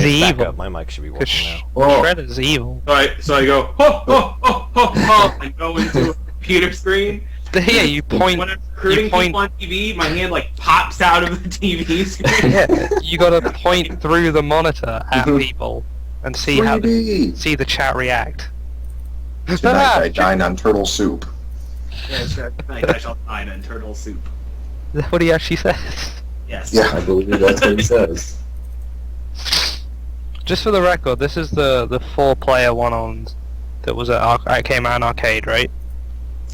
Is he back evil? up. My mic should be Because working now. Whoa. Shredder's evil. So I go, ho, ho, ho, ho, ho, and go into a computer screen. Yeah, you point. When I'm recruiting people on TV, my hand like pops out of the TV screen. Yeah, you gotta point through the monitor at people and see how see the chat react. Tonight I dine on turtle soup. Yes, tonight I shall dine on turtle soup. Is that what he actually says? Yes. Yeah. I believe that's what he says. Just for the record, this is the 4-player one-on that was it came out in arcade, right?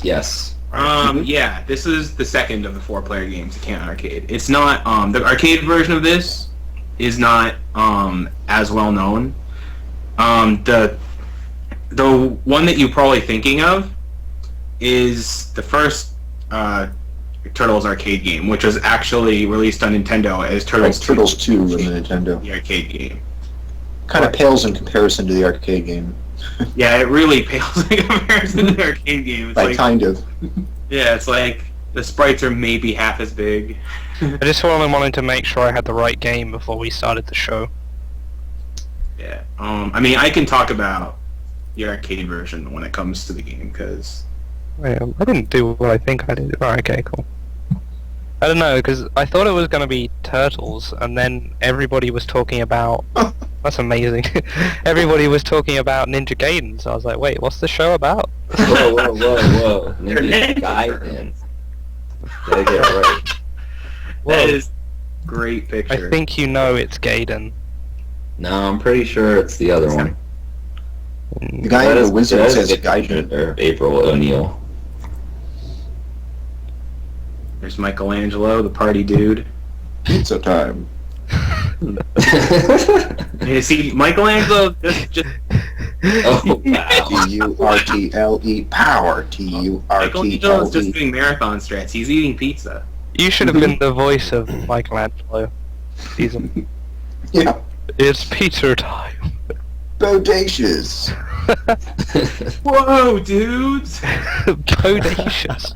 Yes. Yeah, this is the second of the 4-player games that came out in arcade. It's not, the arcade version of this is not, as well known. The one that you're probably thinking of is the first, Turtles arcade game, which was actually released on Nintendo as Turtles 2. Turtles 2 in the Nintendo. The arcade game. Kind of pales in comparison to the arcade game. Yeah, it really pales in comparison to the arcade game. It's like, kind of. yeah, it's like the sprites are maybe half as big. I just wanted to make sure I had the right game before we started the show. Yeah. I mean, I can talk about the arcade version when it comes to the game, because... I didn't do what I think I did. Alright, okay, cool. I don't know, because I thought it was going to be Turtles, and then everybody was talking about... That's amazing. Everybody was talking about Ninja Gaiden, so I was like, wait, what's the show about? Whoa. Ninja Gaiden. Gotta get it right. That is great picture. I think you know it's Gaiden. No, I'm pretty sure it's the other one. The guy in the wizard says Gaiden. Or April O'Neil. There's Michelangelo, the party dude. Pizza time. You see, Michelangelo just Oh, wow. T-U-R-T-L-E, power. Michelangelo's just T-U-R-T-L-E. doing marathon strats. He's eating pizza. You should have been the voice of Michelangelo. Season. Yeah. It's pizza time. Bodacious. Whoa, dudes! Bodacious.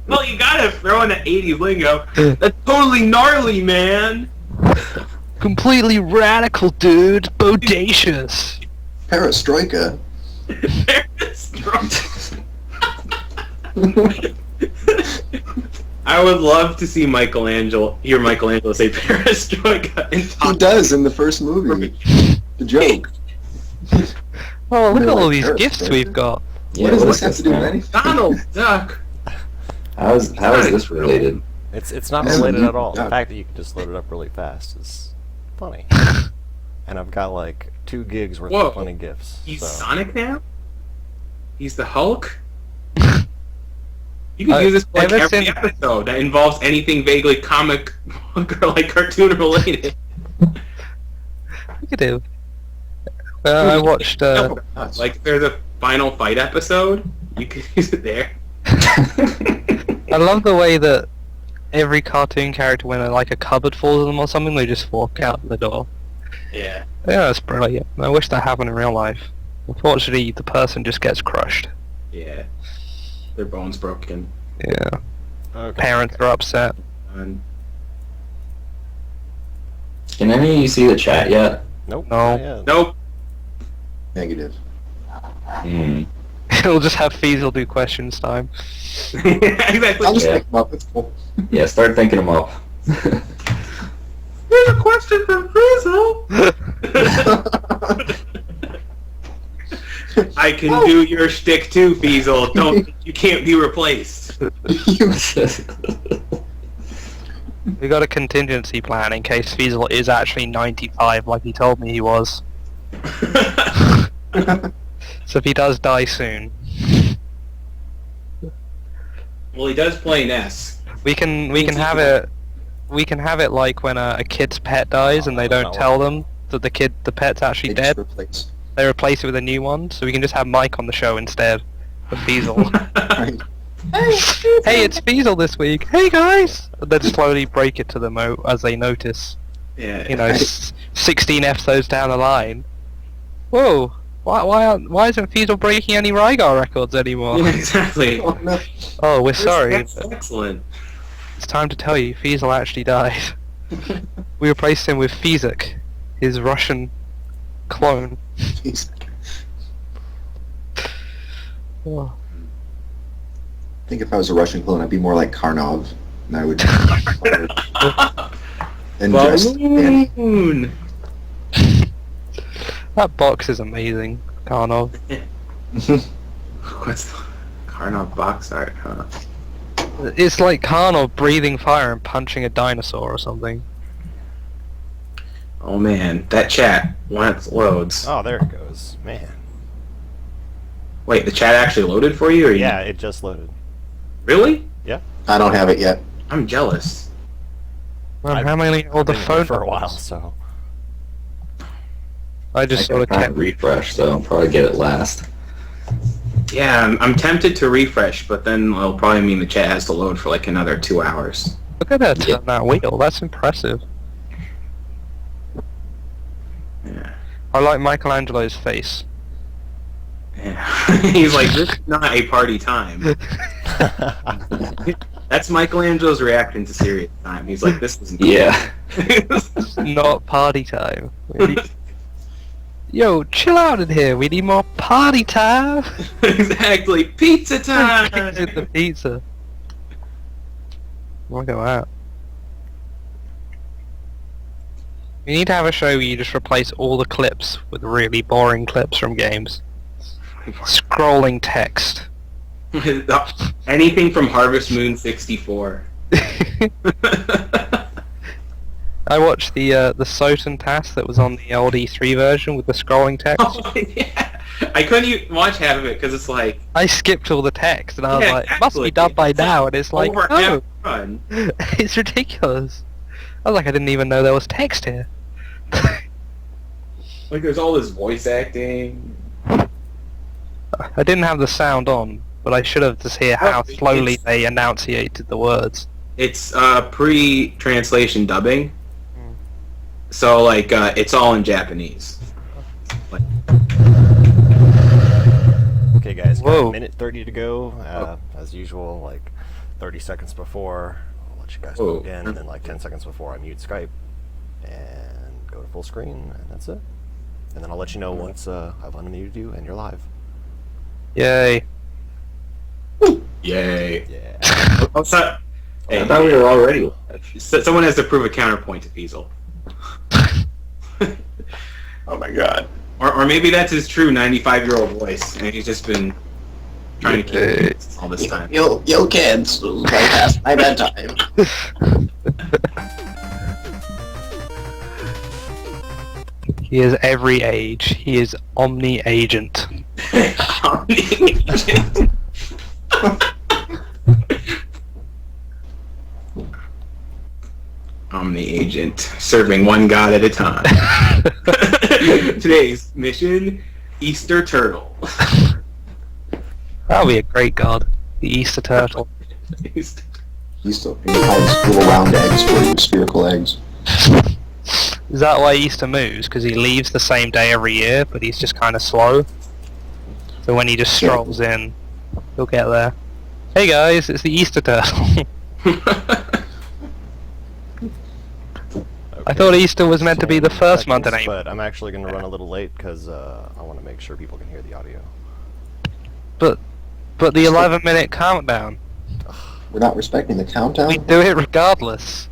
Well, you gotta throw in the 80s lingo. That's totally gnarly, man! Completely radical, dude. Bodacious. Perestroika. I would love to see hear Michelangelo say perestroika and He talk. does in the first movie. The joke. Oh, look at They're all like these Paris, gifts right? we've got. Yeah, What does what this is have to do with now? anything? Donald Duck! How is this related? It's not Yeah, related you- at all. yeah. The fact that you can just load it up really fast is funny. And I've got like 2 gigs worth Whoa. of funny gifs. He's so. Sonic now? He's the Hulk? You can use this for like ever every since- episode that involves anything vaguely comic book or like cartoon related. Look at him. I watched. Like if there's a final fight episode, you can use it there. I love the way that every cartoon character, when like a cupboard falls on them or something, they just walk out the door. Yeah. Yeah, that's brilliant. I wish that happened in real life. Unfortunately, the person just gets crushed. Yeah. Their bones broken. Yeah. Okay. Parents are upset. And Can any of you see the chat yet? Nope. No. not yet. nope. Negative. Hmm. We'll just have Feasel do questions time. Exactly. I'll just Yeah. make them up. It's cool. Yeah, start thinking them up. Here's a question from Frizzle. I can do your shtick too, Feasel. You can't be replaced. We got a contingency plan in case Feasel is actually 95 like he told me he was. So if he does die soon, Well, he does play NES. we can have it like when a kid's pet dies and they don't tell them that the pet's actually They just dead. replace. They replace it with a new one, so we can just have Mike on the show instead of Feasel. Right. Hey, it's Feasel this week. Hey guys, and then slowly break it to them as they notice. Yeah. You know, 16 episodes down the line. Whoa, why isn't Feasel breaking any Rygar records anymore? Yeah, exactly. Oh, no. Oh, we're sorry. That's but excellent. it's time to tell you, Feasel actually died. We replaced him with Feezuk. his Russian clone. Jeez. Oh. I think if I was a Russian clone, I'd be more like Karnov, and I would ingest and Balloon. That box is amazing, Karnov. What's the Karnov box art, huh? It's like Karnov breathing fire and punching a dinosaur or something. Oh man, that chat once loads. Oh, there it goes. Man. Wait, the chat actually loaded for you, or Yeah, it just loaded. Really? I don't have it yet. I'm jealous. Man, how many all the Been here phone for a while, numbers? so. I I just can sort of try kept. and refresh, so I'll probably get it last. Yeah, I'm tempted to refresh, but then it'll probably mean the chat has to load for like another 2 hours. Look at her turn that wheel. That's impressive. Yeah. I like Michelangelo's face. Yeah. He's like, this is not a party time. That's Michelangelo's reaction to serious time. He's like, this isn't Yeah. Not party time. Yo, chill out in here. We need more party time. Exactly. Pizza With time! the pizza. I'll go out. We need to have a show where you just replace all the clips with really boring clips from games. Scrolling text. Anything from Harvest Moon 64. I watched the Soten task that was on the old E3 version with the scrolling text. Oh, yeah. I couldn't even watch half of it because it's like I skipped all the text and I was Yeah, like, it must be exactly. done by now, and it's like, over no, half run. it's ridiculous. I was like, I didn't even know there was text here. Like there's all this voice acting. I didn't have the sound on, but I should have to hear how Oh, slowly it's- they enunciated the words. It's pre-translation dubbing, Hmm. so like it's all in Japanese. Okay, guys, got Whoa. a minute 30 to go. As usual, like 30 seconds before, I'll let you guys Whoa. log in, and then like 10 seconds before I mute Skype, and go to full screen, and that's it. And then I'll let you know once I've unmuted you and you're live. Yay. Yay! Yeah. Oh, so, I hey, thought we were already. someone has to prove a counterpoint to Fiesel. Oh my god. Or maybe that's his true 95-year-old voice, and he's just been trying to keep it all this time. Yo kids, it was right past my bedtime. He is every age. He is omni-agent. Omni-agent, serving one god at a time. Today's mission, Easter Turtle. That'll be a great god. The Easter Turtle. He hides little round eggs for you, spherical eggs. Is that why Easter moves? Because he leaves the same day every year, but he's just kind of slow. So when he just strolls in, he'll get there. Hey guys, it's the Easter Turtle. I thought Easter was meant to be the first month in April. But I'm actually going to run a little late because I want to make sure people can hear the audio. But the 11-minute countdown. We're not respecting the countdown? We do it regardless.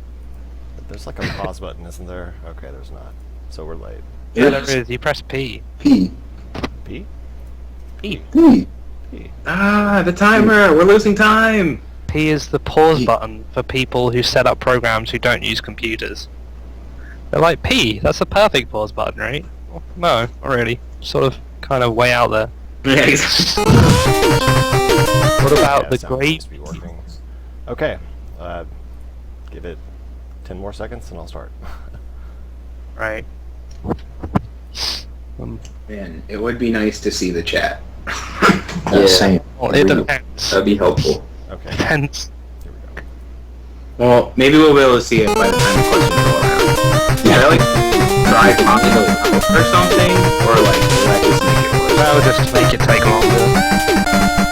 There's like a pause button, isn't there? Okay, there's not. So we're late. Yeah, there is. You press P. P. P? P. Ah, the timer! We're losing time! P is the pause P. button for people who set up programs who don't use computers. They're like, P, that's the perfect pause button, right? Well, no, not really. Sort of, kind of way out there. Yeah, exactly. What about Yeah, the sound great... seems to be working. Okay, give it 10 more seconds and I'll start. Right. Man, it would be nice to see the chat. Yeah. Same. Well, it Agreed. depends. That'd be helpful. Okay, Depends. here we go. Well, maybe we'll be able to see it by the time the questions go around. Should I like try talking or something? Or like, will that just make it worse? That would just make it take longer.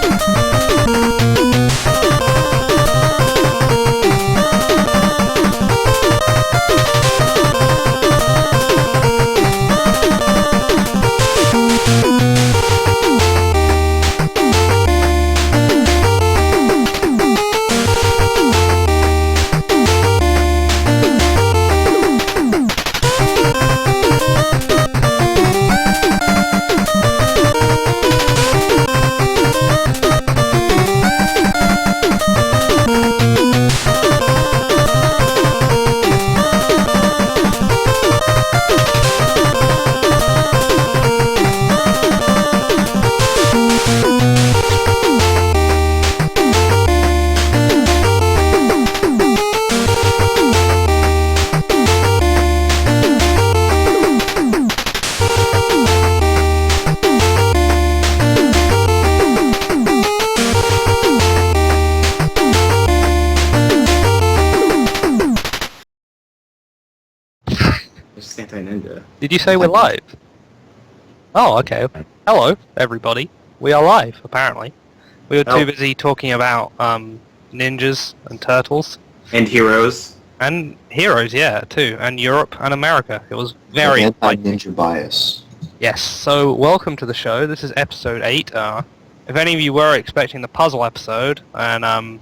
Did you say we're live? Oh, okay. Hello, everybody. We are live, apparently. We were too busy talking about ninjas and turtles. And heroes. And heroes, yeah, too. And Europe and America. It was very... Anti-ninja bias. Yes, so welcome to the show. This is episode 8. If any of you were expecting the puzzle episode, and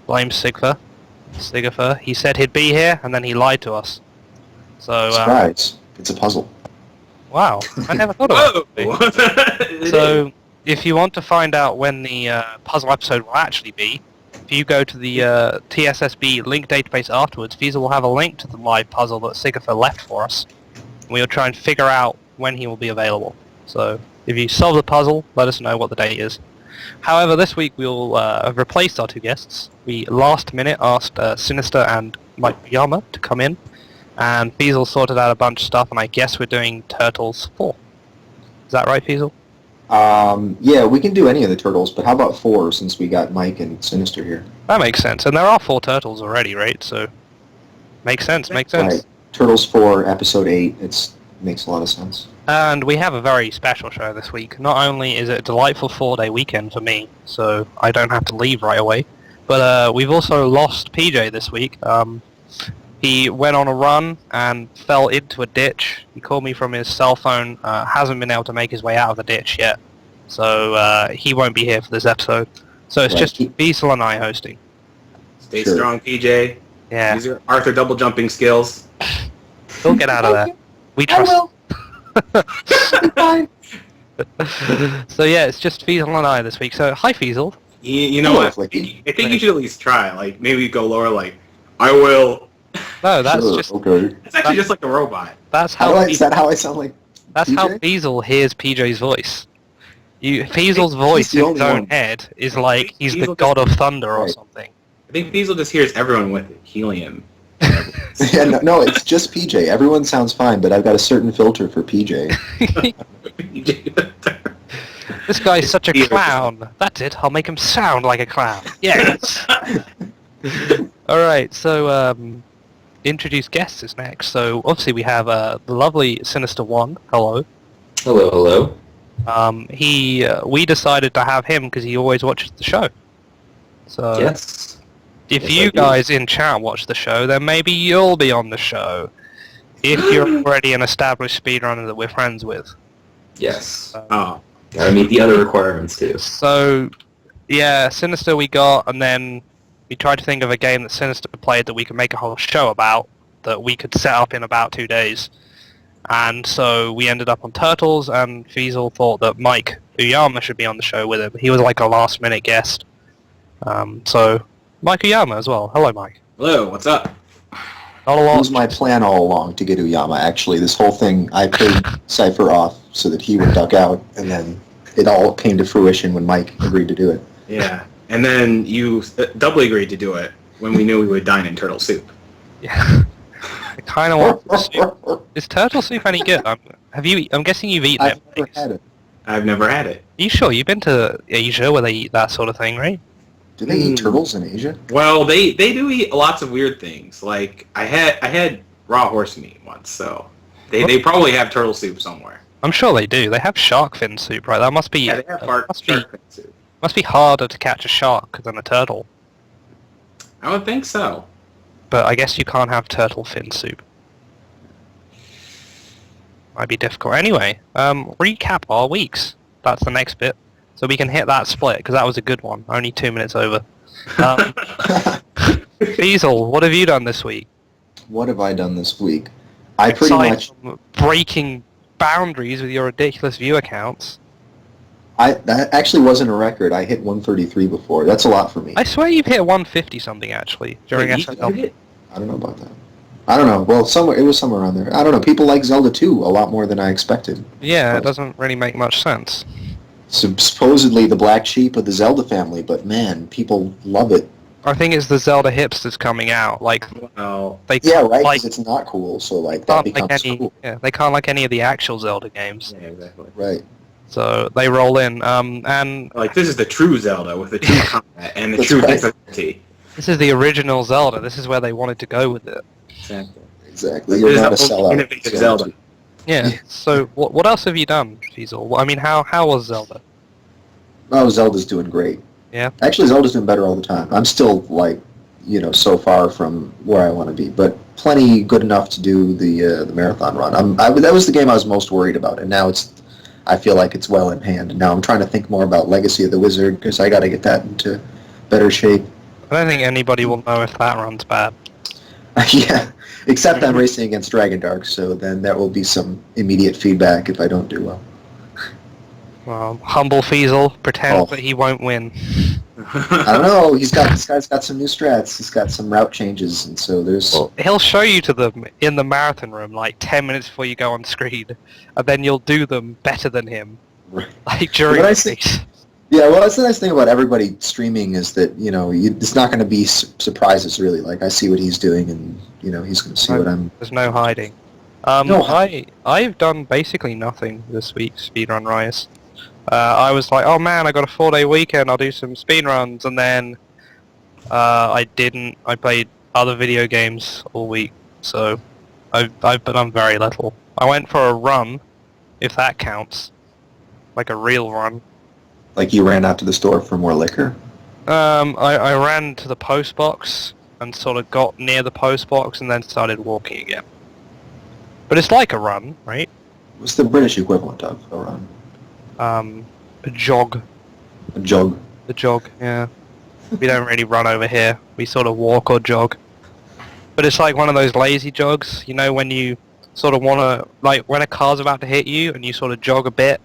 blame Sigurfer, he said he'd be here, and then he lied to us. So, Surprise. It's a puzzle. Wow, I never thought about Whoa! it. So, if you want to find out when the puzzle episode will actually be, if you go to the TSSB link database afterwards, Visa will have a link to the live puzzle that Sigurfer left for us. We'll try and figure out when he will be available. So, if you solve the puzzle, let us know what the date is. However, this week we'll have replaced our two guests. We last minute asked Sinister and Mike Yama to come in, and Feasel sorted out a bunch of stuff, and I guess we're doing Turtles 4. Is that right, Feasel? Yeah, we can do any of the turtles, but how about 4 since we got Mike and Sinister here? That makes sense, and there are 4 turtles already, right? So, makes sense. Right. Turtles 4, episode 8, makes a lot of sense. And we have a very special show this week. Not only is it a delightful 4-day weekend for me, so I don't have to leave right away, but we've also lost PJ this week. He went on a run and fell into a ditch. He called me from his cell phone, hasn't been able to make his way out of the ditch yet, so he won't be here for this episode. So it's just Beasel and I hosting. Stay strong, PJ. Yeah. Use your Arthur double jumping skills. He'll get out of there. We trust. I will. Fine. So yeah, it's just Feasel and I this week. So hi, Feasel. You know what? I think you should at least try. Like maybe go lower. Like I will. No, that's Sure, just. okay. It's actually just like a robot. That's how. Is that how I sound like? That's PJ? how Feasel hears PJ's voice. Feasel's voice the in only his own one. head is like he's the Feasel god of thunder or Right. something. I think Diesel just hears everyone with helium. Yeah, no, it's just PJ. Everyone sounds fine, but I've got a certain filter for PJ. This guy's such a clown. That's it. I'll make him sound like a clown. Yes. All right. So introduce guests is next. So obviously we have the lovely Sinister One. Hello. Hello, hello. We decided to have him because he always watches the show. So Yes. if Yes, I you do. guys in chat watch the show, then maybe you'll be on the show. If you're already an established speedrunner that we're friends with. Yes. Oh. Gotta meet the other requirements too. So, yeah, Sinister we got, and then we tried to think of a game that Sinister played that we could make a whole show about, that we could set up in about 2 days. And so we ended up on Turtles, and Feasel thought that Mike Uyama should be on the show with him. He was like a last-minute guest. So, Mike Uyama as well. Hello, Mike. Hello, what's up? Not a It lot. was my plan all along to get Uyama, actually. This whole thing, I paid Cypher off so that he would duck out, and then it all came to fruition when Mike agreed to do it. Yeah. And then you doubly agreed to do it when we knew we would dine in turtle soup. Yeah. I kind of want the soup. Is turtle soup any good? I'm guessing you've eaten I've it. never had it. I've never had it. Are you sure? You've been to Asia where they eat that sort of thing, right? Do they eat turtles in Asia? Well, they do eat lots of weird things. Like I had raw horse meat once, so they probably have turtle soup somewhere. I'm sure they do. They have shark fin soup, right? That must be Yeah, they have must be shark fin soup. must be harder to catch a shark than a turtle. I would think so. But I guess you can't have turtle fin soup. Might be difficult. Anyway, recap our weeks. That's the next bit. So we can hit that split, because that was a good one. Only 2 minutes over. Feasel, what have you done this week? What have I done this week? I pretty Aside much... from breaking boundaries with your ridiculous view accounts. That actually wasn't a record. I hit 133 before. That's a lot for me. I swear you've hit 150 something, actually, during Wait, SSL. I don't know about that. I don't know. Well, it was somewhere around there. I don't know. People like Zelda 2 a lot more than I expected. Yeah, it doesn't really make much sense. Supposedly the black sheep of the Zelda family, but man, people love it. I think it's the Zelda hipsters coming out. Like, Well, they Yeah, can't right, like, because it's not cool, so like that can't like becomes any, cool. yeah, they can't like any of the actual Zelda games. yeah, exactly. Right. So they roll in. And Like this is the true Zelda with the true combat and the That's true right. difficulty. this is the original Zelda. This is where they wanted to go with it. Exactly. Exactly. This You're is not a the sellout. innovative Zelda. Yeah. So what else have you done, Fiesel? I mean, how was Zelda? Oh, Zelda's doing great. Yeah. Actually, Zelda's doing better all the time. I'm still like, so far from where I want to be, but plenty good enough to do the marathon run. That was the game I was most worried about, and now I feel like it's well in hand. Now I'm trying to think more about Legacy of the Wizard because I got to get that into better shape. I don't think anybody will know if that run's bad. Yeah, except I'm racing against Dragon Dark, so then there will be some immediate feedback if I don't do well. Well, humble Fiesel pretends Oh. that he won't win. I don't know. This guy's got some new strats. He's got some route changes, and so there's. Well, he'll show you to them in the marathon room like 10 minutes before you go on screen, and then you'll do them better than him, Right. like during What I the see- race. Yeah, well, that's the nice thing about everybody streaming is that it's not going to be surprises really. Like I see what he's doing, and he's going to see what I'm. There's no hiding. No I've done basically nothing this week, Speedrun Rise. I was like, oh man, I got a 4-day weekend, I'll do some speedruns, and then I didn't. I played other video games all week, so I've done very little. I went for a run, if that counts, like a real run. Like you ran out to the store for more liquor. I ran to the post box and sort of got near the post box and then started walking again. But it's like a run, right? What's the British equivalent of a run? A jog. A jog. The jog, yeah. We don't really run over here. We sort of walk or jog. But it's like one of those lazy jogs, when you sort of want to, like when a car's about to hit you and you sort of jog a bit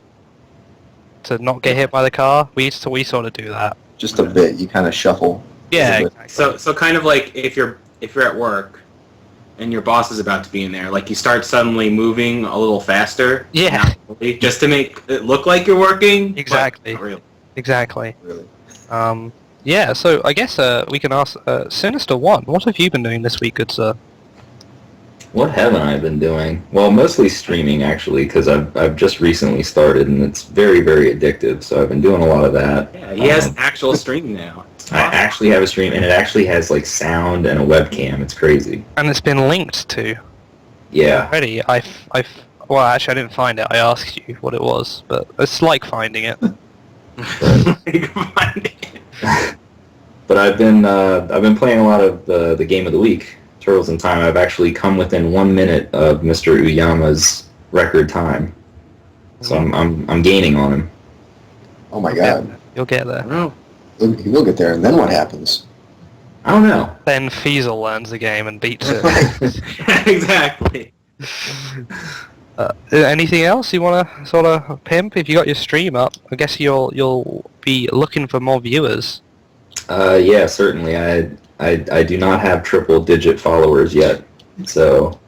to not get hit by the car. We sort of do that. Just a bit. You kind of shuffle. Yeah, a bit. exactly. So kind of like if you're at work and your boss is about to be in there, like you start suddenly moving a little faster. Yeah. Just to make it look like you're working. but Exactly. not really. Exactly. Really. Yeah, so I guess we can ask Sinister One, what have you been doing this week, good sir? What haven't I been doing? Well, mostly streaming, actually, because I've just recently started, and it's very, very addictive, so I've been doing a lot of that. Yeah, he has actual stream now. It's I awesome. actually have a stream, and it actually has, like, sound and a webcam. It's crazy. And it's been linked to Yeah. already. Well, actually, I didn't find it. I asked you what it was, but it's like finding it. You can find it. But I've been playing a lot of the game of the week, Turtles in Time. I've actually come within 1 minute of Mr. Uyama's record time, so I'm gaining on him. Oh my God. You'll get there. No. He will get there, and then what happens? I don't know. Then Fiesel learns the game and beats it. Exactly. Anything else you want to sort of pimp? If you got your stream up, I guess you'll be looking for more viewers. Yeah, certainly. I do not have triple-digit followers yet, so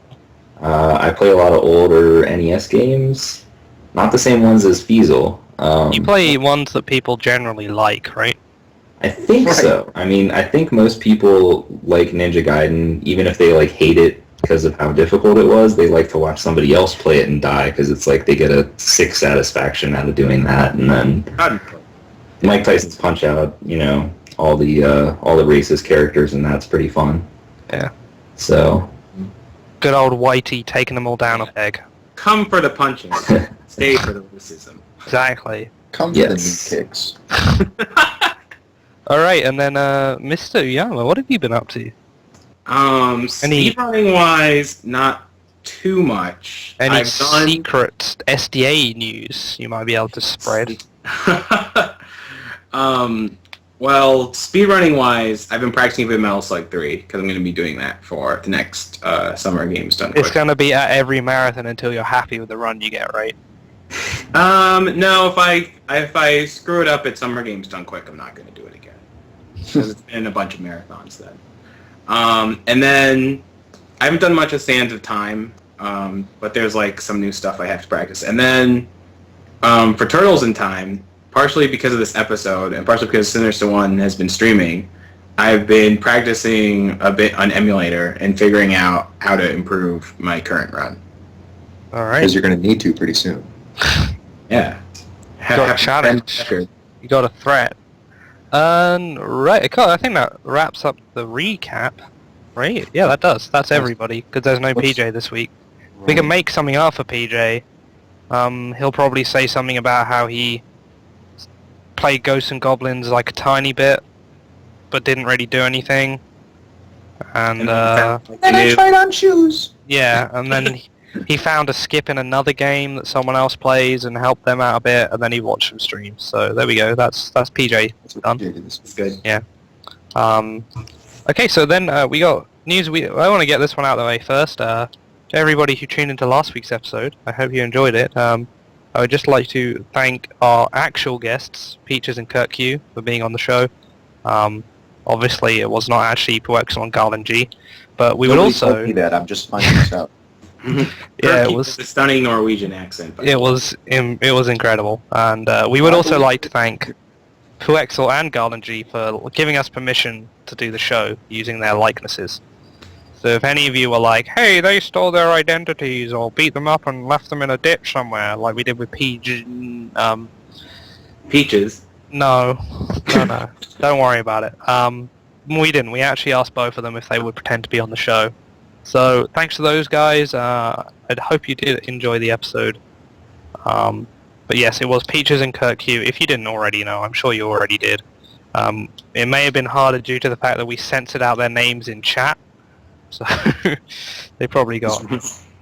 I play a lot of older NES games. Not the same ones as Fiesel. You play ones that people generally like, right? I think Right. so. I mean, I think most people like Ninja Gaiden, even if they like hate it because of how difficult it was. They like to watch somebody else play it and die because it's like they get a sick satisfaction out of doing that. And then Mike Tyson's Punch Out, all the racist characters, and that's pretty fun. Yeah. So Good old Whitey taking them all down a peg. Come for the punching. Stay for the racism. Exactly. Come to Yes. the knee kicks. Alright, and then Mr. Uyama, what have you been up to? Speedrunning wise, not too much. Any I've done secret SDA news you might be able to spread? Well, speedrunning wise, I've been practicing with Metal Slug 3 because I'm going to be doing that for the next Summer Games Done It's Quick. going to be at every marathon until you're happy with the run you get, right? No, if I screw it up at Summer Games Done Quick, I'm not going to do it again. Because it's been a bunch of marathons then. And then I haven't done much of Sands of Time, but there's like some new stuff I have to practice. And then for Turtles in Time, partially because of this episode and partially because Sinister One has been streaming, I've been practicing a bit on emulator and figuring out how to improve my current run. Alright. Because you're going to need to pretty soon. Yeah. Got a challenge. You got a threat. Right, cool. I think that wraps up the recap. Right? Yeah, that does. That's everybody, because there's no What's- PJ this week. We can make something up for PJ. He'll probably say something about how he played Ghosts and Goblins like a tiny bit, but didn't really do anything. And And I tried on shoes. yeah, and then he found a skip in another game that someone else plays and helped them out a bit, and then he watched some streams. So there we go. That's PJ done. It's good. Okay, so then we got news. I want to get this one out of the way first. To everybody who tuned into last week's episode, I hope you enjoyed it. I would just like to thank our actual guests, Peaches and Kurt Q, for being on the show. Obviously, it was not actually Puexel and Garland G, but we would Nobody also... told me that. I'm just finding this out. Yeah, it was a stunning Norwegian accent. by the it way. was incredible, and we would also like to thank Puexel and Garland G for giving us permission to do the show using their likenesses. So if any of you were like, hey, they stole their identities or beat them up and left them in a ditch somewhere, like we did with PG, Peaches. no, don't worry about it. We didn't. We actually asked both of them if they would pretend to be on the show. So thanks to those guys. I hope you did enjoy the episode. But yes, it was Peaches and Kurt Q. If you didn't already know, I'm sure you already did. It may have been harder due to the fact that we censored out their names in chat. So they probably got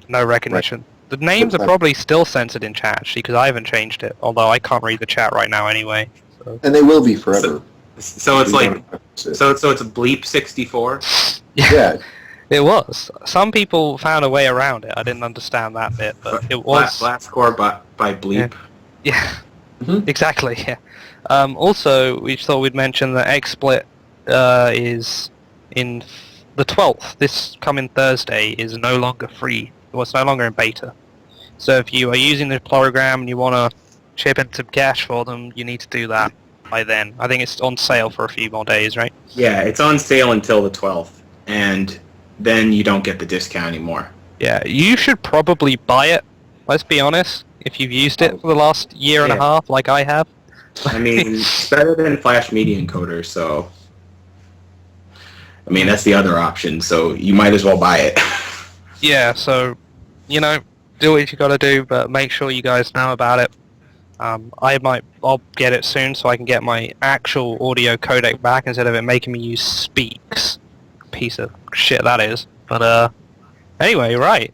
no recognition. The names are probably still censored in chat, actually, because I haven't changed it. Although I can't read the chat right now anyway. So. And they will be forever. So it's like so it's a bleep 64. Yeah. It was. Some people found a way around it. I didn't understand that bit, but it was. Last score by bleep. Yeah. Mhm. Exactly. Yeah. Also, we thought we'd mention that XSplit is in the 12th. This coming Thursday is no longer free. Well, it's no longer in beta. So if you are using the program and you want to chip in some cash for them, you need to do that by then. I think it's on sale for a few more days, right? Yeah, it's on sale until the 12th, and then you don't get the discount anymore. Yeah, you should probably buy it. Let's be honest. If you've used it for the last year and a half, like I have. I mean, it's better than Flash Media Encoder, so... I mean, that's the other option, so you might as well buy it. Yeah, so, you know, do what you gotta do, but make sure you guys know about it. I'll get it soon so I can get my actual audio codec back instead of it making me use Speaks. Piece of shit that is. But, anyway, right.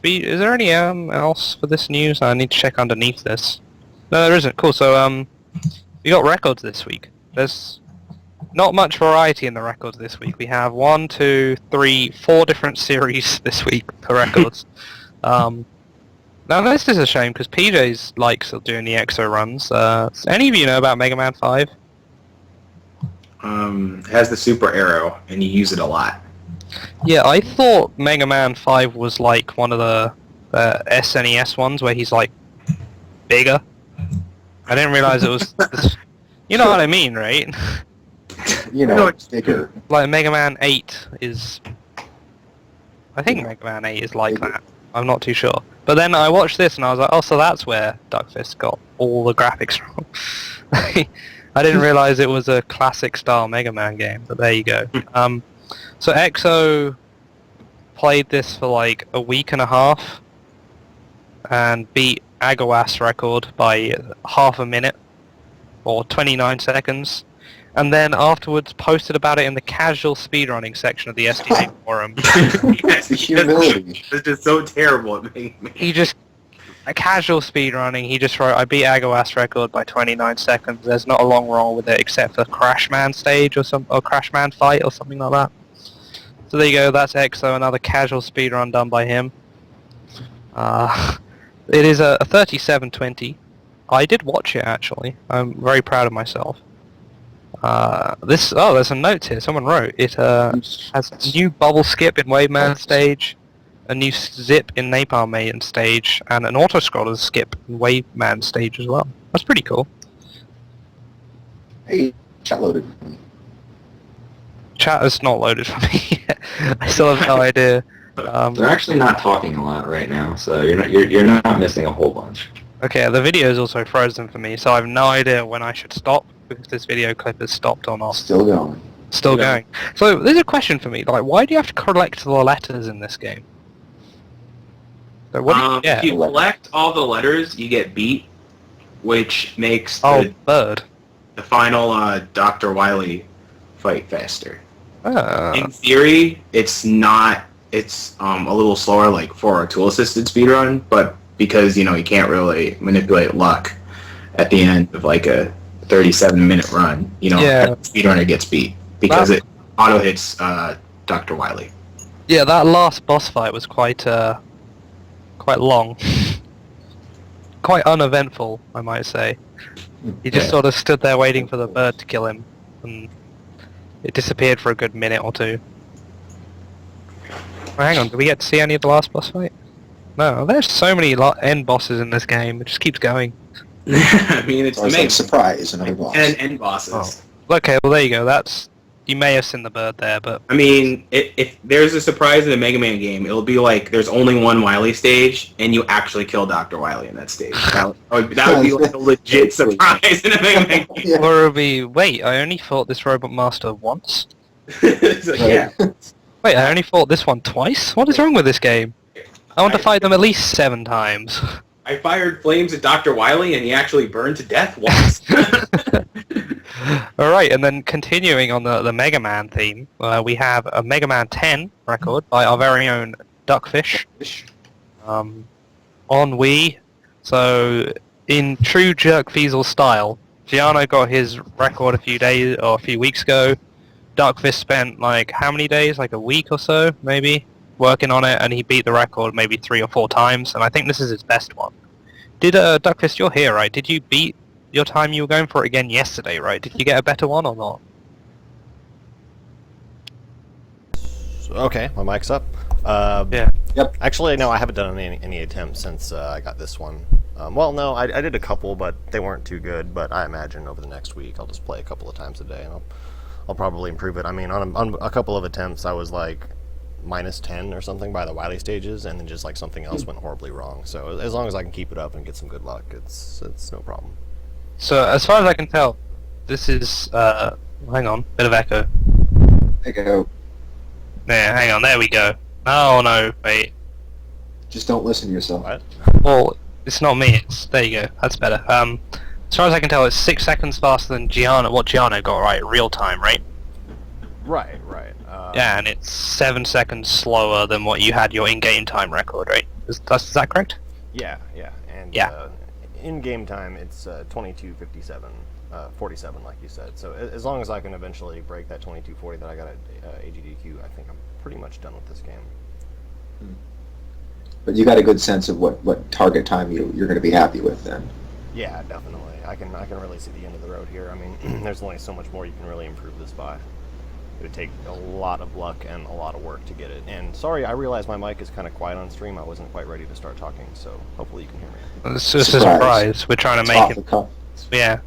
Is there any else for this news? I need to check underneath this. No, there isn't. Cool, so, we got records this week. There's not much variety in the records this week. We have 1, 2, 3, 4 different series this week for records. Now this is a shame because PJ's likes doing the EXO runs. Any of you know about Mega Man 5? It has the super arrow, and you use it a lot. Yeah, I thought Mega Man 5 was like one of the SNES ones where he's like bigger. I didn't realize it was... You know what I mean, right? You know, bigger. Like Mega Man 8 is... I think Mega Man 8 is like that. I'm not too sure. But then I watched this and I was like, oh, so that's where Duckfist got all the graphics from. I didn't realize it was a classic style Mega Man game, but there you go. So EXO played this for like a week and a half and beat Agawas record by half a minute or 29 seconds. And then afterwards posted about it in the casual speedrunning section of the SDA forum. The humility. It's just so terrible at making me. He just... A casual speedrunning, he just wrote, I beat Agawas record by 29 seconds. There's not a long roll with it except for Crashman stage or Crashman fight or something like that. So there you go, that's EXO, another casual speedrun done by him. It is a 3720. I did watch it actually. I'm very proud of myself. There's some notes here. Someone wrote it has a new bubble skip in Waveman stage, a new zip in Napalm Maiden stage, and an auto-scroller skip in Waveman stage as well. That's pretty cool. Hey, chat loaded. Chat is not loaded for me. I still have no idea. They're actually not talking a lot right now, so you're not missing a whole bunch. Okay, the video is also frozen for me, so I have no idea when I should stop because this video clip is stopped or not. Still going. Still going. So there's a question for me, like, why do you have to collect the letters in this game? So what do you If get? you collect all the letters, you get beat, which makes Oh, bird. the final Dr. Wily fight faster. Ah. In theory, it's not. It's a little slower, like for a tool-assisted speedrun, but because you can't really manipulate luck at the end of like a 37-minute run, Yeah. the speedrunner gets beat because it auto hits Dr. Wily. Yeah, that last boss fight was quite long. Quite uneventful, I might say. He just sort of stood there waiting for the bird to kill him, and it disappeared for a good minute or two. Oh, hang on, did we get to see any of the last boss fight? No, there's so many end bosses in this game, it just keeps going. I mean, it's Or it's amazing. like surprise, another boss. And end bosses. Okay, well there you go, you may have seen the bird there, but... I mean, if there's a surprise in a Mega Man game, it'll be like there's only one Wily stage, and you actually kill Dr. Wily in that stage. That would be like a legit surprise in a Mega Man game. Yeah. Or it'll be, wait, I only fought this Robot Master once? So, yeah. Wait, I only fought this one twice? What is wrong with this game? I want to fight them at least 7 times. I fired flames at Dr. Wily, and he actually burned to death once. Alright, and then continuing on the Mega Man theme, we have a Mega Man 10 record by our very own Duckfish on Wii. So, in true Jerk Fiesel style, Giano got his record a few weeks ago. Duckfish spent like how many days? Like a week or so, maybe, working on it, and he beat the record maybe 3 or 4 times, and I think this is his best one. Did Duckfish, you're here, right? Did you beat your time you were going for it again yesterday, right? Did you get a better one or not? Okay, my mic's up. Yeah. Yep. Actually, no, I haven't done any attempts since I got this one. Well, no, I did a couple, but they weren't too good. But I imagine over the next week I'll just play a couple of times a day, and I'll probably improve it. I mean, on a couple of attempts, I was like -10 or something by the Wily stages, and then just like something else went horribly wrong. So as long as I can keep it up and get some good luck, it's no problem. So, as far as I can tell, this is, hang on, bit of echo. There you go. Yeah, hang on, there we go. Oh no, wait. Just don't listen to yourself. What? Well, it's not me, there you go, that's better. As far as I can tell, it's 6 seconds faster than what Giano got, right, real time, right? Right. Yeah, and it's 7 seconds slower than what you had your in-game time record, right? Is that correct? Yeah, and Yeah. In game time, it's 22:57, 47, like you said. So as long as I can eventually break that 22:40 that I got at AGDQ, I think I'm pretty much done with this game. But you got a good sense of what target time you're going to be happy with then. Yeah, definitely. I can really see the end of the road here. I mean, there's only so much more you can really improve this by. It would take a lot of luck and a lot of work to get it. And sorry, I realize my mic is kind of quiet on stream. I wasn't quite ready to start talking, so hopefully you can hear me. It's just a surprise. We're trying to It's off make the it. cuff. Yeah,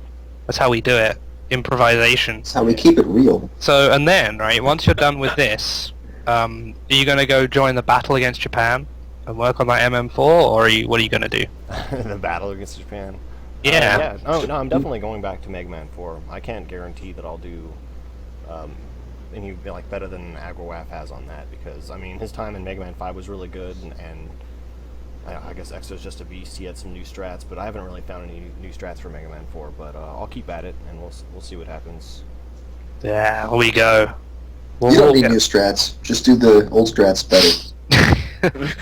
that's how we do it. Improvisation. That's how we keep it real. So, and then, right, once you're done with this, are you going to go join the battle against Japan and work on that MM4, or what are you going to do? The battle against Japan. Yeah. Oh, no, I'm definitely going back to Mega Man 4. I can't guarantee that I'll do any like better than Agrawaf has on that, because I mean his time in Mega Man 5 was really good, and I guess Exo's just a beast. He had some new strats, but I haven't really found any new strats for Mega Man 4. But I'll keep at it, and we'll see what happens. Yeah, here we go. You don't need new strats. Just do the old strats better.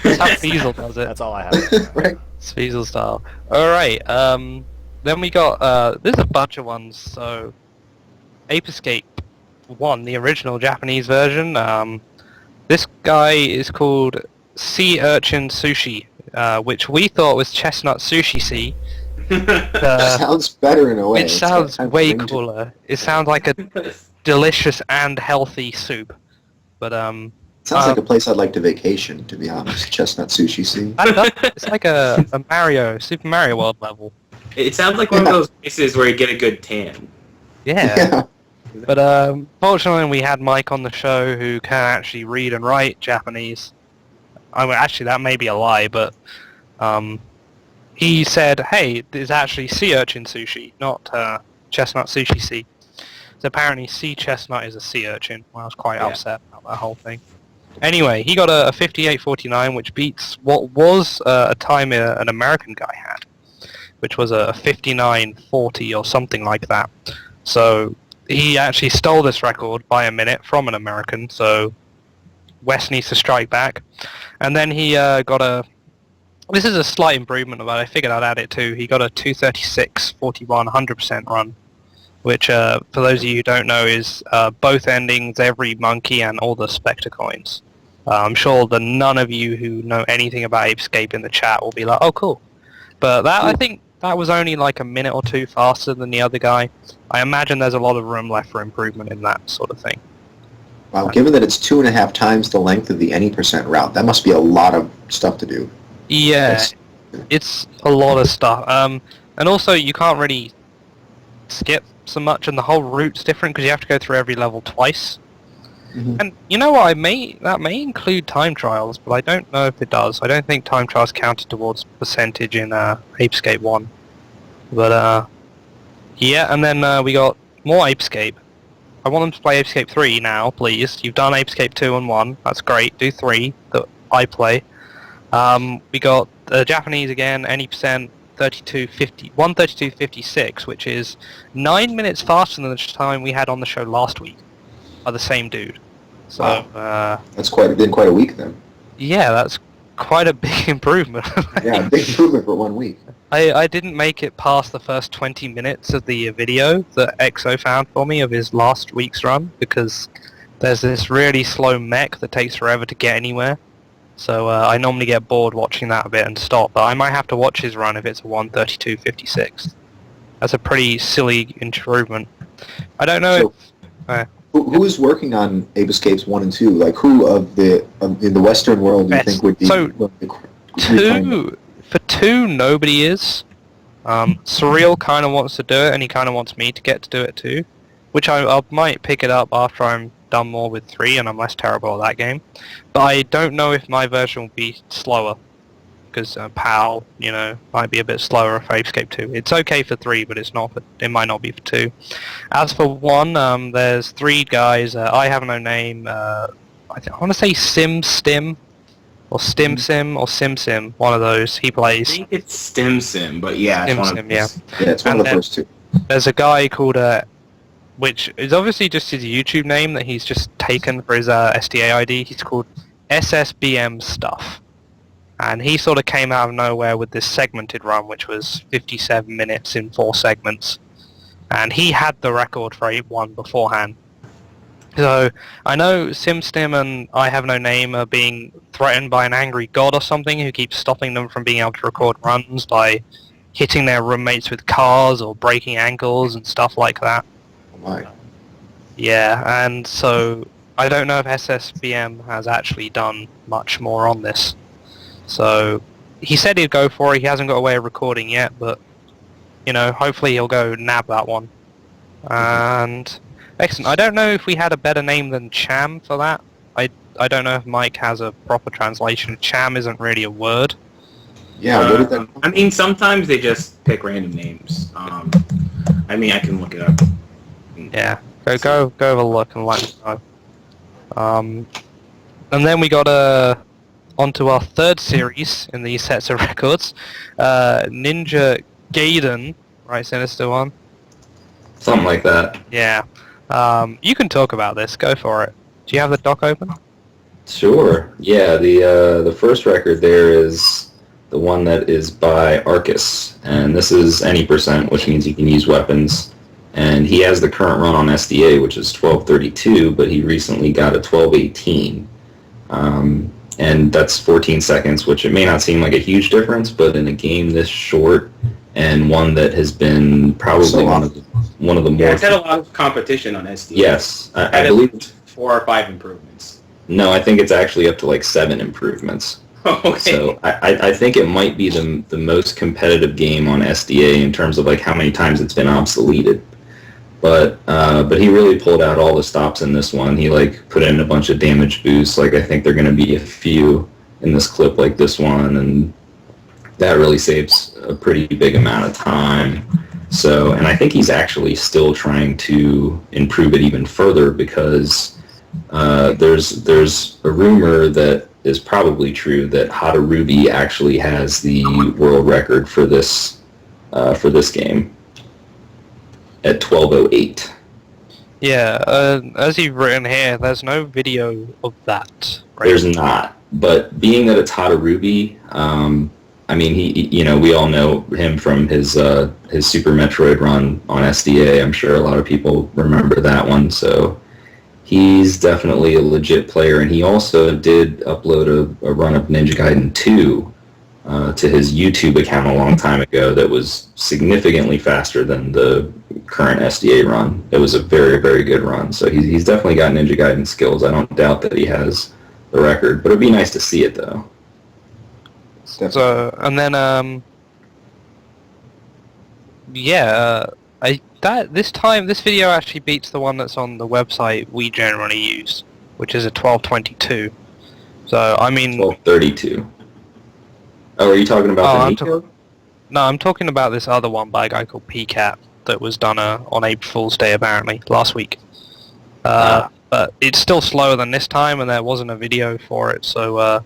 That's how Fiesel does it. That's all I have. Right. It's Fiesel style. Alright, then we got, there's a bunch of ones, so... Ape Escape 1, the original Japanese version. This guy is called Sea Urchin Sushi, which we thought was Chestnut Sushi Sea. Sounds better in a way. It It's sounds got time way to range it. cooler. It sounds like a delicious and healthy soup. But, Sounds like a place I'd like to vacation, to be honest. Chestnut Sushi Sea. it's like a Super Mario World level. It sounds like one of those places where you get a good tan. Yeah. But fortunately we had Mike on the show who can actually read and write Japanese. I mean, actually that may be a lie, but he said, hey, there's actually sea urchin sushi, not chestnut sushi sea. So apparently sea chestnut is a sea urchin. Well, I was quite upset about that whole thing. Anyway, he got a 58.49, which beats what was a time an American guy had, which was a 59.40 or something like that. So he actually stole this record by a minute from an American, so West needs to strike back. And then he got a... This is a slight improvement, but I figured I'd add it too. He got a 236.41 100% run, which, for those of you who don't know, is both endings, every monkey, and all the Spectre coins. I'm sure that none of you who know anything about Apescape in the chat will be like, oh, cool. But that, I think that was only like a minute or two faster than the other guy. I imagine there's a lot of room left for improvement in that sort of thing. Wow, given that it's 2.5 times the length of the any percent route, that must be a lot of stuff to do. Yeah, Yes. it's a lot of stuff. And also, you can't really skip so much, and the whole route's different because you have to go through every level twice. Mhm. And you know what? That may include time trials, but I don't know if it does. I don't think time trials counted towards percentage in Apescape 1. But yeah, and then we got more Apescape. I want them to play Apescape 3 now, please. You've done Apescape 2 and 1. That's great. Do 3 that I play. We got the Japanese again, any percent, 132.56, which is 9 minutes faster than the time we had on the show last week by the same dude. So, That's been quite a week then. yeah, that's quite a big improvement. Yeah, big improvement for 1 week. I didn't make it past the first 20 minutes of the video that EXO found for me of his last week's run, because there's this really slow mech that takes forever to get anywhere. So I normally get bored watching that a bit and stop, but I might have to watch his run if it's a 132.56. That's a pretty silly improvement. I don't know if... Who is working on Ape Escapes 1 and 2? Like, who in the Western world do you think would be... For 2, nobody is. Surreal kind of wants to do it, and he kind of wants me to get to do it too, which I might pick it up after I'm done more with 3 and I'm less terrible at that game. But I don't know if my version will be slower, because PAL, might be a bit slower for Apescape 2. It's okay for 3, but it might not be for 2. As for 1, there's 3 guys. I have no name. I want to say Stim, or Sim, or Sim, one of those. He plays. I think it's Sim, but yeah, it's one of Yeah, it's one of the first 2. There's a guy called, which is obviously just his YouTube name that he's just taken for his SDA ID. He's called SSBM Stuff. And he sort of came out of nowhere with this segmented run, which was 57 minutes in 4 segments. And he had the record for 8-1 beforehand. So, I know SimStim and I Have No Name are being threatened by an angry god or something who keeps stopping them from being able to record runs by hitting their roommates with cars or breaking ankles and stuff like that. Oh my. Yeah, and so I don't know if SSBM has actually done much more on this. So he said he'd go for it. He hasn't got a way of recording yet, but hopefully he'll go nab that one. And excellent. I don't know if we had a better name than Cham for that. I don't know if Mike has a proper translation. Cham isn't really a word. Yeah, where did that come I mean, sometimes they just pick random names. I can look it up. Yeah, go have a look and let me know. And then we got onto our 3rd series in these sets of records, Ninja Gaiden, right, Sinister One? Something like that. Yeah. You can talk about this. Go for it. Do you have the doc open? Sure. Yeah, the first record there is the one that is by Arcus, and this is any percent, which means you can use weapons. And he has the current run on SDA, which is 12:32, but he recently got a 12:18. And that's 14 seconds, which it may not seem like a huge difference, but in a game this short and one that has been probably one of the more... Yeah, it's had a lot of competition on SD. Yes, I believe... 4 or 5 improvements. No, I think it's actually up to like 7 improvements. Okay. So I think it might be the most competitive game on SDA in terms of like how many times it's been obsoleted. But he really pulled out all the stops in this one. He put in a bunch of damage boosts. I think there are going to be a few in this clip like this one, and that really saves a pretty big amount of time. So, and I think he's actually still trying to improve it even further because There's a rumor that is probably true that Hatarubi actually has the world record for this game at 12:08. Yeah, as you've written here, there's no video of that. Right? There's not, but being that it's Hatarubi, I mean, we all know him from his Super Metroid run on SDA. I'm sure a lot of people remember that one. So he's definitely a legit player, and he also did upload a run of Ninja Gaiden 2 to his YouTube account a long time ago that was significantly faster than the current SDA run. It was a very, very good run. So he's definitely got Ninja Gaiden skills. I don't doubt that he has the record, but it'd be nice to see it, though. So, and then, this video actually beats the one that's on the website we generally use, which is a 1222. So, I mean... 1232. Oh, are you talking about the Nico? No, I'm talking about this other one by a guy called PCAT that was done on April Fool's Day, apparently, last week. But it's still slower than this time, and there wasn't a video for it, so...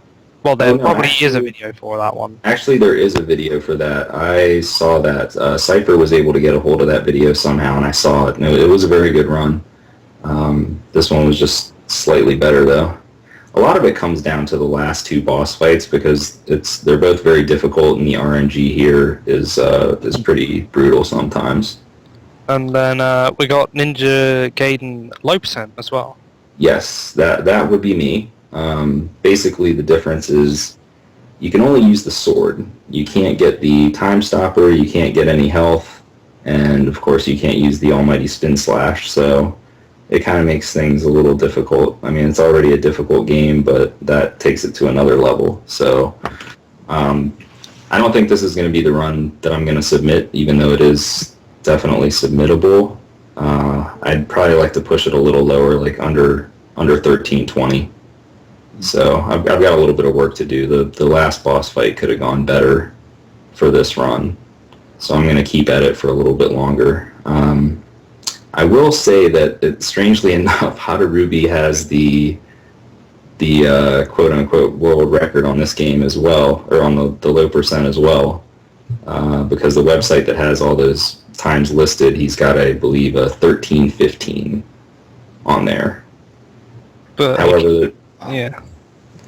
there probably is a video for that one. Actually, there is a video for that. I saw that. Cypher was able to get a hold of that video somehow, and I saw it. No, it was a very good run. This one was just slightly better, though. A lot of it comes down to the last two boss fights because they're both very difficult, and the RNG here is pretty brutal sometimes. And then we got Ninja Gaiden low percent as well. Yes, that would be me. Basically, the difference is you can only use the sword. You can't get the time stopper, you can't get any health, and of course you can't use the almighty spin slash, so it kind of makes things a little difficult. I mean, it's already a difficult game, but that takes it to another level. So I don't think this is going to be the run that I'm going to submit, even though it is definitely submittable. I'd probably like to push it a little lower, like under 1320. So I've got a little bit of work to do. The last boss fight could have gone better for this run, so I'm going to keep at it for a little bit longer. I will say that, strangely enough, Hatarubi has the quote-unquote world record on this game as well, or on the low percent as well, because the website that has all those times listed, he's got, I believe, a 1315 on there. But however, yeah,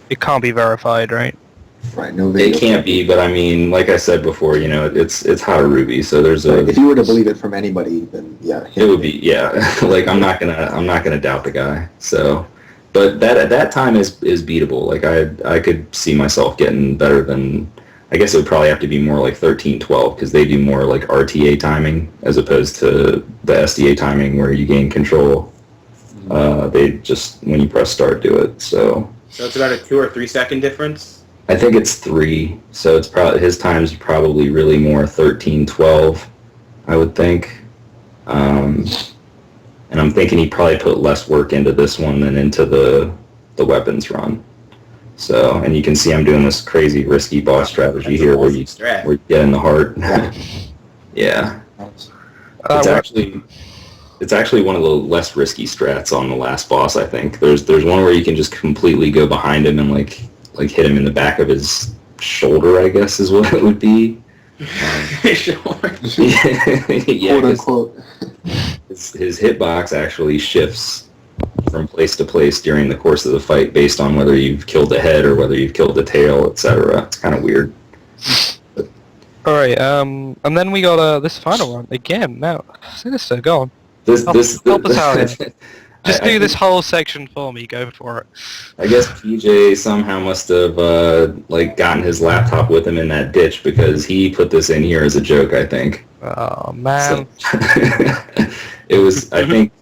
it can't be verified, right? Right, no video. It can't be, but I mean, like I said before, it's Hatarubi, so there's a. If you were to believe it from anybody, then yeah. It would be, yeah. Like I'm not gonna doubt the guy. So, but that time is beatable. Like I could see myself getting better than. I guess it would probably have to be more like 1312 because they do more like RTA timing as opposed to the SDA timing where you gain control. They just when you press start do it. So it's about a 2 or 3 second difference. I think it's 3, so it's probably his time's probably really more 1312, I would think. And I'm thinking he probably put less work into this one than into the weapons run. So, and you can see I'm doing this crazy risky boss strategy here where you get in the heart. Yeah. It's actually one of the less risky strats on the last boss, I think. There's one where you can just completely go behind him and like hit him in the back of his shoulder, I guess is what it would be. Shoulder. Yeah, quote unquote. His hitbox actually shifts from place to place during the course of the fight based on whether you've killed the head or whether you've killed the tail, etc. It's kind of weird. Alright, and then we got this final one again. Now, Sinister, go on. Help us out here. Just do this whole section for me. Go for it. I guess PJ somehow must have gotten his laptop with him in that ditch because he put this in here as a joke. I think. Oh man. So, it was. I think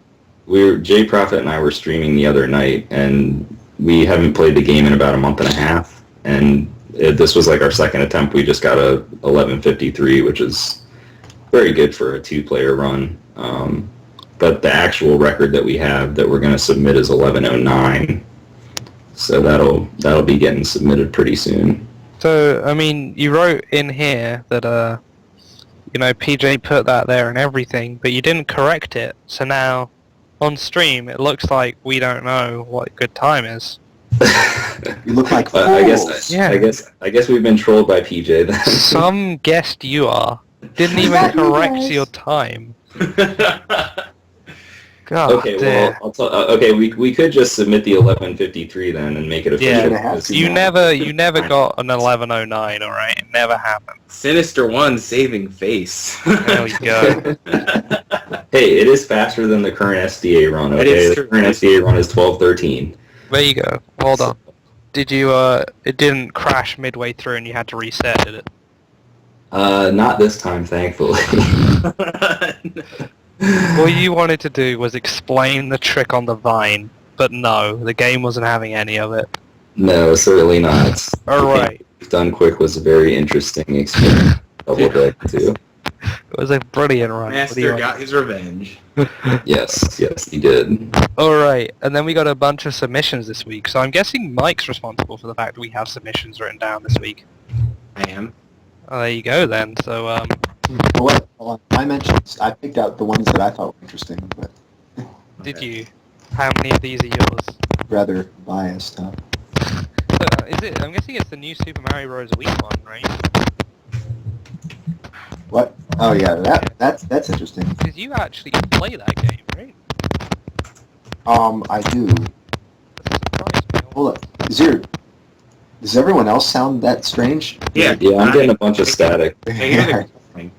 Jay Prophet and I were streaming the other night, and we haven't played the game in about a month and a half, and this was like our second attempt. We just got a 1153, which is very good for a 2-player run. But the actual record that we have that we're going to submit is 1109. So that'll be getting submitted pretty soon. So, I mean, you wrote in here that, PJ put that there and everything, but you didn't correct it. So now, on stream, it looks like we don't know what good time is. You look like fools. I guess we've been trolled by PJ then. Some guest you are didn't even Not you correct guys. your time. God Okay, damn. well, okay, we could just submit the 11:53 then and make it official. Yeah. You're gonna have because- to. You never got an 11:09, alright? It never happened. Sinister One saving face. There we go. Hey, it is faster than the current SDA run, It okay? is The true. current SDA run is 12:13. There you go. Hold on. Did you, it didn't crash midway through and you had to reset, did it? Not this time, thankfully. All you wanted to do was explain the trick on the vine, but no, the game wasn't having any of it. No, certainly not. Alright. We've done quick was a very interesting experience. Double deck too. It was a brilliant run. What do you Master want? got his revenge. Yes, he did. Alright, and then we got a bunch of submissions this week, so I'm guessing Mike's responsible for the fact that we have submissions written down this week. I am. Oh, there you go then, so, Hold on. I picked out the ones that I thought were interesting, but did you? How many of these are yours? rather biased. Is it? I'm guessing it's the new Super Mario Bros. Wii one, right? What? Oh yeah, that's interesting. Because you actually play that game, right? I do. That's a surprise me. Hold up. Does everyone else sound that strange? Yeah. Yeah, I'm getting a bunch of static. I hear the thing.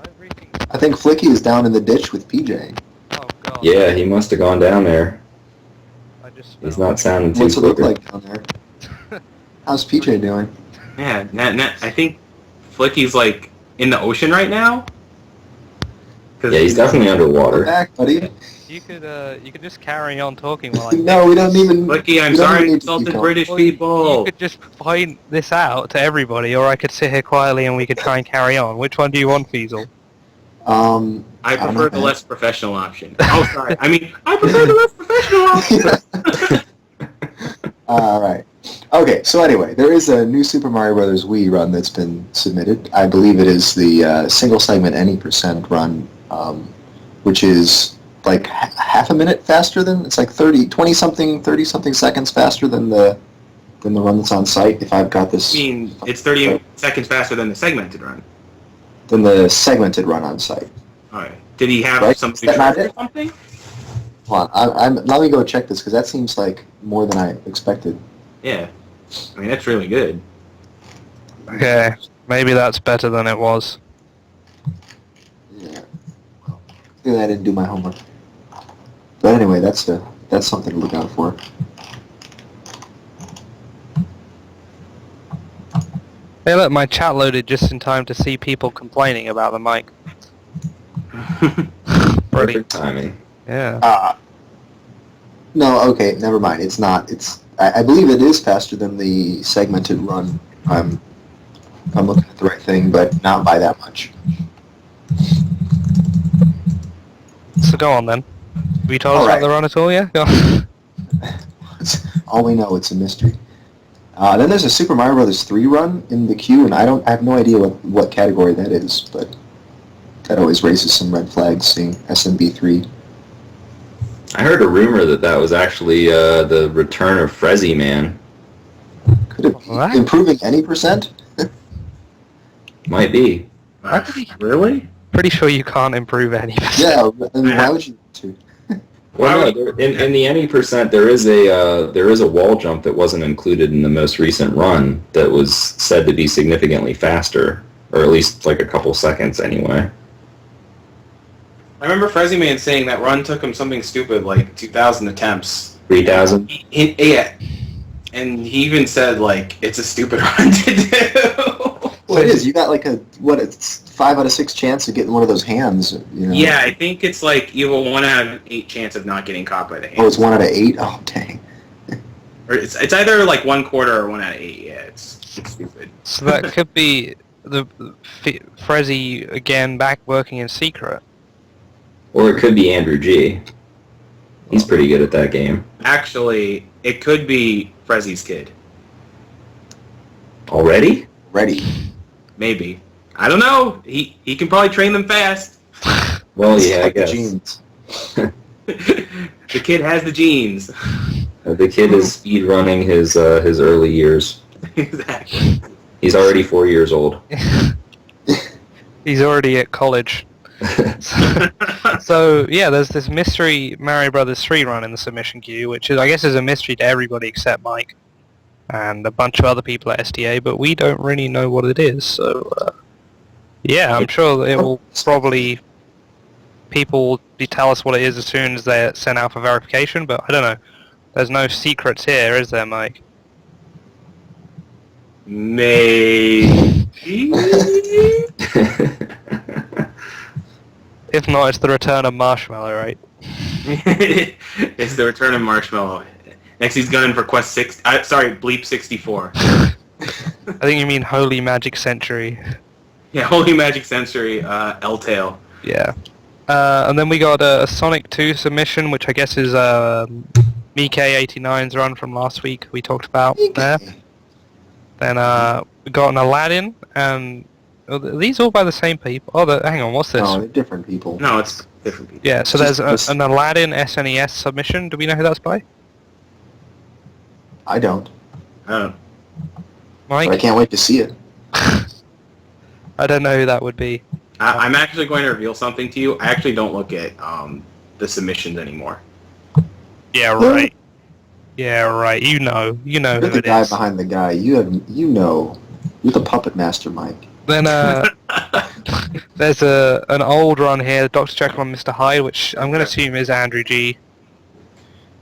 Everything's... I think Flicky is down in the ditch with PJ. Oh god. Yeah, he must have gone down there. I just He's fell. not sounding too What's it look clear. like down there? How's PJ doing? Yeah, I think Flicky's like in the ocean right now. Yeah, he's definitely Go underwater. back, buddy. You could just carry on talking while I... No, we don't even. Flicky, I'm we don't sorry I even need to insulted keep going. British Well, You people. could just point this out to everybody, or I could sit here quietly and we could try and carry on. Which one do you want, Feasel? I don't prefer know, the man. less professional option. Oh, sorry. I mean, I prefer the less professional option. All right. Okay. So anyway, there is a new Super Mario Brothers Wii run that's been submitted. I believe it is the single segment any percent run, which is like half a minute faster than it's like 30 something seconds faster than the run that's on site. If I've got I this, mean, it's 30 seconds faster than the segmented run. than the segmented run on site. Alright. Did he have Right? some Is that not or it? something? Hold on. Let me go check this because that seems like more than I expected. Yeah. I mean, that's really good. Okay, maybe that's better than it was. Yeah. Clearly I didn't do my homework. But anyway, that's something to look out for. Hey look, my chat loaded just in time to see people complaining about the mic. Perfect timing. Yeah. No, okay, never mind. It's not. I believe it is faster than the segmented run. I'm looking at the right thing, but not by that much. So go on then. Have you told us All about right. the run at all, yeah? Go on. All we know, it's a mystery. Then there's a Super Mario Brothers 3 run in the queue, and I have no idea what category that is, but that always raises some red flags seeing SMB3. I heard a rumor that was actually the return of Frezzy Man. Could it be What? improving any percent? Might be. Really? Pretty sure you can't improve any. Yeah, I mean, why would you want to? Well, Why no, in the any percent, there is a wall jump that wasn't included in the most recent run that was said to be significantly faster, or at least like a couple seconds anyway. I remember Frezzy Man saying that run took him something stupid like 2,000 attempts. 3,000. Yeah. And he even said, like, it's a stupid run to do. Well, it is. You got like it's 5 out of 6 chance of getting one of those hands. You know? Yeah, I think it's like you have a 1 out of 8 chance of not getting caught by the hand. Oh, it's 1 out of 8. Oh, dang. Or it's either like 1/4 or 1 out of 8. Yeah, it's stupid. So that could be the Frezzy again back working in secret. Or it could be Andrew G. He's pretty good at that game. Actually, it could be Frezzy's kid. Already? Ready. Maybe. I don't know. He can probably train them fast. Well, yeah, I Like the guess. genes. The kid has the genes. The kid is speed running his early years. Exactly. He's already 4 years old. He's already at college. So yeah, there's this mystery Mario Brothers 3 run in the submission queue, which is I guess is a mystery to everybody except Mike and a bunch of other people at SDA, but we don't really know what it is. So yeah, I'm sure it will probably people will tell us what it is as soon as they're sent out for verification. But I don't know. There's no secrets here, is there, Mike? Maybe. If not, it's the return of Marshmallow, right? It's the return of Marshmallow. Next, he's gunning for Quest 6. Bleep 64. I think you mean Holy Magic Century. Yeah, Holy Magic Century, L-Tail. Yeah. And then we got a Sonic 2 submission, which I guess is Mike89's run from last week we talked about there. Then we got an Aladdin, and are these all by the same people? Oh, hang on, what's this? No, they're different people. No, it's different people. Yeah, so there's an Aladdin SNES submission. Do we know who that's by? I don't. Mike? But I can't wait to see it. I don't know who that would be. I'm actually going to reveal something to you. I actually don't look at the submissions anymore. Yeah, right. Yeah, right. You know You're who the it guy is. behind the guy. You're the puppet master, Mike. Then there's an old run here, Dr. Jekyll and Mr. Hyde, which I'm going to assume is Andrew G.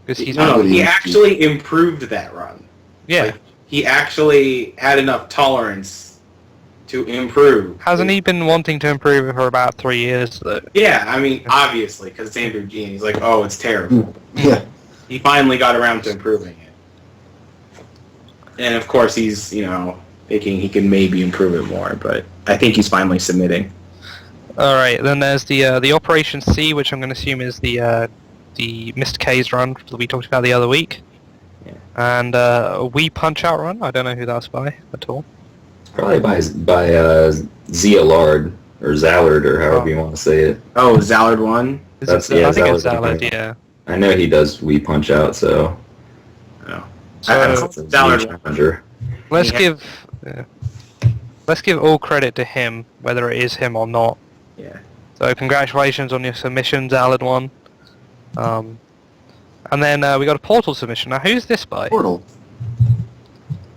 Because he's No, Nobody he is- actually improved that run. yeah. Like, he actually had enough tolerance to improve. Hasn't he been wanting to improve it for about 3 years though? Yeah, I mean, obviously, because it's Andrew G. And he's like, oh, it's terrible. Yeah. He finally got around to improving it. And of course, he's, thinking he can maybe improve it more, but I think he's finally submitting. Alright, then there's the Operation C, which I'm going to assume is the Mr. K's run that we talked about the other week. Yeah. And a Wii Punch-Out run, I don't know who that's by at all. Probably by Zallard or Zallard or however you want to say it. Oh, Zallard won? That's- I yeah, think it's Zallard, Zallard, yeah. I know he does Wii Punch Out, so No. So, that's a Zallard Wii won. challenger. let's Yeah. give all credit to him, whether it is him or not. Yeah. So congratulations on your submission, Zallard one. And then we got a Portal submission. Now who's this by? Portal.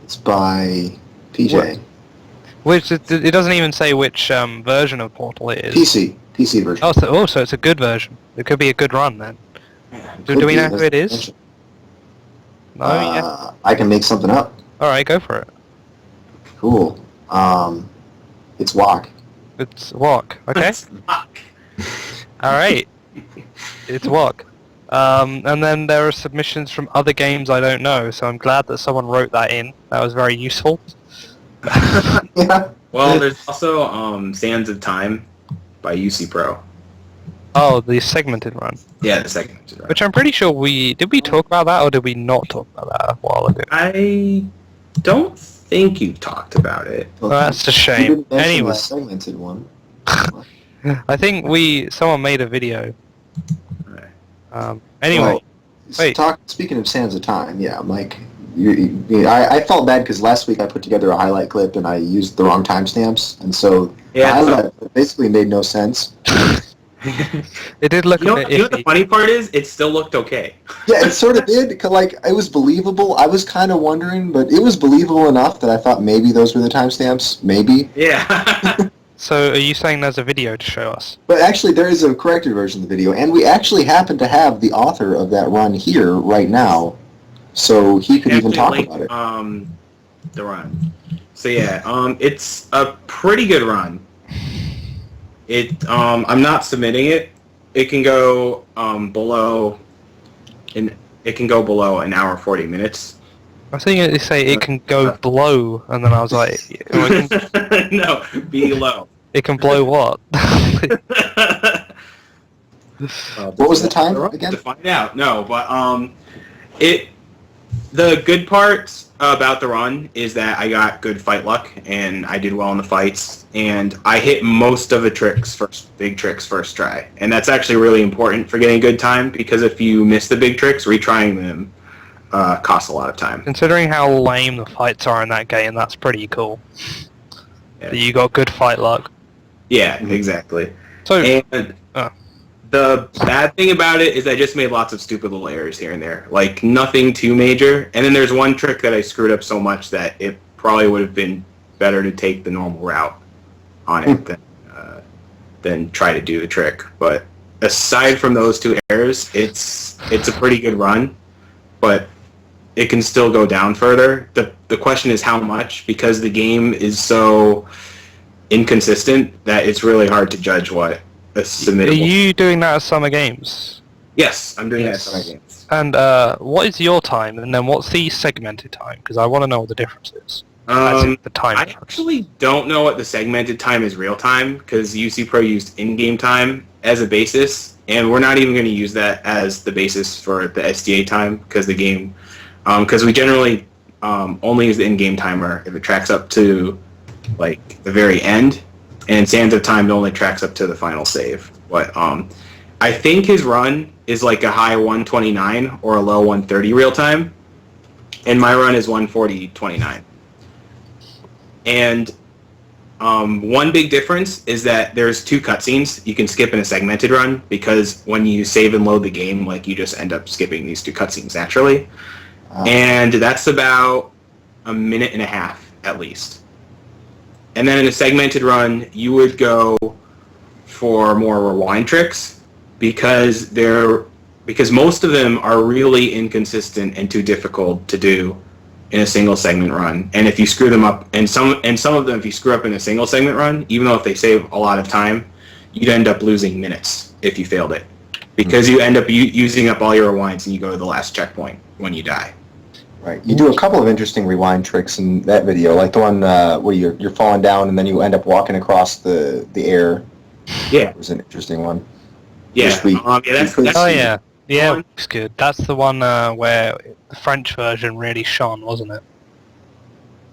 It's by PJ. Which it doesn't even say which version of Portal it is. PC version. Oh, so it's a good version. It could be a good run then. Do we know who it is? No, yeah. I can make something up. All right, go for it. Cool. It's Wok. It's Walk. Okay. Fuck. All right. It's Walk. And then there are submissions from other games I don't know, so I'm glad that someone wrote that in. That was very useful. Yeah. Well, there's also Sands of Time by UC Pro. Oh, the segmented run. Yeah, the second. Right. Which I'm pretty sure did we talk about that or did we not talk about that a while ago? I don't think you talked about it. Well, that's a You shame. didn't mention Anyway, the segmented one. I think someone made a video. Right. Anyway, Well, wait. Speaking of Sands of Time, yeah, Mike. I felt bad because last week I put together a highlight clip and I used the wrong timestamps, and so the Yeah. highlight basically made no sense. it did look You know a bit what the iffy. funny part is? It still looked okay. Yeah, it sort of did. 'Cause, like, it was believable. I was kind of wondering, but it was believable enough that I thought maybe those were the timestamps. Maybe. Yeah. So are you saying there's a video to show us? But actually, there is a corrected version of the video, and we actually happen to have the author of that run here right now, so he could even talk Actually, about it. The run. So yeah, it's a pretty good run. I'm not submitting it. It can go below an hour 40 minutes. I was thinking they say it can go blow, and then I was like, No, below. it can blow what? What was the time To again? find out. No, but the good parts about the run is that I got good fight luck, and I did well in the fights, and I hit most of the big tricks first try. And that's actually really important for getting good time, because if you miss the big tricks, retrying them costs a lot of time. Considering how lame the fights are in that game, that's pretty cool. Yeah. That you got good fight luck. Yeah, exactly. So, And the bad thing about it is I just made lots of stupid little errors here and there. Like, nothing too major. And then there's one trick that I screwed up so much that it probably would have been better to take the normal route on it than try to do the trick. But aside from those two errors, it's a pretty good run. But it can still go down further. The question is how much, because the game is so inconsistent that it's really hard to judge what a submittable. are you doing that as summer games? Yes, I'm doing Yes. that at Summer Games. And what is your time, and then what's the segmented time? Because I want to know what the difference is. As in the time I difference. actually don't know what the segmented time is real time, because UC Pro used in-game time as a basis, and we're not even going to use that as the basis for the SDA time, because the game, because we generally only use the in-game timer if it tracks up to like the very end, and Sands of Time only tracks up to the final save. But I think his run is like a high 129 or a low 130 real time, and my run is 140.29. And one big difference is that there's two cutscenes you can skip in a segmented run, because when you save and load the game, like, you just end up skipping these two cutscenes naturally. And that's about a minute and a half at least. And then in a segmented run, you would go for more rewind tricks, because most of them are really inconsistent and too difficult to do in a single segment run. And if you screw them up, and some of them, if you screw up in a single segment run, even though if they save a lot of time, you'd end up losing minutes if you failed it, because you end up using up all your rewinds and you go to the last checkpoint when you die. Right. You do a couple of interesting rewind tricks in that video, like the one where you're falling down and then you end up walking across the air. Yeah. It was an interesting one. Yeah. Wish we- That's Oh yeah, yeah, one. looks good. That's the one where the French version really shone, wasn't it?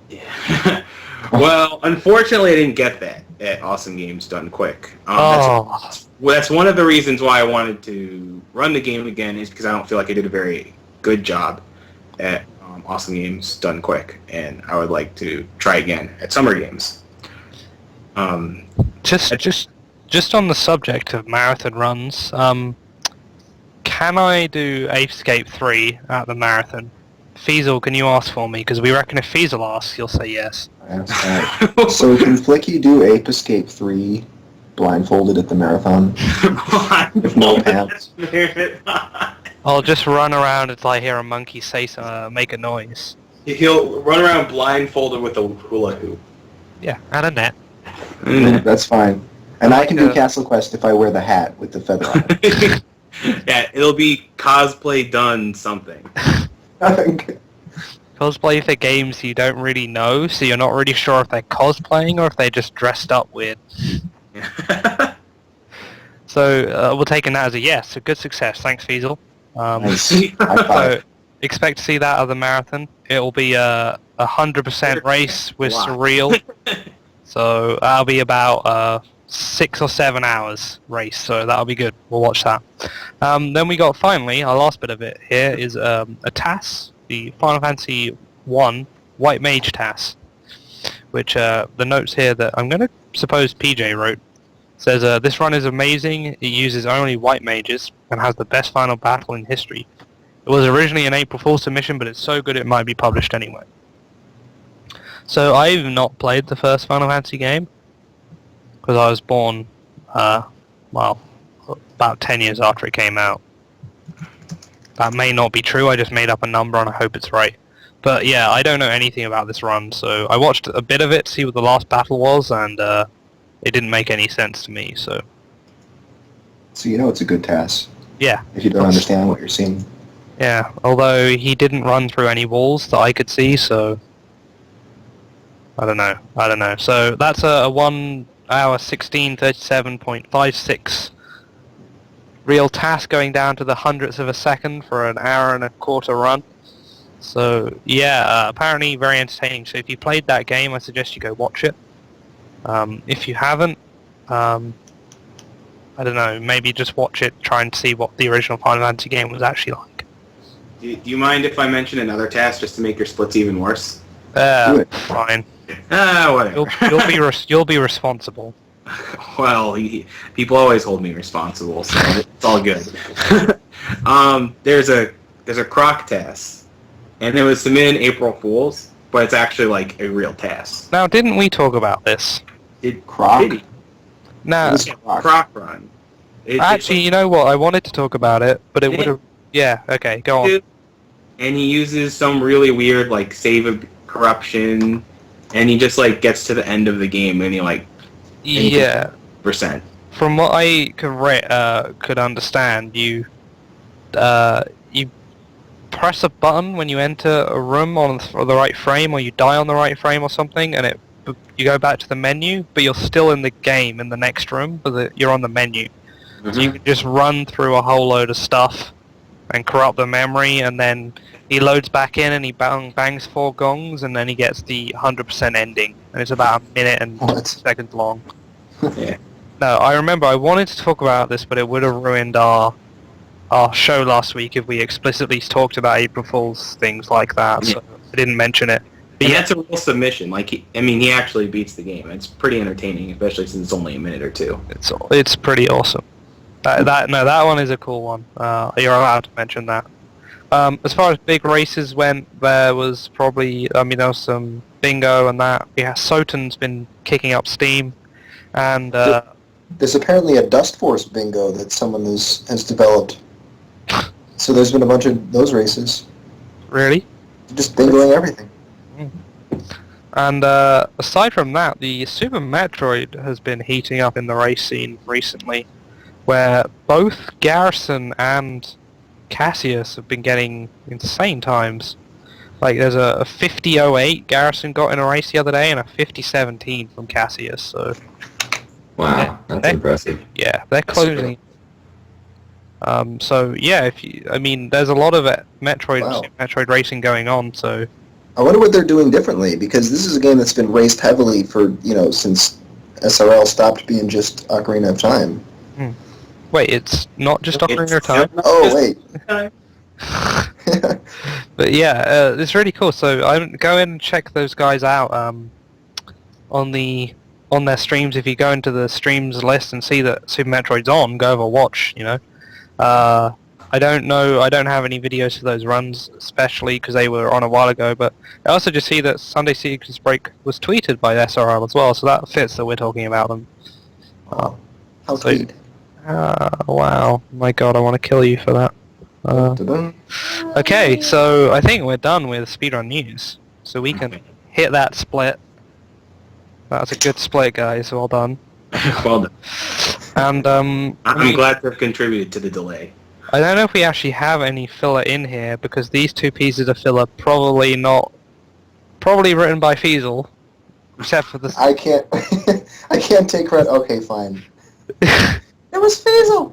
Yeah. Well, unfortunately, I didn't get that at Awesome Games Done Quick. That's one of the reasons why I wanted to run the game again, is because I don't feel like I did a very good job at Awesome Games Done Quick, and I would like to try again at Summer Games. Just on the subject of marathon runs, can I do Ape Escape 3 at the marathon? Feasel, can you ask for me? Because we reckon if Feasel asks, he'll say yes. So can Flicky do Ape Escape 3 blindfolded at the marathon? With no pants? I'll just run around until I hear a monkey say make a noise. He'll run around blindfolded with a hula hoop. Yeah, and a net. That's fine. And I can do Castle Quest if I wear the hat with the feather on it. Yeah, it'll be cosplay done something. Cosplay for games you don't really know, so you're not really sure if they're cosplaying or if they just dressed up weird. So we're taking that as a yes, a good success. Thanks, Feasel. Nice. High five. So expect to see that at the marathon. It'll be a 100% race with Surreal. So that'll be about 6 or 7 hours race, so that'll be good. We'll watch that. Then we got, finally, our last bit of it here is a TAS, the Final Fantasy 1 White Mage TAS, which the notes here that I'm going to suppose PJ wrote says, this run is amazing, it uses only white mages, and has the best final battle in history. It was originally an April Fool's submission, but it's so good it might be published anyway. So I've not played the first Final Fantasy game, because I was born, about 10 years after it came out. That may not be true, I just made up a number and I hope it's right. But yeah, I don't know anything about this run, so I watched a bit of it to see what the last battle was, and it didn't make any sense to me, so... So you know it's a good task. Yeah. If you don't understand what you're seeing. Yeah, although he didn't run through any walls that I could see, so... I don't know. So that's a 1 hour 16:37.56 real task, going down to the hundredths of a second for an hour and a quarter run. So yeah, apparently very entertaining. So if you played that game, I suggest you go watch it. If you haven't, I don't know, maybe just watch it, try and see what the original Final Fantasy game was actually like. Do you mind if I mention another task just to make your splits even worse? Do it. Fine. Whatever. You'll be responsible. Well, people always hold me responsible, so it's all good. There's a croc task, and it was submitted in April Fools, but it's actually like a real task. Now, didn't we talk about this? Croc? Did he? No. What is croc? Croc run. Actually, you know what? I wanted to talk about it, but it Yeah. would have... Yeah, okay, go on. And he uses some really weird, like, save of corruption, and he just, like, gets to the end of the game, and he, like, Yeah. percent. From what I could understand, you press a button when you enter a room on the right frame, or you die on the right frame or something, and you go back to the menu, but you're still in the game in the next room, but you're on the menu. So you can just run through a whole load of stuff and corrupt the memory, and then he loads back in and he bangs 4 gongs, and then he gets the 100% ending, and it's about a minute and What? seconds long. Yeah. No, I remember I wanted to talk about this, but it would have ruined our show last week if we explicitly talked about April Fool's things like that, so I didn't mention it. But And yeah, that's a real submission. Like, he actually beats the game. It's pretty entertaining, especially since it's only a minute or two. it's pretty awesome. That one is a cool one. You're allowed to mention that. As far as big races went, there was probably, there was some bingo and that. Yeah, Soten's been kicking up steam, and There's apparently a Dust Force bingo that someone has developed. So there's been a bunch of those races. really. Just bingoing everything. And aside from that, the Super Metroid has been heating up in the race scene recently, where both Garrison and Cassius have been getting insane times. Like, there's a 50.08 Garrison got in a race the other day, and a 50.17 from Cassius, so Wow, that's Hey. impressive. yeah, they're closing. So yeah, there's a lot of Metroid racing going on, so I wonder what they're doing differently, because this is a game that's been raced heavily for, since SRL stopped being just Ocarina of Time. wait, it's not just Ocarina of Time? Oh, wait. But yeah, it's really cool. So I go in and check those guys out on their streams. If you go into the streams list and see that Super Metroid's on, go over watch. I don't know. I don't have any videos for those runs, especially because they were on a while ago. But I also just see that Sunday Sequence Break was tweeted by SRL as well, so that fits that we're talking about them. Wow. How So- sweet. Wow, my God, I want to kill you for that. Dun-dun. Okay, so I think we're done with speedrun news. So we can hit that split. That's a good split, guys. Well done. Well done. And I'm glad to have contributed to the delay. I don't know if we actually have any filler in here, because these 2 pieces of filler probably written by Feasel, except for the. I can't. I can't take credit. Okay, fine. It was Faisal.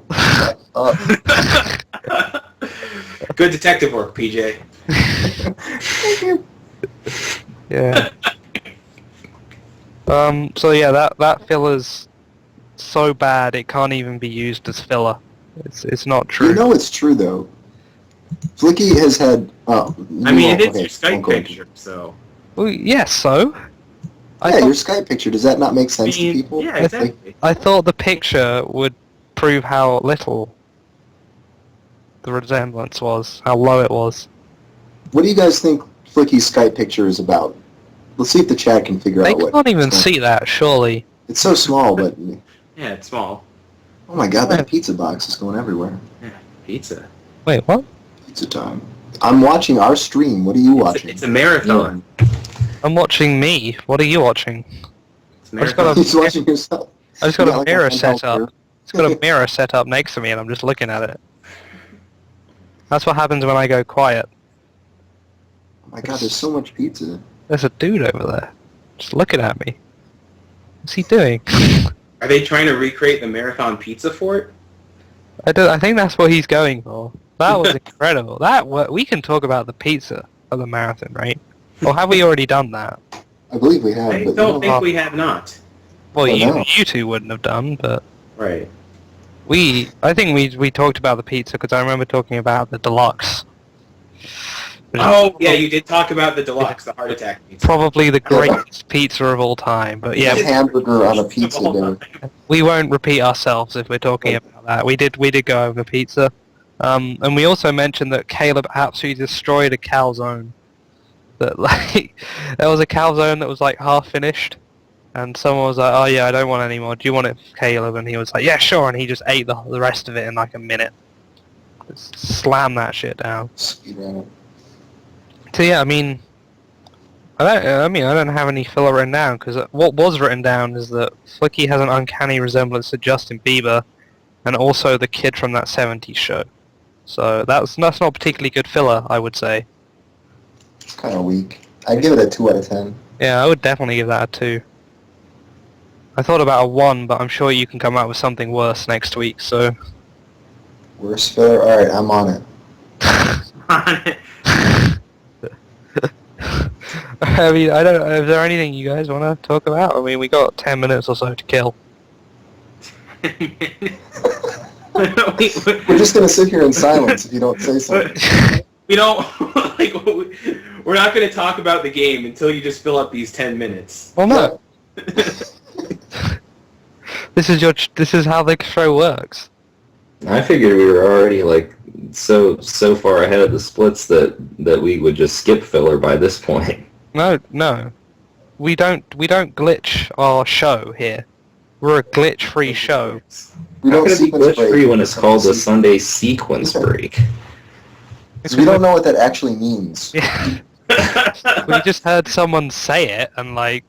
Good detective work, PJ. Thank you. Yeah. So yeah, that filler's so bad it can't even be used as filler. It's not true. You know it's true though. Flicky has had. I mean, it is your Skype picture, so. Well, yes. So. Yeah, your Skype picture. Does that not make sense to people? Yeah, exactly. I thought the picture would prove how little the resemblance was, how low it was. What do you guys think Flicky's Skype picture is about? Let's see if the chat can figure They out what. can't even it's see that, surely. It's so small, but Yeah, it's small. oh my god, that pizza box is going everywhere. Yeah, pizza. Wait, what? Pizza time. I'm watching our stream. What are you watching? It's a marathon. I'm watching me. What are you watching? It's a I just got marathon. He's watching yourself. I just got Yeah, a like mirror handheld set up. here. It's got a mirror set up next to me, and I'm just looking at it. That's what happens when I go quiet. Oh my god, there's so much pizza. There's a dude over there, just looking at me. What's he doing? Are they trying to recreate the marathon pizza fort? I think that's what he's going for. That was incredible. We can talk about the pizza. for the marathon, right? Or have we already done that? I believe we have. I but don't you think we have not. Well, Oh, you no. you two wouldn't have done, but Right. I think we talked about the pizza because I remember talking about the deluxe. Which is Oh, yeah, you did talk about the deluxe, the heart attack pizza. probably the greatest pizza of all time, but Yeah, yeah, hamburger on a pizza there. we won't repeat ourselves if we're talking about that. We did go over pizza, and we also mentioned that Caleb absolutely destroyed a calzone. That like there was a calzone that was like half finished, and someone was like, "Oh yeah, I don't want any more. Do you want it, Caleb?" And he was like, "Yeah, sure." And he just ate the rest of it in like a minute. Just slam that shit down. Speedrunner. So yeah, I mean, I don't have any filler written down because what was written down is that Flicky has an uncanny resemblance to Justin Bieber, and also the kid from that '70s show. So that's not particularly good filler, I would say. It's kind of weak. I'd give it a 2 out of 10. Yeah, I would definitely give that a 2. I thought about a 1, but I'm sure you can come out with something worse next week. So. Worst filler? Alright, I'm on it. I mean, I don't. Is there anything you guys want to talk about? I mean, we got 10 minutes or so to kill. We're just gonna sit here in silence if you don't say something. We don't like. We're not going to talk about the game until you just fill up these 10 minutes. Well, no. This is how the show works. I figured we were already like so far ahead of the splits that we would just skip filler by this point. No. We don't glitch our show here. We're a glitch-free show. We How don't can it be sequence glitch break. free when it's called the Sunday sequence break? We don't know what that actually means. Yeah. We just heard someone say it, and like,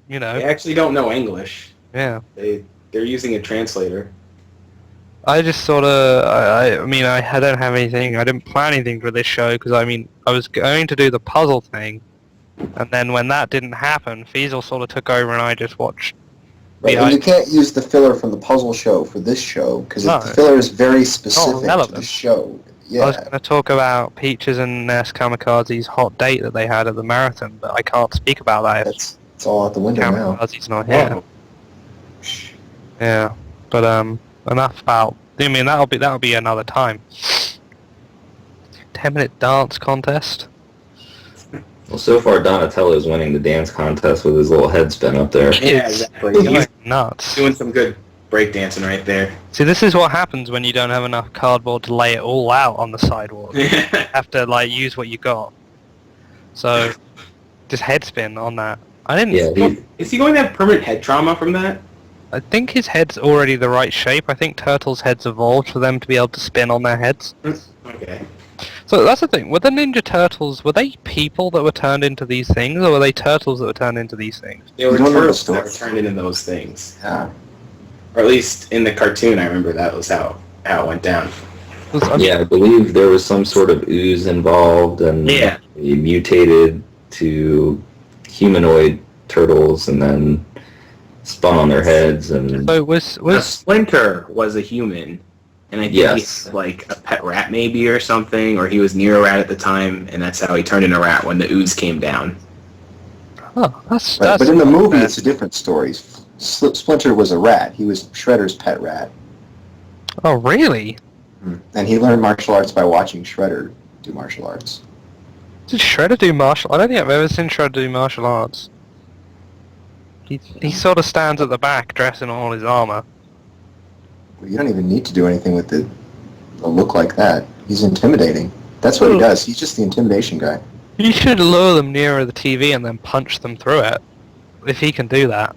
you know, They actually don't know English. yeah. They're using a translator. I just sort of, I mean, I don't have anything, I didn't plan anything for this show, because I mean, I was going to do the puzzle thing, and then when that didn't happen, Feasel sort of took over and I just watched. Right, Yeah, and you can't use the filler from the puzzle show for this show, because No. the filler is very specific to relevant. the show. I was Yeah. going to talk about Peaches and Ness Kamikaze's hot date that they had at the marathon, but I can't speak about that if It's all out the window now. Kamikaze's not here. Whoa. Yeah, but enough about. I mean, that'll be another time. 10-minute dance contest. Well, so far Donatello's winning the dance contest with his little head spin up there. Yeah, exactly. He's He's nuts. doing some good breakdancing right there. See, this is what happens when you don't have enough cardboard to lay it all out on the sidewalk. You have to like use what you got. So, just head spin on that. I didn't. Yeah, Is he going to have permanent head trauma from that? I think his head's already the right shape. I think turtles' heads evolved for them to be able to spin on their heads. Okay. So that's the thing. Were the Ninja Turtles, were they people that were turned into these things, or were they turtles that were turned into these things? They were You don't know the turtles that were story. turned into those things. Yeah. Or at least in the cartoon, I remember that was how it went down. 'Cause, I mean, yeah, I believe there was some sort of ooze involved, and Yeah. he mutated to humanoid turtles, and then spun on their heads, and So was Splinter was a human, and I think Yes. he had like a pet rat maybe or something, or he was near a rat at the time, and that's how he turned into a rat when the ooze came down. that's Right, but in the movie, it's a different story. Splinter was a rat. He was Shredder's pet rat. Oh really? And he learned martial arts by watching Shredder do martial arts. Did Shredder do martial? I don't think I've ever seen Shredder do martial arts. He sort of stands at the back, dressed in all his armor. Well, you don't even need to do anything with a look like that. He's intimidating. That's what he does. He's just the intimidation guy. You should lure them nearer the TV and then punch them through it, if he can do that.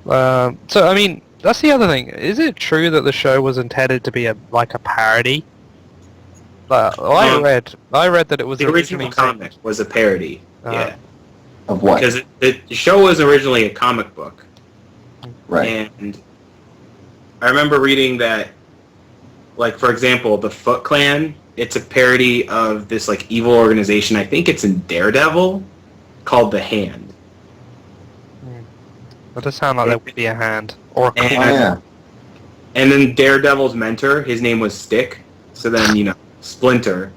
So I mean, that's the other thing. Is it true that the show was intended to be a parody? I read that it was The original comic was a parody. Yeah. Of what? Because the show was originally a comic book. Right. And I remember reading that, like, for example, the Foot Clan, it's a parody of this, like, evil organization. I think it's in Daredevil, called The Hand. That does sound like there would be a hand. Or a And- Oh, yeah. And then Daredevil's mentor, his name was Stick. So then, Splinter.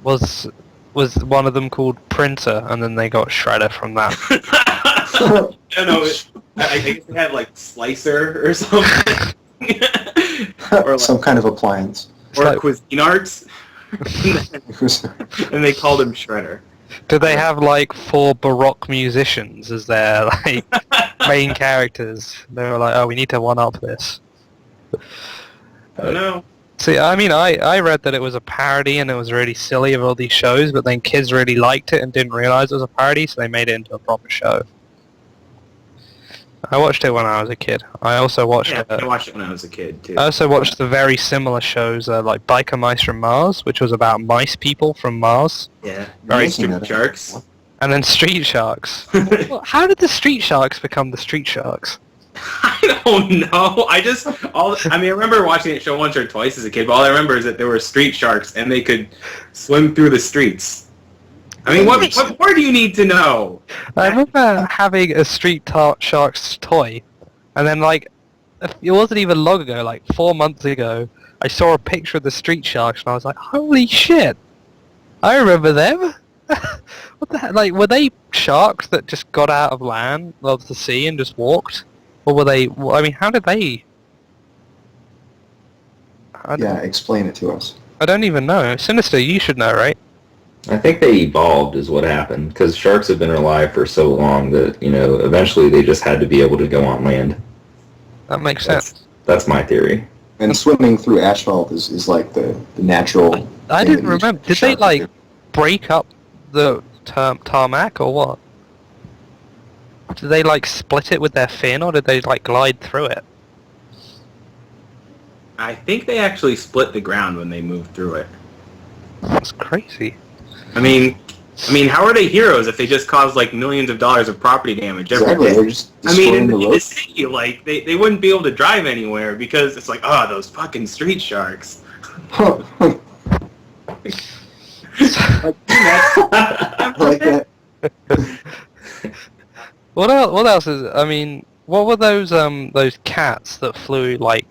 was one of them called Printer, and then they got Shredder from that. I don't know. I guess they had like Slicer or something. Or like, Some kind of appliance. or like- Cuisinarts. And they called him Shredder. Did they have like 4 Baroque musicians as their like main characters? They were like, oh, we need to one up this. I don't know. See, I mean, I read that it was a parody and it was really silly of all these shows, but then kids really liked it and didn't realize it was a parody, so they made it into a proper show. I watched it when I was a kid. I also watched Yeah, I watched it when I was a kid too. I also watched the very similar shows like Biker Mice from Mars, which was about mice people from Mars, Yeah, Very very similar. Street Sharks. and then Street Sharks. Well, how did the Street Sharks become the Street Sharks? I don't know. I remember watching it show once or twice as a kid, but all I remember is that there were street sharks and they could swim through the streets. I mean, what more do you need to know? I remember having a Street Sharks toy, and then like, it wasn't even long ago, like 4 months ago, I saw a picture of the Street Sharks, and I was like, holy shit! I remember them! What the heck? Like, were they sharks that just got out of land, of the sea, and just walked? Or were they, I mean, how did they... Yeah, explain it to us. I don't even know. Sinister, you should know, right? I think they evolved is what happened, because sharks have been alive for so long that, you know, eventually they just had to be able to go on land. That makes sense. That's my theory. And swimming through asphalt is like the natural. I thing didn't that each remember. Did they, shark like, do. break up the tarmac, or what? Did they, like, split it with their fin, or did they, like, glide through it? I think they actually split the ground when they moved through it. That's crazy. I mean, how are they heroes if they just cause like millions of dollars of property damage every Exactly, day? they're just I mean, destroying in the the road. city, like they wouldn't be able to drive anywhere because it's like, oh, those fucking street sharks. I like that. What else is? I mean, what were those cats that flew like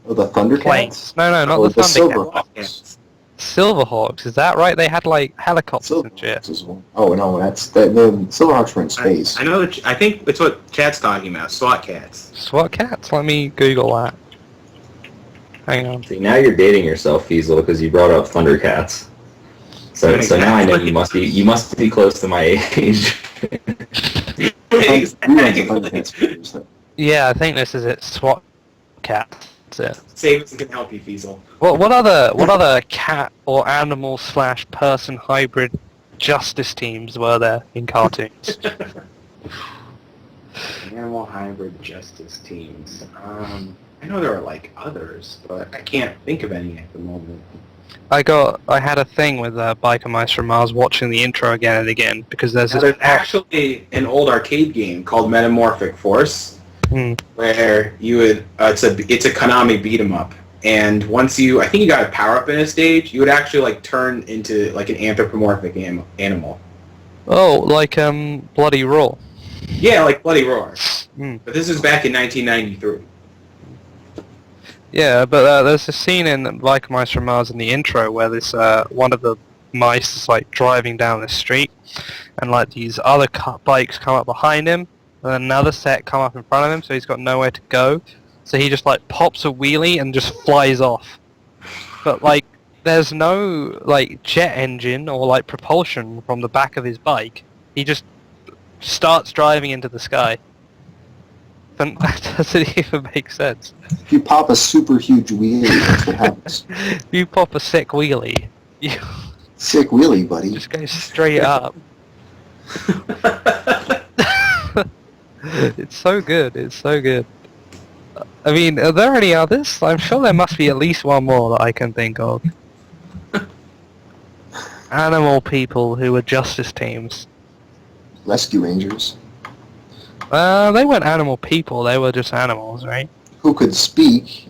Oh, the Thundercats? planes? No, not Oh, the Thundercats. Silverhawks. Silverhawks. Is that right? They had like helicopters and shit. Silverhawks as well. Oh no, the Silverhawks were in space. I know that. I think it's what Chad's talking about. SWAT cats. SWAT cats. Let me Google that. Hang on. See, now you're dating yourself, Fiesel, because you brought up Thundercats. So now I know you must be close to my age. We went to Thundercats Exactly. first, though. Yeah, I think this is it. SWAT cats. That's it. Savings can help you, Fiesel. What other cat or animal / person hybrid justice teams were there in cartoons? Animal hybrid justice teams. I know there are like others, but I can't think of any at the moment. I had a thing with Biker Mice from Mars watching the intro again and again because there's Now, this there's actually an old arcade game called Metamorphic Force, where you would it's a Konami beat 'em up, and once I think you got a power up in a stage, you would actually like turn into like an anthropomorphic animal. Oh, like Bloody Raw. Yeah, like Bloody Roar. Mm. But this is back in 1993. Yeah, but there's a scene in Biker Mice from Mars in the intro where this one of the mice is like driving down the street, and like these other bikes come up behind him, and then another set come up in front of him, so he's got nowhere to go. So he just like pops a wheelie and just flies off. But like, there's no like jet engine or like propulsion from the back of his bike. He just starts driving into the sky. And that doesn't even make sense. If you pop a super huge wheelie, that's what happens. You pop a sick wheelie, you Sick wheelie, buddy. just go straight up. It's so good. It's so good. I mean, are there any others? I'm sure there must be at least one more that I can think of. Animal people who were justice teams. Rescue Rangers. They weren't animal people. They were just animals, right? Who could speak.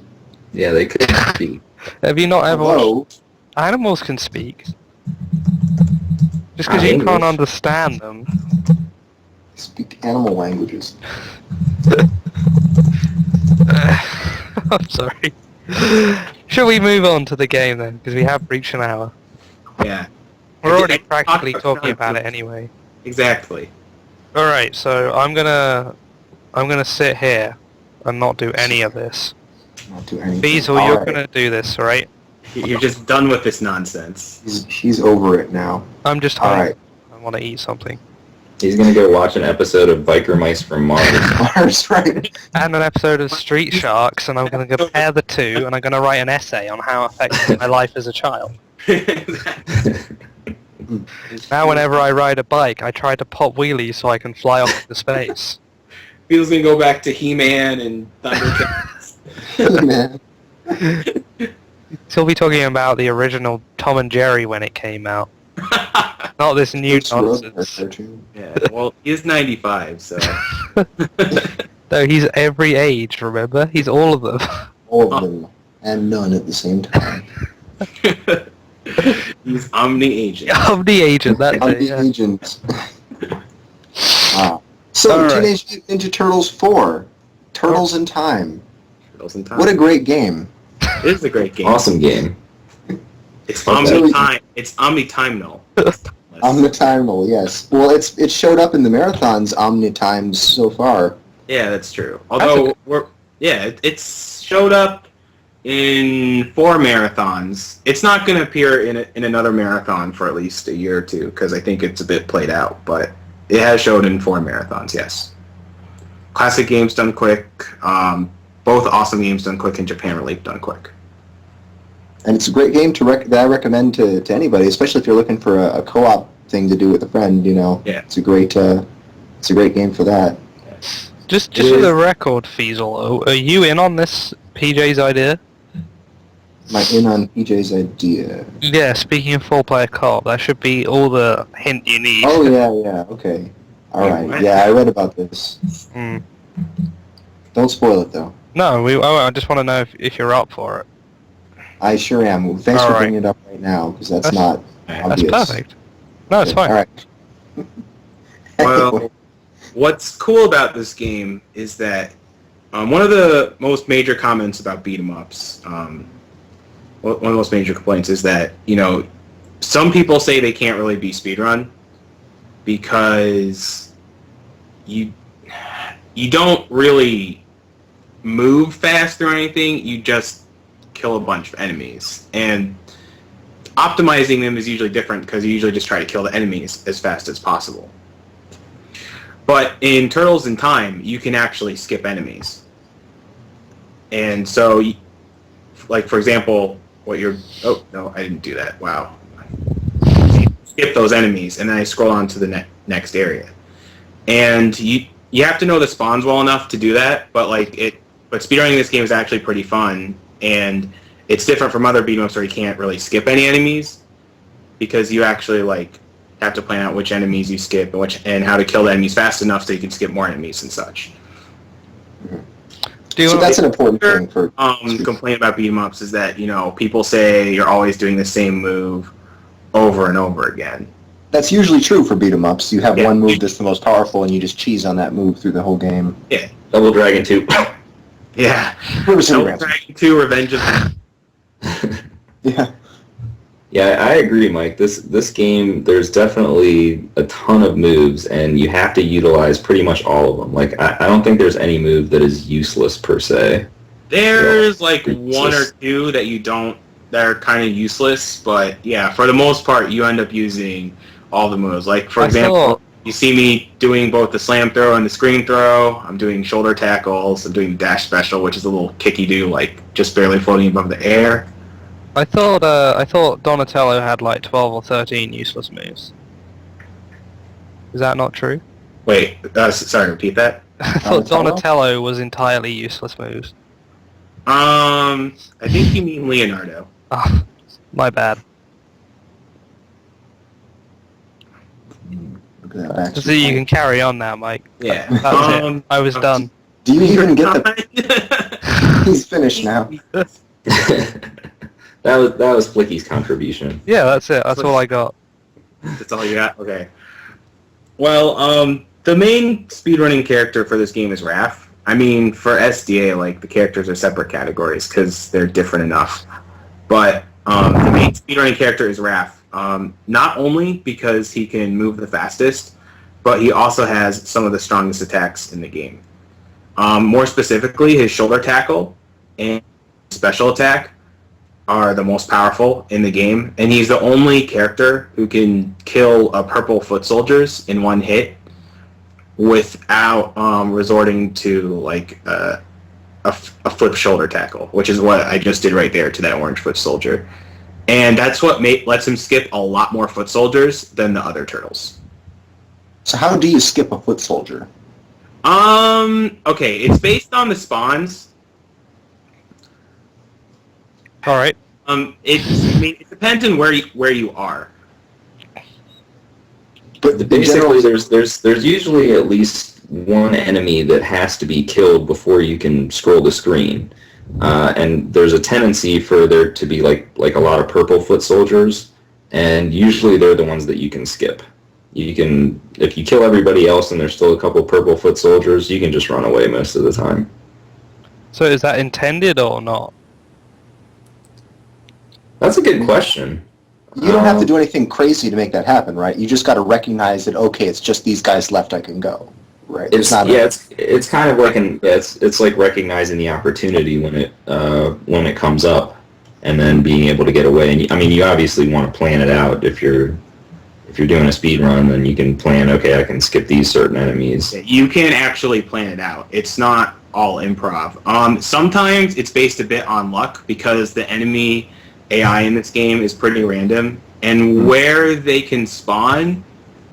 Yeah, they could be. Have you not ever watched? Hello. Animals can speak. Just because Not you can't English. understand them. Speak animal languages. I'm sorry. Shall we move on to the game then? Because we have reached an hour. Yeah. We're already I practically talked talking about it nonsense. anyway. Exactly. Alright, so I'm gonna sit here and not do any of this. Not do anything. Beazle, All you're right. gonna do this, right? You're just done with this nonsense. He's over it now. I'm just All hungry. right. I want to eat something. He's gonna go watch an episode of Biker Mice from Mars. Mars, right? And an episode of Street Sharks, and I'm gonna compare the two, and I'm gonna write an essay on how it affected my life as a child. Now whenever I ride a bike, I try to pop wheelies so I can fly off into space. Feels gonna go back to He-Man and Thundercats. Man. Still be talking about the original Tom and Jerry when it came out. Not this new It's Road nonsense. cartoon. Yeah, well, he's 95, so... No, he's every age, remember? He's all of them. All of them. And none at the same time. He's omni-agent. Omni agent, that's I'm it. the Yeah. agent. Wow. So, All right. Teenage Mutant Ninja Turtles 4. Turtles in Time. Turtles in Time. What a great game. It is a great game. Awesome game. It's Okay. omni-time. It's omni-timinal. It's timeless. Omnitimal, yes. Well, it showed up in the marathons Omnitimes so far. Yeah, that's true. Although it's showed up in 4 marathons. It's not going to appear in another marathon for at least a year or two because I think it's a bit played out. But it has showed in 4 marathons. Yes. Classic games done quick. Both awesome games done quick, and Japan Relief done quick. And it's a great game that I recommend to anybody, especially if you're looking for a co-op thing to do with a friend. You know, Yeah. it's a great game for that. Just for the record, Feasel, are you in on this PJ's idea? Am I in on PJ's idea? Yeah, speaking of 4-player co-op, that should be all the hint you need. Oh yeah, okay. All right, yeah, I read about this. Mm. Don't spoil it though. No, I just want to know if you're up for it. I sure am. Thanks All for right. bringing it up right now because that's That's- not That's obvious. perfect. No, it's fine. All right. Well, what's cool about this game is that one of the most major comments about beat 'em ups, one of the most major complaints is that some people say they can't really be speedrun because you don't really move fast or anything. You just kill a bunch of enemies, and optimizing them is usually different because you usually just try to kill the enemies as fast as possible. But in Turtles in Time, you can actually skip enemies. And so, like, for example, oh, no, I didn't do that. Wow. Skip those enemies, and then I scroll on to the next area. And you have to know the spawns well enough to do that, but speedrunning this game is actually pretty fun, and it's different from other beat 'em ups where you can't really skip any enemies, because you actually, have to plan out which enemies you skip and how to kill the enemies fast enough so you can skip more enemies and such. So that's an important thing for. Complaint about beat 'em ups is that people say you're always doing the same move over and over again. That's usually true for beat 'em ups. You have Yeah. one move that's the most powerful, and you just cheese on that move through the whole game. Double Dragon 2. Yeah. Rivers and Double Ramps. Dragon 2 Revenge of the... Yeah. Yeah, I agree, Mike. This game, there's definitely a ton of moves, and you have to utilize pretty much all of them. I don't think there's any move that is useless per se. There's It's one or just- two that are kind of useless, but yeah, for the most part, you end up using all the moves. For example, you see me doing both the slam throw and the screen throw. I'm doing shoulder tackles. I'm doing the dash special, which is a little kicky-do, just barely floating above the air. I thought Donatello had 12 or 13 useless moves. Is that not true? Wait, sorry, repeat that? I thought Donatello? Donatello was entirely useless moves. I think you mean Leonardo. Oh, my bad. Look at that back. So you can carry on now, Mike. Yeah. That's it. I was done. Do you even get the? He's finished now. That was Flicky's contribution. Yeah, that's it. That's all I got. That's all you got? Okay. Well, the main speedrunning character for this game is Raph. I mean, for SDA, the characters are separate categories because they're different enough. But The main speedrunning character is Raph. Not only because he can move the fastest, but he also has some of the strongest attacks in the game. More specifically, his shoulder tackle and special attack are the most powerful in the game, and he's the only character who can kill a purple foot soldiers in one hit without resorting to like a flip shoulder tackle, which is what I just did right there to that orange foot soldier. And that's what lets him skip a lot more foot soldiers than the other turtles. So how do you skip a foot soldier? Okay, it's based on the spawns. All right. It depends on where you are. But Basically, there's usually at least one enemy that has to be killed before you can scroll the screen, and there's a tendency for there to be like a lot of purple foot soldiers, and usually they're the ones that you can skip. You can, if you kill everybody else and there's still a couple purple foot soldiers, you can just run away most of the time. So is that intended or not? That's a good question. You don't have to do anything crazy to make that happen, right? You just got to recognize that, okay, it's just these guys left, I can go, right? It's kind of like it's like recognizing the opportunity when it comes up, and then being able to get away. And I mean, you obviously want to plan it out. If you're doing a speed run, then you can plan. Okay, I can skip these certain enemies. You can actually plan it out. It's not all improv. Sometimes it's based a bit on luck because the enemy AI in this game is pretty random, and where they can spawn,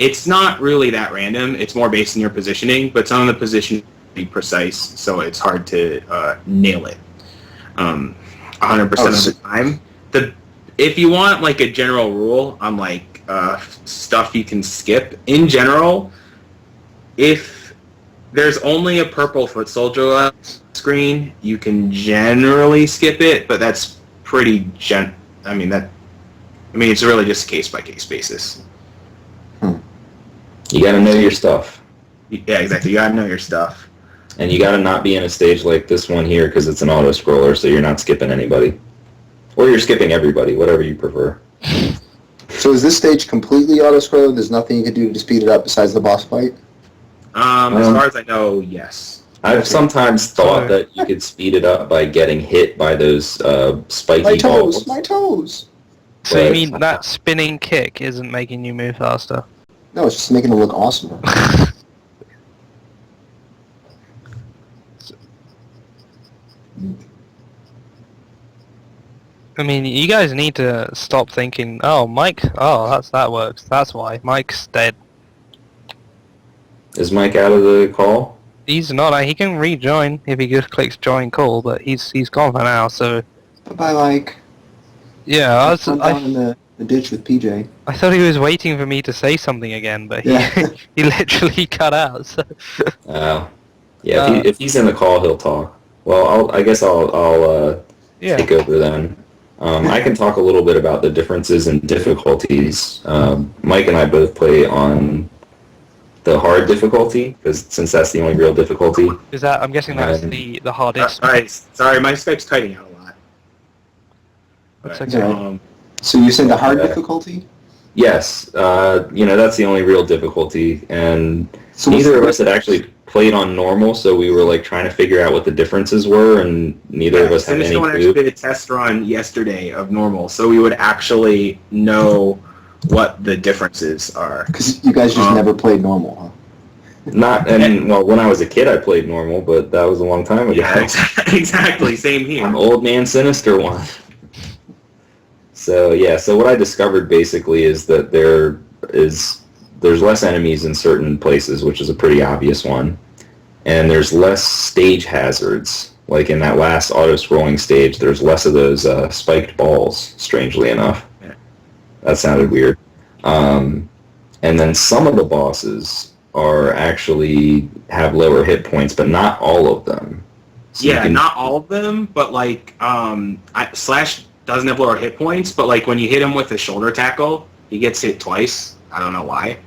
it's not really that random. It's more based on your positioning, but some of the positioning is pretty precise, so it's hard to nail it 100% of the time. If you want like a general rule on like stuff you can skip, in general, if there's only a purple foot soldier on the screen, you can generally skip it, but that's pretty it's really just case by case basis. You gotta know your stuff. Yeah, exactly. You gotta know your stuff. And you gotta not be in a stage like this one here because it's an auto scroller, so you're not skipping anybody. Or you're skipping everybody, whatever you prefer. So is this stage completely auto-scroller? There's nothing you can do to speed it up besides the boss fight? As far as I know, yes. I've sometimes thought that you could speed it up by getting hit by those spiky balls. My toes! So you mean that spinning kick isn't making you move faster? No, it's just making it look awesome. I mean, you guys need to stop thinking, oh, Mike, that works. That's why. Mike's dead. Is Mike out of the call? He's not. He can rejoin if he just clicks join call, but he's gone for now, so... Bye-bye, Mike. Yeah, I'm down in the ditch with PJ. I thought he was waiting for me to say something again, but he literally cut out, so... If he's in the call, he'll talk. Well, I guess I'll take over then. I can talk a little bit about the differences in difficulties. Mike and I both play on the hard difficulty, since that's the only real difficulty. Is that? I'm guessing that's the hardest. Sorry, my Skype's cutting out a lot. That's okay. So you said the hard difficulty? Yes. That's the only real difficulty, and So neither of us had actually played on normal, so we were like trying to figure out what the differences were, and neither of us had any clue. I did a test run yesterday of normal, so we would actually know what the differences are. Because you guys just never played normal, huh? When I was a kid I played normal, but that was a long time ago. Yeah, exactly. Same here. I'm old man sinister one. So what I discovered basically is that there's less enemies in certain places, which is a pretty obvious one, and there's less stage hazards. Like in that last auto-scrolling stage, there's less of those spiked balls, strangely enough. Yeah. That sounded weird. And then some of the bosses actually have lower hit points, but not all of them. So not all of them, but like Slash doesn't have lower hit points, but like when you hit him with a shoulder tackle, he gets hit twice. I don't know why.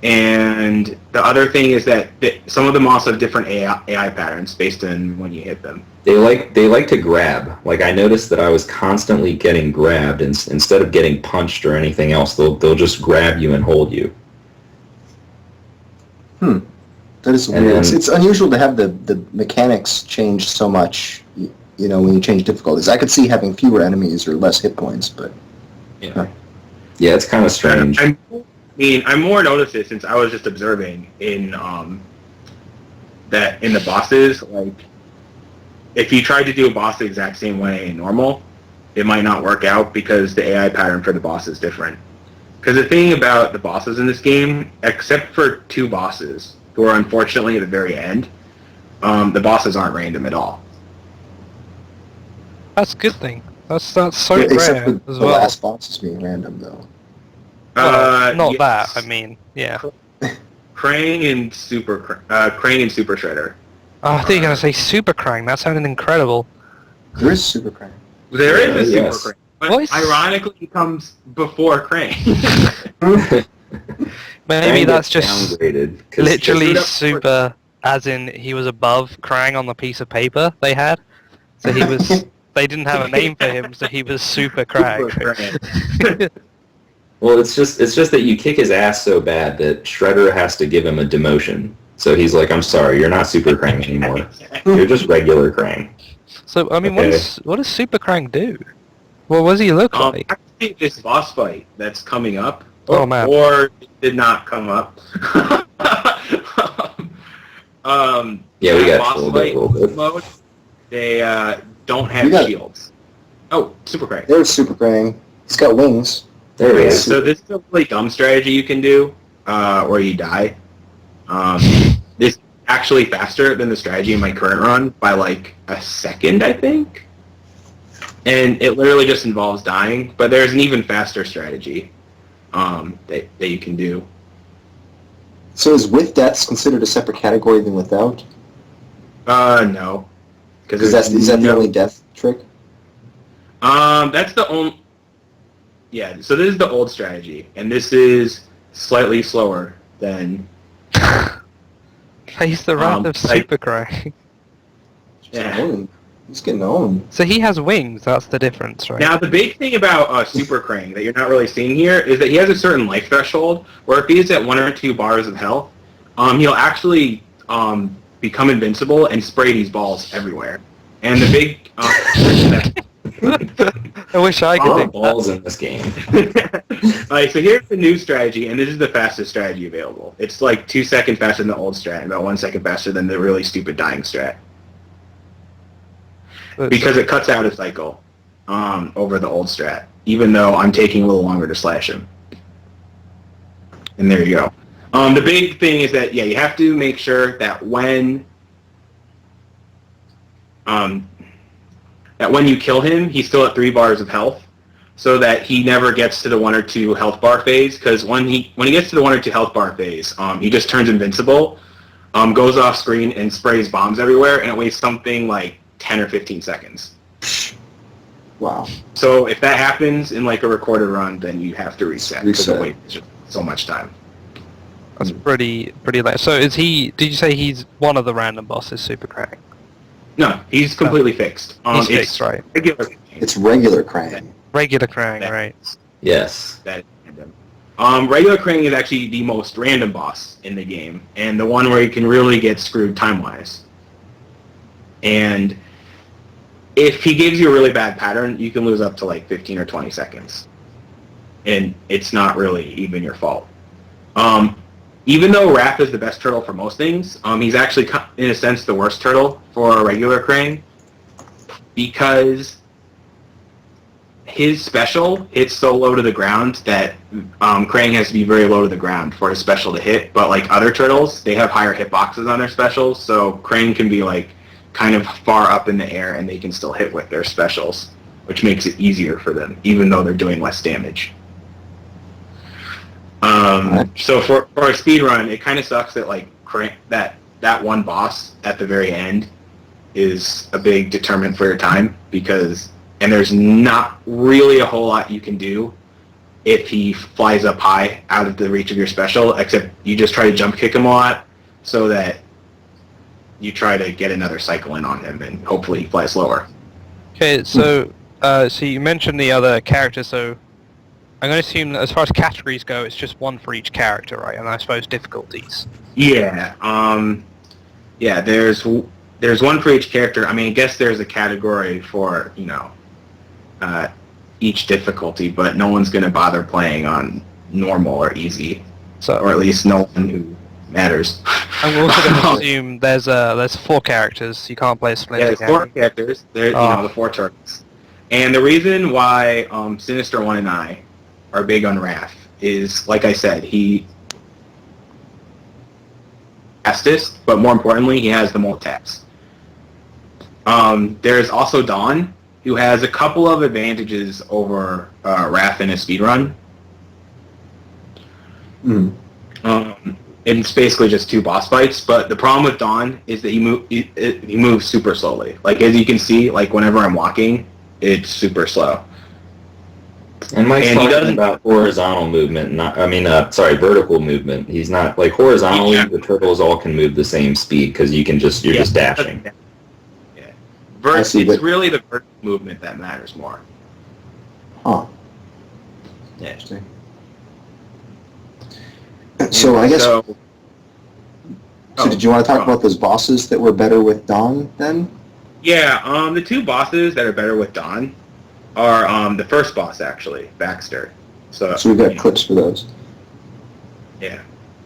And the other thing is that some of them also have different AI patterns based on when you hit them. They like to grab. Like I noticed that I was constantly getting grabbed, and instead of getting punched or anything else, they'll just grab you and hold you. That is And weird. then- It's unusual to have the mechanics change so much. When you change difficulties, I could see having fewer enemies or less hit points, but Yeah. Yeah, it's kind of strange. I more noticed it since I was just observing in that in the bosses, like if you tried to do a boss the exact same way in normal, it might not work out because the AI pattern for the boss is different. Because the thing about the bosses in this game, except for 2 bosses who are unfortunately at the very end, the bosses aren't random at all. That's a good thing. That's so except rare for as the well. last boss is being random, though. Well, not Yes. that. I mean, yeah. Krang and Super Shredder. Oh, I think you're gonna say Super Krang. That sounded incredible. There is Super Krang. There is a Super Yes. Krang, but What is- ironically, he comes before Krang. Maybe Krang that's gets just downgraded. 'Cause literally up- super, as in he was above Krang on the piece of paper they had. So he was. They didn't have a name for him, so he was Super Krang. Super Krang. Well, it's just that you kick his ass so bad that Shredder has to give him a demotion. So he's like, "I'm sorry, you're not Super Krang anymore. You're just regular Krang." So I mean, Okay. what does Super Krang do? What does he look like? Actually, this boss fight that's coming up, Oh, man. or it did not come up. Yeah, we that got boss trolled fight a little bit. mode. They don't You have got- shields. Oh, Super Krang. There's Super Krang. He's got wings. There he Yeah, is. so this is a really dumb strategy you can do, where you die. This is actually faster than the strategy in my current run by like a second, I think. And it literally just involves dying, but there's an even faster strategy that you can do. So is with deaths considered a separate category than without? No. Because is that the only death trick? That's the only... Yeah, so this is the old strategy, and this is slightly slower than... He's the wrath of like- Super Krang. Yeah. He's getting owned. So he has wings. That's the difference, right? Now, the big thing about Super Krang that you're not really seeing here is that he has a certain life threshold, where if he's at 1 or 2 bars of health, he'll actually become invincible and spray these balls everywhere. And the big... I wish I could All do the balls in this game. Alright, so here's the new strategy, and this is the fastest strategy available. It's like 2 seconds faster than the old strat, and about 1 second faster than the really stupid dying strat. that. Because it cuts out a cycle over the old strat, even though I'm taking a little longer to slash him. And there you go. The big thing is that, yeah, you have to make sure that when you kill him, he's still at 3 bars of health, so that he never gets to the 1 or 2 health bar phase, because when he gets to the 1 or 2 health bar phase, he just turns invincible, goes off screen, and sprays bombs everywhere, and it wastes something like 10 or 15 seconds. Wow. So if that happens in like a recorded run, then you have to reset. Because Reset. it wastes just so much time. That's pretty late. So is he? Did you say he's one of the random bosses, Super Krang? No, he's completely fixed. He's It's fixed, right? regular. It's regular Krang. Regular Krang, that- right? Yes. That random. Regular Krang is actually the most random boss in the game, and the one where you can really get screwed time-wise. And if he gives you a really bad pattern, you can lose up to like 15 or 20 seconds. And it's not really even your fault. Even though Raph is the best turtle for most things, he's actually, in a sense, the worst turtle for a regular Krang, because his special hits so low to the ground that Krang has to be very low to the ground for his special to hit. But like other turtles, they have higher hitboxes on their specials, so Krang can be like kind of far up in the air and they can still hit with their specials, which makes it easier for them, even though they're doing less damage. So for a speed run, it kind of sucks that like that one boss at the very end is a big determinant for your time, and there's not really a whole lot you can do if he flies up high out of the reach of your special, except you just try to jump kick him a lot so that you try to get another cycle in on him and hopefully he flies lower. Okay, so so you mentioned the other characters, so I'm going to assume that as far as categories go, it's just one for each character, right? And I suppose difficulties. Yeah, yeah. There's one for each character. I mean, I guess there's a category for each difficulty, but no one's going to bother playing on normal or easy, So, or at least no one who matters. and we're also going to assume there's 4 characters. You can't play a splinter. Yeah, there's 4 characters. There's the 4 turtles. And the reason why Sinister One and I are big on Raph is, like I said, he fastest, but more importantly, he has the most taps. There's also Dawn, who has a couple of advantages over Raph in a speedrun. It's basically just 2 boss fights, but the problem with Dawn is that he moves super slowly. Like, as you can see, like whenever I'm walking, it's super slow. And Mike's talking about horizontal movement, vertical movement. He's not, like, horizontally, the turtles all can move the same speed, because you're just dashing. Yeah. It's really the vertical movement that matters more. Huh. Yeah. Interesting. So I guess... So did you want to talk about those bosses that were better with Dawn, then? Yeah, the 2 bosses that are better with Dawn are the first boss, actually, Baxter. So we've got clips for those. Yeah.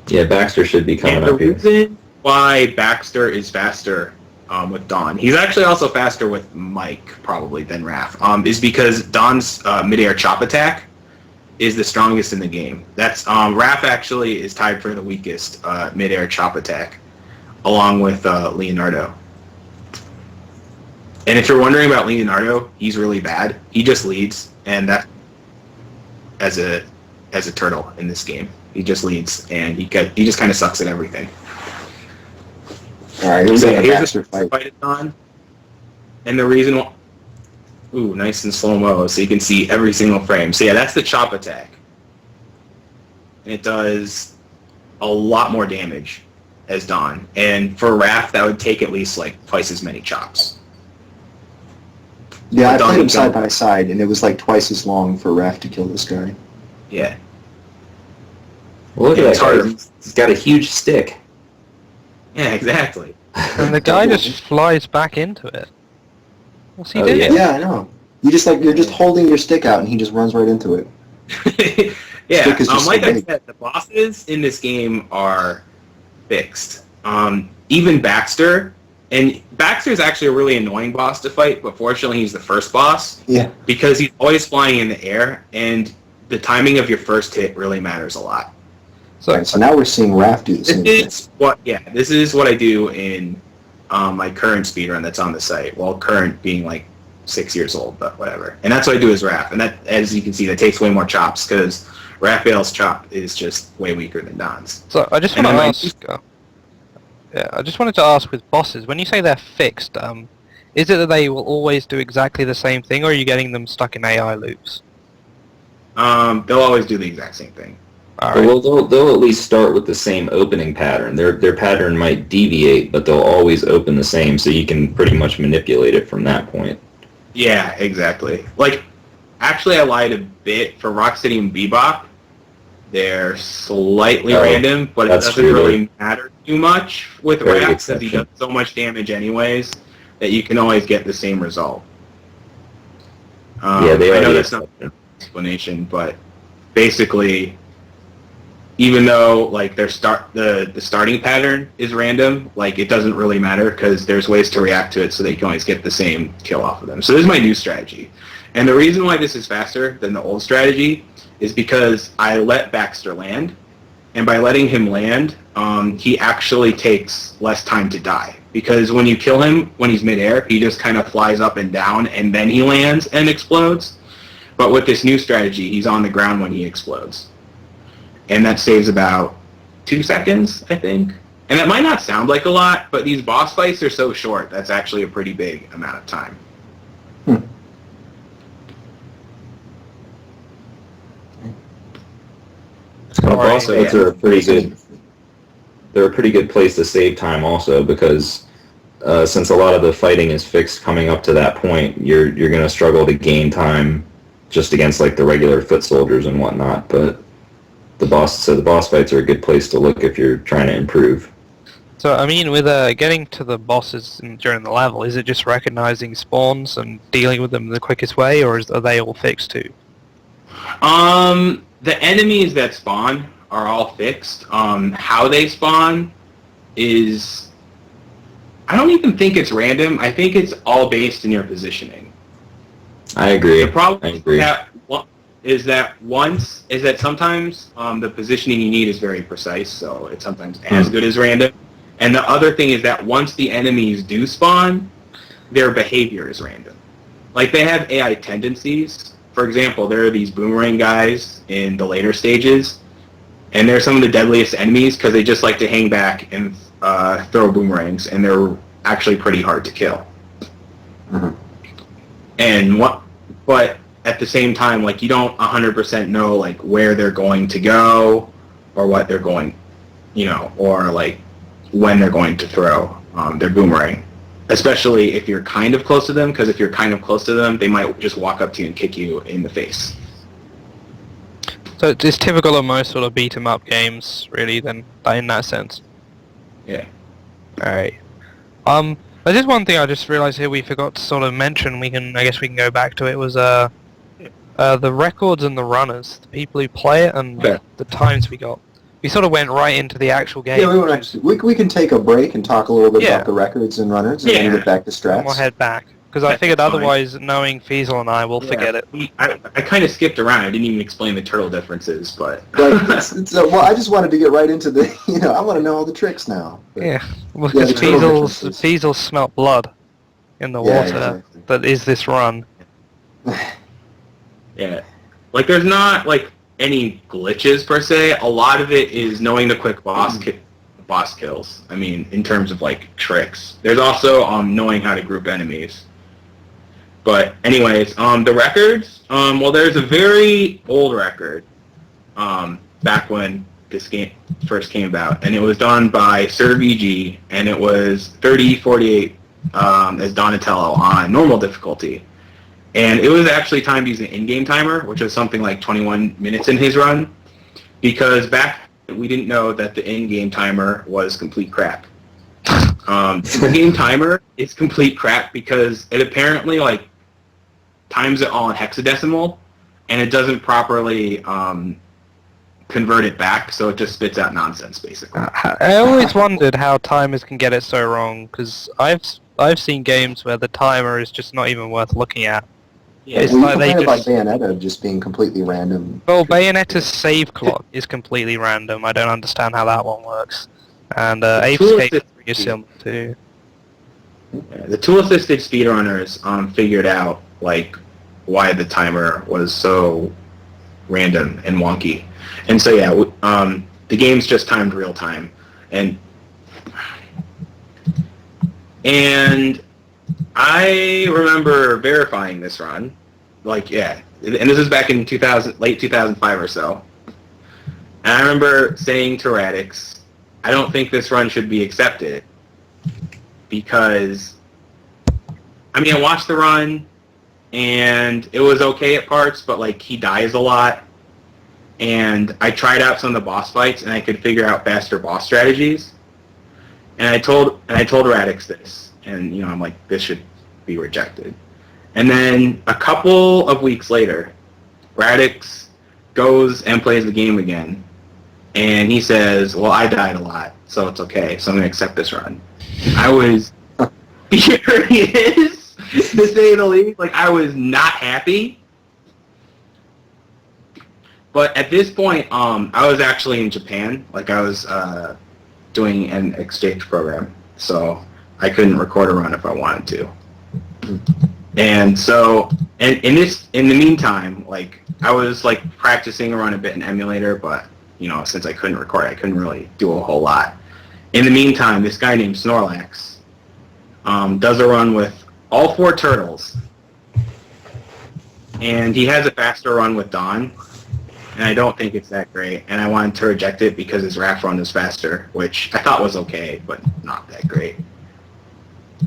Yeah, Baxter should be coming up here. here. The reason why Baxter is faster with Dawn, he's actually also faster with Mike, probably, than Raph, is because Dawn's mid-air chop attack is the strongest in the game. That's Raph actually is tied for the weakest mid-air chop attack, along with Leonardo. And if you're wondering about Leonardo, he's really bad. He just leads, and that as a turtle in this game, he just leads, and he just kind of sucks at everything. All right, here's a fight it's on, and the reason why. Ooh, nice and slow-mo, so you can see every single frame. So yeah, that's the chop attack. And it does a lot more damage as Dawn. And for Raph, that would take at least like twice as many chops. Yeah, I played them side by side, and it was like twice as long for Raph to kill this guy. Yeah. Well, look at that guy. He's got a huge stick. Yeah, exactly. And the guy just flies back into it. What's he doing? Yeah, I know. You're just holding your stick out, and he just runs right into it. Yeah, like I said, the bosses in this game are fixed. Even Baxter, and Baxter's actually a really annoying boss to fight, but fortunately he's the first boss. Yeah. Because he's always flying in the air, and the timing of your first hit really matters a lot. So now we're seeing Raph do the same thing. This is what I do in my current speedrun that's on the site. Well, current being like 6 years old, but whatever. And that's what I do as Raph. And that, as you can see, that takes way more chops because Raphael's chop is just way weaker than Don's. So I just want to ask. I just wanted to ask with bosses, when you say they're fixed, is it that they will always do exactly the same thing, or are you getting them stuck in AI loops? They'll always do the exact same thing. Right. Well, they'll at least start with the same opening pattern. Their pattern might deviate, but they'll always open the same, so you can pretty much manipulate it from that point. Yeah, exactly. Like, actually, I lied a bit. For Rocksteady and Bebop, they're slightly random, but it doesn't really matter too much with Raph because he does so much damage anyways that you can always get the same result. Yeah, I know that's not an explanation, but basically, even though like the starting pattern is random, like it doesn't really matter because there's ways to react to it so that you can always get the same kill off of them. So this is my new strategy. And the reason why this is faster than the old strategy is because I let Baxter land, and by letting him land, he actually takes less time to die. Because when you kill him when he's midair, he just kind of flies up and down, and then he lands and explodes. But with this new strategy, he's on the ground when he explodes. And that saves about 2 seconds, I think. And that might not sound like a lot, but these boss fights are so short, that's actually a pretty big amount of time. Well, boss Sorry. fights are a pretty good. They're a pretty good place to save time also because since a lot of the fighting is fixed coming up to that point, you're going to struggle to gain time just against like the regular foot soldiers and whatnot. But the boss fights are a good place to look if you're trying to improve. So, I mean, with getting to the bosses during the level, is it just recognizing spawns and dealing with them the quickest way, or are they all fixed too? The enemies that spawn are all fixed. How they spawn is... I don't even think it's random. I think it's all based in your positioning. I agree. The problem I agree. is that sometimes the positioning you need is very precise, so it's sometimes as good as random. And the other thing is that once the enemies do spawn, their behavior is random. Like, they have AI tendencies. For example, there are these boomerang guys in the later stages, and they're some of the deadliest enemies because they just like to hang back and throw boomerangs, and they're actually pretty hard to kill. Mm-hmm. But at the same time, like, you don't 100% know like where they're going to go, or what they're going, or like when they're going to throw their boomerang. Especially if you're kind of close to them, because if you're kind of close to them, they might just walk up to you and kick you in the face. So it's typical of most sort of beat 'em up games, really. Then, in that sense. Yeah. All right. There's just one thing I just realised here we forgot to sort of mention. I guess we can go back to it. Was the records and the runners, the people who play it, and the times we got. We sort of went right into the actual game. Yeah, we can take a break and talk a little bit about the records and runners, and then get back to strats. We'll head back. Because I figured otherwise, knowing Fiesel and I will forget it. I kind of skipped around. I didn't even explain the turtle differences, but... Well, I just wanted to get right into the... I want to know all the tricks now. But, yeah, because Fiesel smelt blood in the water exactly. that is this run. Yeah. Like, there's not, like, any glitches, per se. A lot of it is knowing the quick boss kills. I mean, in terms of, like, tricks. There's also knowing how to group enemies. But anyways, the records, there's a very old record back when this game first came about, and it was done by Sir VG, and it was 3048 as Donatello on normal difficulty. And it was actually timed using an in-game timer, which was something like 21 minutes in his run, because back we didn't know that the in-game timer was complete crap. The in-game timer is complete crap because it apparently, like, times it all in hexadecimal, and it doesn't properly convert it back, so it just spits out nonsense, basically. I always wondered how timers can get it so wrong, because I've seen games where the timer is just not even worth looking at. Yeah, it's we like they complained just... about Bayonetta just being completely random. Well, Bayonetta's save clock is completely random. I don't understand how that one works. And Ape's Escape is similar too. Yeah, the tool-assisted speedrunners figured out, like, why the timer was so random and wonky. And so, yeah, the game's just timed real time. And I remember verifying this run. Like, yeah. And this is back in late 2005 or so. And I remember saying to Radix, I don't think this run should be accepted. Because, I mean, I watched the run, and it was okay at parts, but, like, he dies a lot. And I tried out some of the boss fights, and I could figure out faster boss strategies. And I told Radix this, and, I'm like, this should be rejected. And then a couple of weeks later, Radix goes and plays the game again, and he says, well, I died a lot, so it's okay, so I'm going to accept this run. I was furious, to say the least. Like, I was not happy. But at this point, I was actually in Japan. Like, I was doing an exchange program, so I couldn't record a run if I wanted to. And so, and in the meantime, like, I was, like, practicing a run a bit in emulator, but, since I couldn't record, I couldn't really do a whole lot. In the meantime, this guy named Snorlax does a run with all 4 turtles, and he has a faster run with Dawn. and I don't think it's that great. And I wanted to reject it because his raft run is faster, which I thought was okay, but not that great.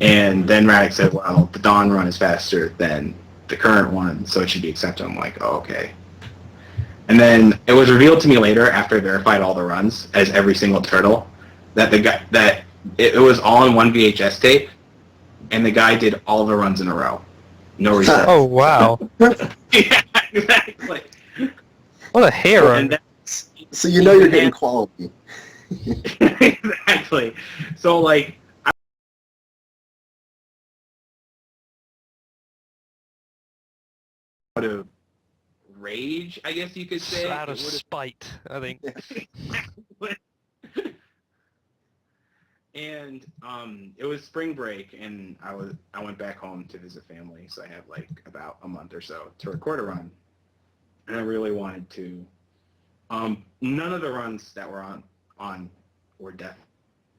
And then Radix said, well, the Dawn run is faster than the current one, so it should be accepted. I'm like, oh, okay. And then it was revealed to me later, after I verified all the runs as every single turtle, that it was all in one VHS tape, and the guy did all the runs in a row. No reset. Oh wow! Yeah, exactly. What a hero! And that's, So you know you're getting quality. exactly. So like, out of rage, I guess you could say. Out of It would've- spite, I think. And it was spring break, and I went back home to visit family, so I had like about a month or so to record a run, and I really wanted to. None of the runs that were on were death,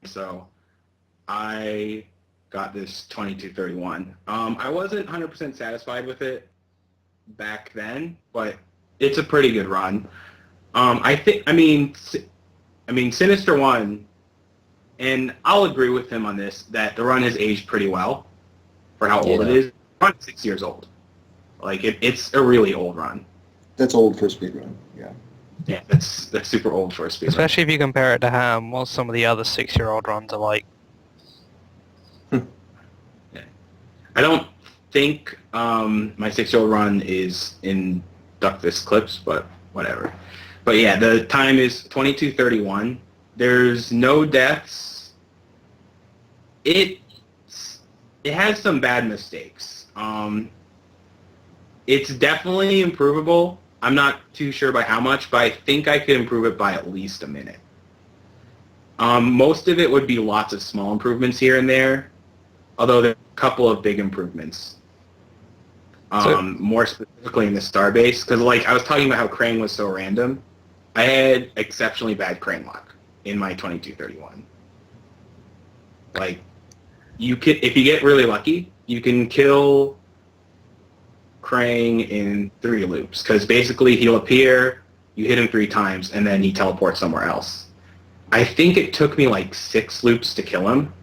so I got this 2231. I wasn't 100% satisfied with it back then, but it's a pretty good run. I mean, Sinister One. And I'll agree with him on this, that the run has aged pretty well for how old it is. The run's 6 years old. Like, it's a really old run. That's old for a speedrun, yeah. Yeah, that's super old for a speedrun. Especially if you compare it to Ham, what some of the other 6-year-old runs are like. Yeah. I don't think my 6-year-old run is in Duckfist clips, but whatever. But yeah, the time is 22:31. There's no deaths. It has some bad mistakes. It's definitely improvable. I'm not too sure by how much, but I think I could improve it by at least a minute. Most of it would be lots of small improvements here and there, although there are a couple of big improvements. More specifically in the starbase, because like I was talking about how Krang was so random, I had exceptionally bad Krang luck in my 2231. Like, if you get really lucky, you can kill Krang in 3 loops, because basically he'll appear, you hit him 3 times, and then he teleports somewhere else. I think it took me like 6 loops to kill him.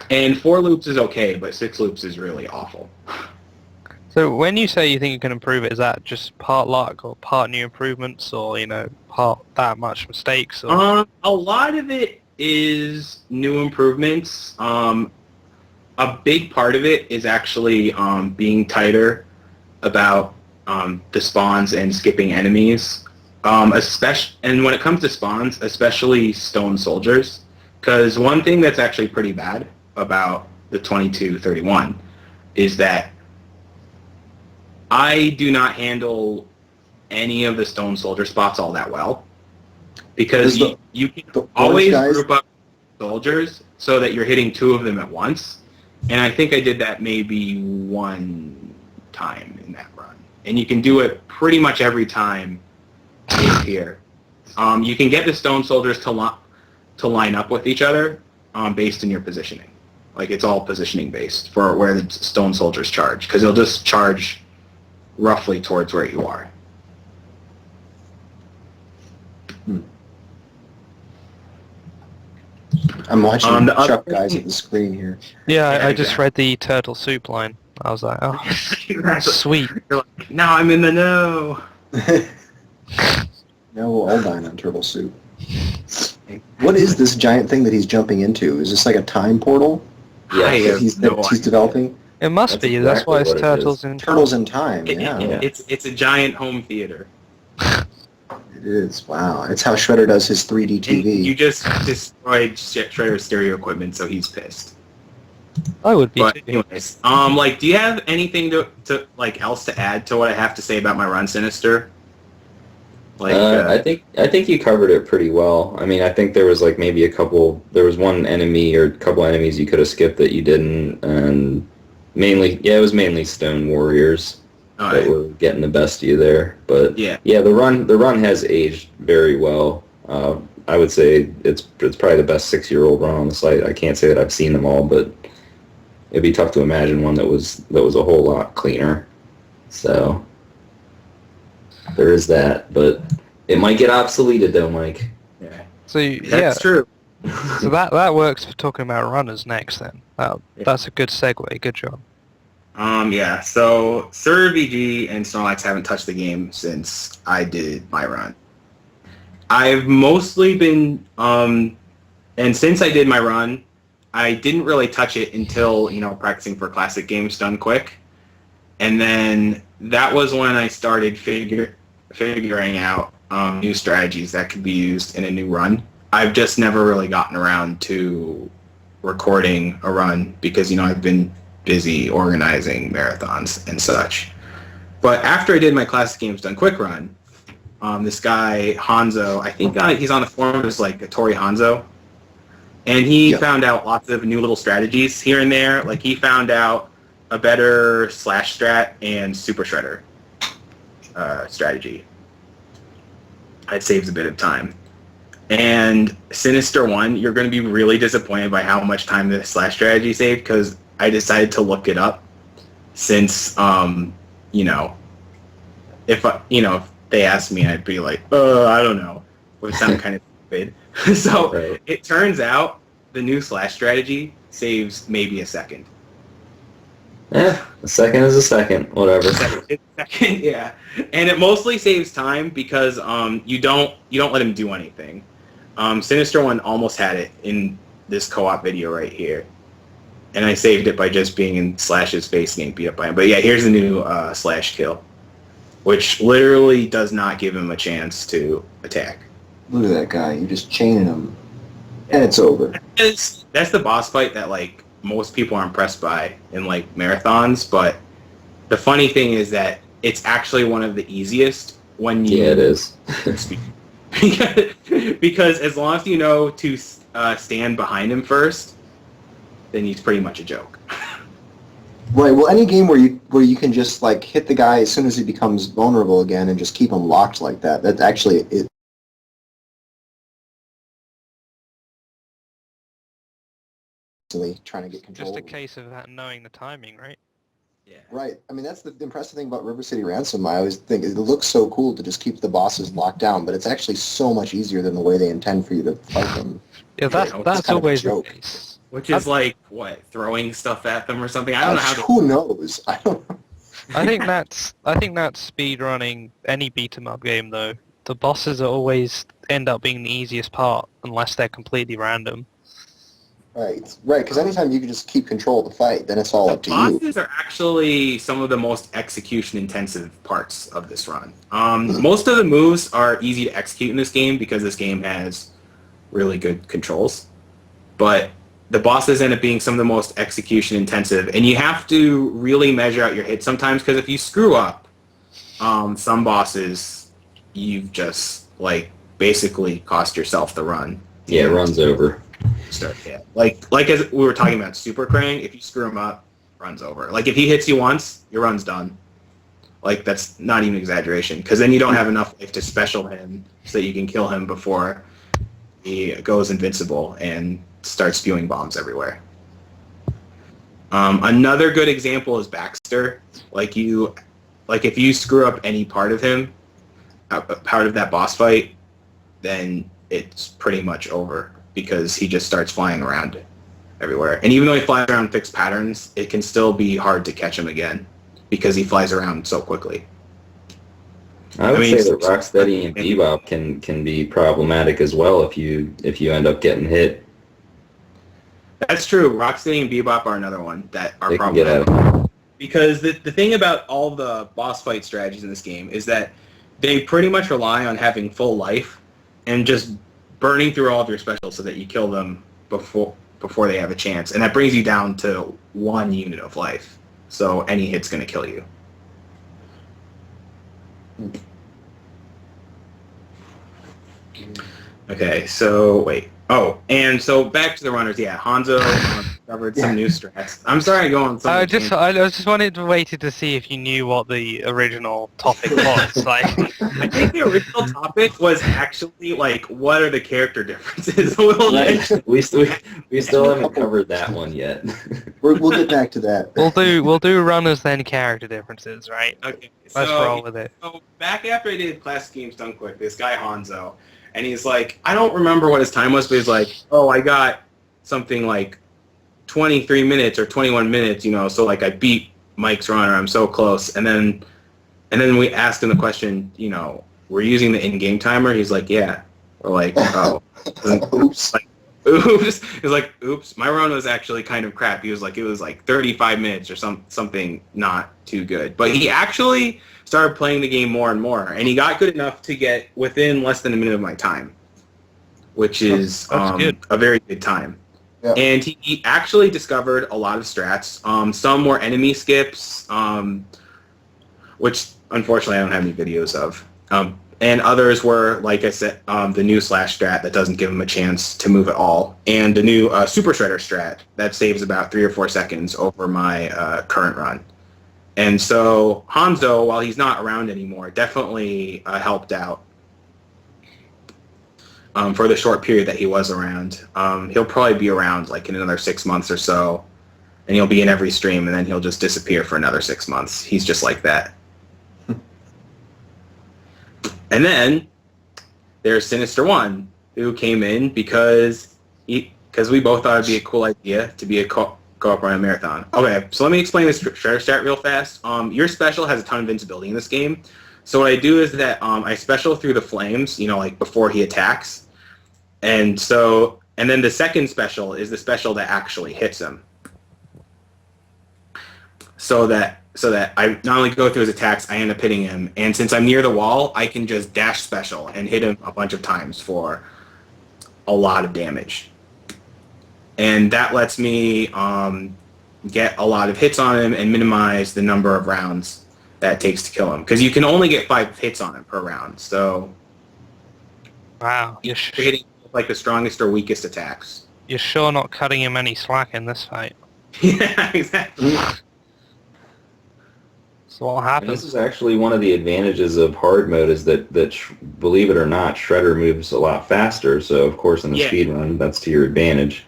And 4 loops is okay, but 6 loops is really awful. So when you say you think you can improve it, is that just part luck or part new improvements, or part that much mistakes? Or? A lot of it is new improvements. A big part of it is actually being tighter about the spawns and skipping enemies. And when it comes to spawns, especially stone soldiers, because one thing that's actually pretty bad about the 2231 is that I do not handle any of the stone soldier spots all that well, because you can always group up soldiers so that you're hitting 2 of them at once, and I think I did that maybe 1 time in that run, and you can do it pretty much every time they appear. You can get the stone soldiers to line up with each other based in your positioning. Like, it's all positioning based for where the stone soldiers charge, because they'll just charge roughly towards where you are. I'm watching the Chuck other guys thing- at the screen here. Yeah, Yeah, I just exactly. read the turtle soup line. I was like, oh, Exactly. sweet. You're like, now I'm in the know. No, we'll all dine on turtle soup. What is this giant thing that he's jumping into? Is this like a time portal Yeah, I that have he's no idea. developing? It must That's be. That's exactly why it's what it turtles is. in Turtles in time, yeah. It's a giant home theater. It is, wow. It's how Shredder does his 3D And TV. you just destroyed Shredder's stereo equipment, so he's pissed. I would be. But too. anyways, do you have anything to like else to add to what I have to say about my run, Sinister? Like, I think you covered it pretty well. I mean, I think there was like maybe there was one enemy or a couple enemies you could have skipped that you didn't, and it was mainly stone warriors that were getting the best of you there. But yeah, the run has aged very well. I would say it's probably the best 6-year-old run on the site. I can't say that I've seen them all, but it'd be tough to imagine one that was a whole lot cleaner. So There is that, but it might get obsoleted though, Mike. Yeah, So yeah, that's true. so that works for talking about runners next. Then that's a good segue. Good job. Yeah. So SurVG and Snorlax haven't touched the game since I did my run. I've mostly been and since I did my run, I didn't really touch it until practicing for classic games done quick, and then that was when I started figuring out new strategies that could be used in a new run. I've just never really gotten around to recording a run because I've been busy organizing marathons and such. But after I did my classic games done quick run, this guy Hanzo, I think he's on the forum as like a Tori Hanzo, and he found out lots of new little strategies here and there. Like he found out a better slash strat and super shredder strategy. It saves a bit of time. And Sinister 1, you're going to be really disappointed by how much time the slash strategy saved because I decided to look it up since, if they asked me, I'd be like, I don't know, which sounds kind of stupid. So Right. It turns out the new slash strategy saves maybe a second. A second is a second, whatever. Second, yeah, and it mostly saves time because you don't let him do anything. Sinister 1 almost had it in this co-op video right here, and I saved it by just being in Slash's face getting beat up by him. But yeah, here's the new Slash kill, which literally does not give him a chance to attack. Look at that guy. You're just chaining him, and it's over. That's the boss fight that most people are impressed by in marathons, but the funny thing is that it's actually one of the easiest when you... Yeah, it is. because as long as you know to stand behind him first, then he's pretty much a joke. Right. Well, any game where you can just hit the guy as soon as he becomes vulnerable again and just keep him locked like that. That's actually it. Trying to get control. Just a of him. case of that knowing the timing, right? Yeah. Right. I mean, that's the impressive thing about River City Ransom. I always think it looks so cool to just keep the bosses locked down, but it's actually so much easier than the way they intend for you to fight them. Yeah, that's It's that's kind of a always the joke. case. Which is throwing stuff at them or something. I don't know how to... Who knows? I don't know. I think that's speed running any beat 'em up game though. The bosses are always end up being the easiest part unless they're completely random. Right. Because anytime you can just keep control of the fight, then it's all up to you. Bosses are actually some of the most execution-intensive parts of this run. Most of the moves are easy to execute in this game because this game has really good controls. But the bosses end up being some of the most execution-intensive, and you have to really measure out your hits sometimes because if you screw up, some bosses, you've just basically cost yourself the run. Yeah, it runs over. Start, yeah. Like as we were talking about Super Krang, if you screw him up, run's over. If he hits you once, your run's done. That's not even exaggeration, because then you don't have enough life to special him so that you can kill him before he goes invincible and starts spewing bombs everywhere. Another good example is Baxter. If you screw up any part of him, part of that boss fight, then it's pretty much over. Because he just starts flying around everywhere. And even though he flies around fixed patterns, it can still be hard to catch him again because he flies around so quickly. I would say that Rocksteady and Bebop can be problematic as well if you end up getting hit. That's true. Rocksteady and Bebop are another one that are They can get problematic. out. Because the thing about all the boss fight strategies in this game is that they pretty much rely on having full life and just burning through all of your specials so that you kill them before they have a chance. And that brings you down to 1 unit of life. So any hit's going to kill you. Okay, so wait. Oh, and so back to the runners. Yeah, Hanzo discovered some new strats. I'm sorry to go on some I tangent. just wanted to wait to see if you knew what the original topic was. Like, I think the original topic was actually like, what are the character differences? We'll Right. We still haven't covered that one yet. We'll get back to that. we'll do runners then character differences, right? Okay, Let's roll with it. So back after I did Classic Games Done Quick, this guy Hanzo, and he's like, I don't remember what his time was, but he's like, oh, I got something like 23 minutes or 21 minutes, so like I beat Mike's runner, I'm so close. And then we asked him the question, we're using the in-game timer? He's like, yeah. We're like, oh. Oops. Like, oops. He's like, oops. My run was actually kind of crap. He was like, it was like 35 minutes or something not too good. But he actually started playing the game more and more, and he got good enough to get within less than a minute of my time, which is That's good. a very good time. Yeah. And he actually discovered a lot of strats. Some were enemy skips, which unfortunately I don't have any videos of. And others were, like I said, the new slash strat that doesn't give him a chance to move at all, and the new super shredder strat that saves about 3 or 4 seconds over my current run. And so Hanzo, while he's not around anymore, definitely helped out for the short period that he was around. He'll probably be around like in another 6 months or so, and he'll be in every stream, and then he'll just disappear for another 6 months. He's just like that. And then there's Sinister One, who came in because we both thought it'd be a cool idea to be a co-op run marathon. Okay, so let me explain this shredder stat real fast. Your special has a ton of invincibility in this game. So what I do is that I special through the flames, like before he attacks. And then the second special is the special that actually hits him. So that I not only go through his attacks, I end up hitting him. And since I'm near the wall, I can just dash special and hit him a bunch of times for a lot of damage. And that lets me get a lot of hits on him and minimize the number of rounds that it takes to kill him. Because you can only get 5 hits on him per round. So Wow, you're hitting like the strongest or weakest attacks. you're sure not cutting him any slack in this fight. Yeah, exactly. So what And happens? this is actually one of the advantages of hard mode is that believe it or not, Shredder moves a lot faster. So of course in the Yeah. speed run, that's to your advantage.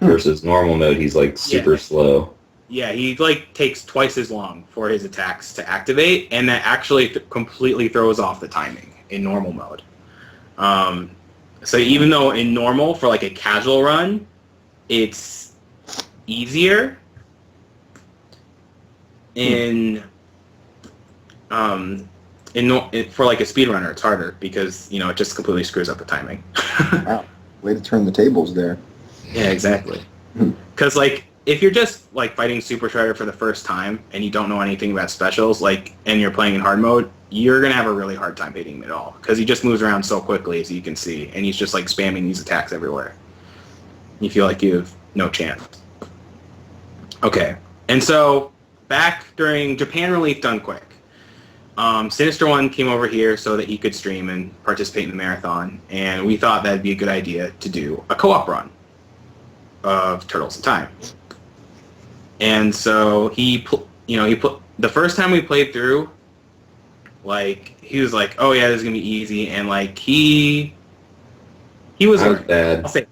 Versus normal mode, he's like super slow. Yeah, he like takes twice as long for his attacks to activate, and that actually completely throws off the timing in normal mode. So even though in normal for like a casual run, it's easier. For like a speedrunner, it's harder because it just completely screws up the timing. Wow. Way to turn the tables there. Yeah, exactly. Because like if you're just like fighting Super Shredder for the first time and you don't know anything about specials, and you're playing in hard mode, you're gonna have a really hard time hitting him at all because he just moves around so quickly, as you can see, and he's just like spamming these attacks everywhere. You feel like you have no chance. Okay, and so back during Japan Relief Done Quick, Sinister One came over here so that he could stream and participate in the marathon, and we thought that'd be a good idea to do a co-op run of Turtles in Time. And so the first time we played through, like he was like, "Oh yeah, this is gonna be easy," and like he was That was bad. I'll say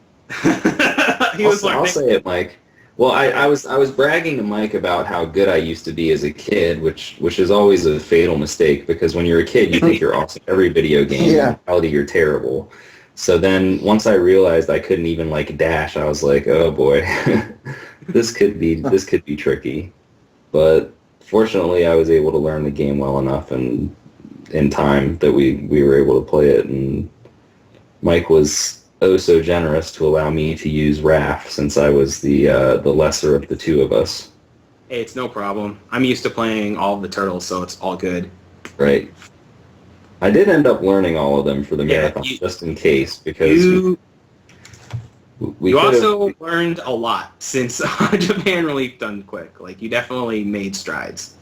I'll say it, Mike. Well, I was bragging to Mike about how good I used to be as a kid, which is always a fatal mistake because when you're a kid, you think you're awesome at every video game. Yeah. In reality, you're terrible. So then once I realized I couldn't even like dash, I was like, oh boy, this could be tricky. But fortunately, I was able to learn the game well enough and in time that we were able to play it. And Mike was oh so generous to allow me to use Raph since I was the lesser of the two of us. Hey, it's no problem. I'm used to playing all of the turtles, so it's all good. Right. I did end up learning all of them for the marathon, just in case, because we you could've- also learned a lot since Japan Relief Done Quick. Like, you definitely made strides.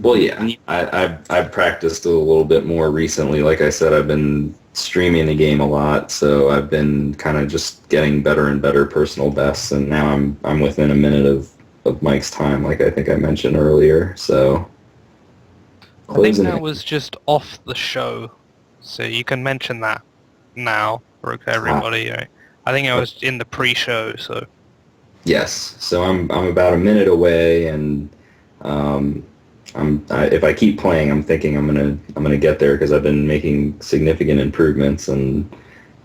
Well, yeah, I practiced a little bit more recently. Like I said, I've been streaming the game a lot, so I've been kind of just getting better and better personal bests, and now I'm within a minute of Mike's time, like I think I mentioned earlier. So I think closing that it. was just off the show, so you can mention that now for everybody. Right? I think I was in the pre-show, so Yes, so I'm about a minute away, and if I keep playing, I'm thinking I'm gonna get there because I've been making significant improvements, and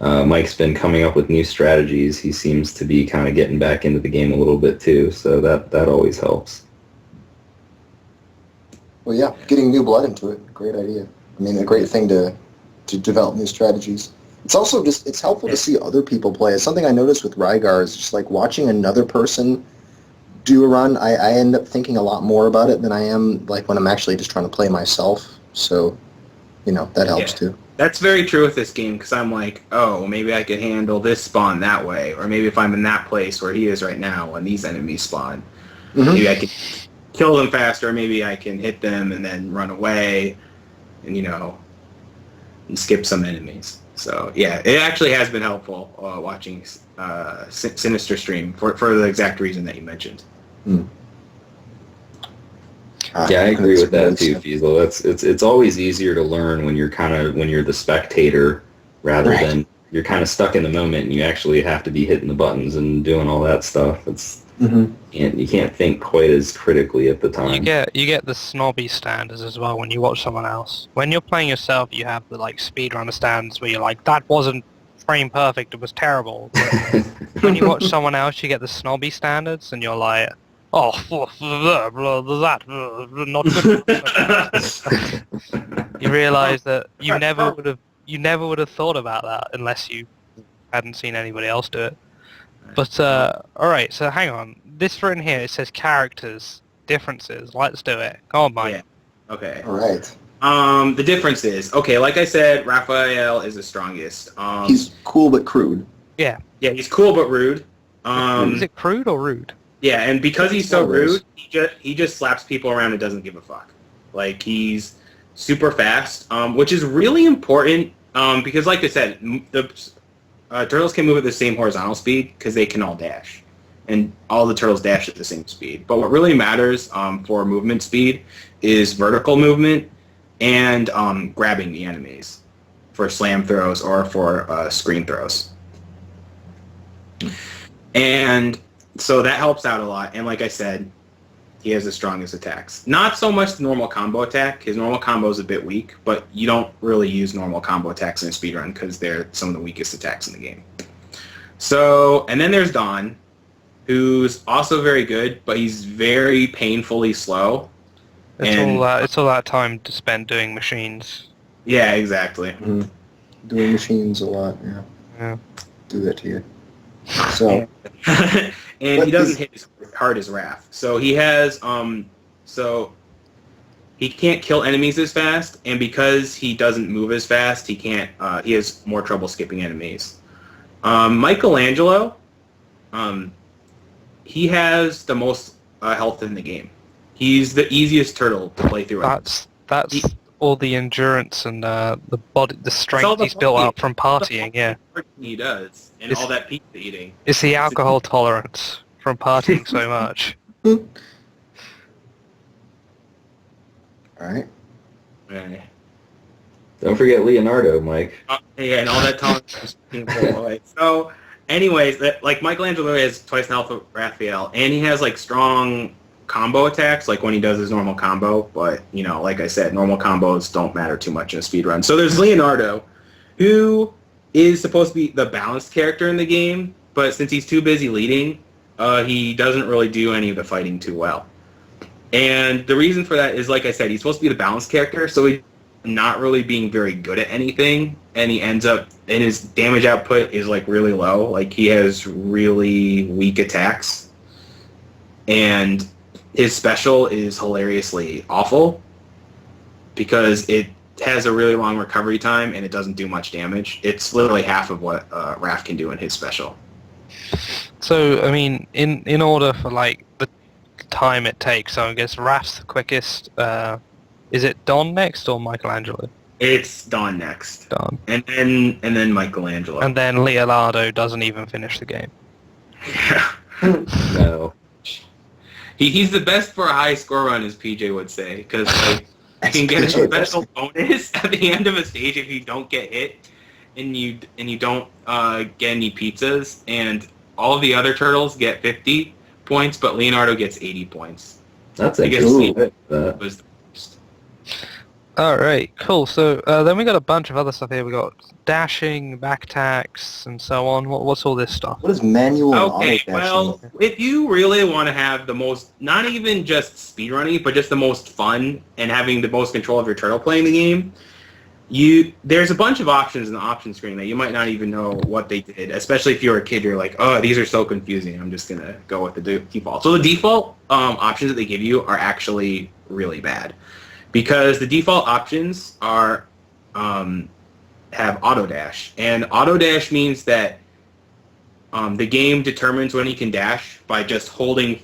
Mike's been coming up with new strategies. He seems to be kind of getting back into the game a little bit too, so that always helps. Well, yeah, getting new blood into it, great idea. I mean, a great thing to develop new strategies. It's also just, it's helpful to see other people play. It's something I noticed with Rygar is just like watching another person do a run. I end up thinking a lot more about it than I am like when I'm actually just trying to play myself. So, that helps too. That's very true with this game, because I'm like, oh, maybe I could handle this spawn that way, or maybe if I'm in that place where he is right now when these enemies spawn, maybe I could kill them faster, maybe I can hit them and then run away, and and skip some enemies. So yeah, it actually has been helpful watching Sinister stream for the exact reason that you mentioned. Yeah, I agree with that too, Fiesel. It's always easier to learn when you're the spectator rather than you're kind of stuck in the moment and you actually have to be hitting the buttons and doing all that stuff. It's you can't think quite as critically at the time. you get the snobby standards as well when you watch someone else. When you're playing yourself, you have the like speedrunner standards where you're like, that wasn't frame perfect, it was terrible. But when you watch someone else, you get the snobby standards, and you're like, oh, that not good. You realise that you never would have thought about that unless you hadn't seen anybody else do it. But alright, so hang on. This written here, it says characters, differences. Let's do it. Come on, Mike. Yeah. Okay. All right. The difference is, okay, like I said, Raphael is the strongest. He's cool but crude. Yeah. Yeah, he's cool but rude. Is it crude or rude? Yeah, and because he's so rude, he just slaps people around and doesn't give a fuck. Like, he's super fast, which is really important, because like I said, the turtles can move at the same horizontal speed because they can all dash. And all the turtles dash at the same speed. But what really matters for movement speed is vertical movement and grabbing the enemies for slam throws or for screen throws. And so that helps out a lot. And like I said, he has the strongest attacks. Not so much the normal combo attack. His normal combo is a bit weak, but you don't really use normal combo attacks in a speedrun because they're some of the weakest attacks in the game. So, and then there's Don, who's also very good, but he's very painfully slow. It's all that time to spend doing machines. Yeah, exactly. Doing machines a lot, Yeah. Do that to you. So, and he doesn't hit as hard as Raph. So he has, so he can't kill enemies as fast, and because he doesn't move as fast, he can't, he has more trouble skipping enemies. Michelangelo, he has the most health in the game. He's the easiest turtle to play through. That's all the endurance and the strength he's built up from partying. Yeah, he does, and all that pizza eating. It's the alcohol tolerance from partying so much. all right. Right. Don't forget Leonardo, Mike. Yeah, and all that tolerance. So, anyways, like Michelangelo has twice the health of Raphael, and he has like strong combo attacks, like when he does his normal combo. But like I said, normal combos don't matter too much in a speedrun. So there's Leonardo, who is supposed to be the balanced character in the game, but since he's too busy leading, he doesn't really do any of the fighting too well. And the reason for that is, like I said, he's supposed to be the balanced character, so he's not really being very good at anything, and he ends up, and his damage output is like really low. Like, he has really weak attacks, and his special is hilariously awful because it has a really long recovery time and it doesn't do much damage. It's literally half of what Raph can do in his special. So, I mean, in order for like the time it takes, so I guess Raph's the quickest. Is it Don next or Michelangelo? It's Dawn next, Done. and then Michelangelo. And then Leonardo doesn't even finish the game. Yeah. No. He's the best for a high score run, as PJ would say, because like you can get a special bonus at the end of a stage if you don't get hit, and you don't get any pizzas, and all the other turtles get 50 points, but Leonardo gets 80 points. That's I guess interesting. It was the worst. Alright, cool. So then we got a bunch of other stuff here. We got dashing, back attacks, and so on. What's all this stuff? What is manual and Okay, auto well, dashing? if you really want to have the most, not even just speedrunning, but just the most fun and having the most control of your turtle playing the game, there's a bunch of options in the option screen that you might not even know what they did, especially if you're a kid, you're like, oh, these are so confusing, I'm just going to go with the default. So the default options that they give you are actually really bad, because the default options are have auto dash, and auto dash means that the game determines when you can dash by just holding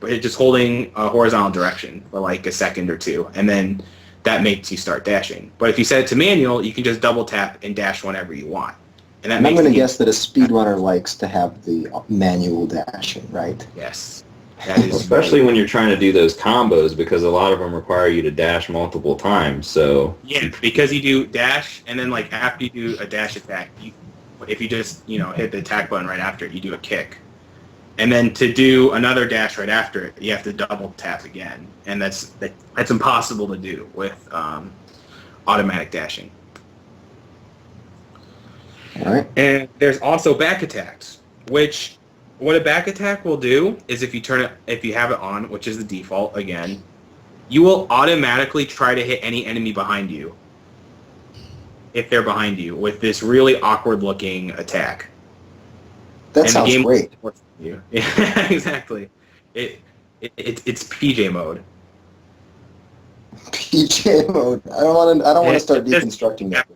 a horizontal direction for like a second or two, and then that makes you start dashing. But if you set it to manual, you can just double tap and dash whenever you want. And that And I'm makes going to the game- guess that a speedrunner likes to have the manual dashing, right? Yes. That is Especially when you're trying to do those combos, because a lot of them require you to dash multiple times. So Yeah, because you do dash, and then like after you do a dash attack, if you just hit the attack button right after it, you do a kick, and then to do another dash right after it, you have to double tap again, and that's impossible to do with automatic dashing. All right. And there's also back attacks, which what a back attack will do is if you have it on, which is the default again, you will automatically try to hit any enemy behind you if they're behind you with this really awkward looking attack. That And the sounds game great. works for you. Yeah, exactly. It's PJ mode. PJ mode. I don't want to start It's- deconstructing that.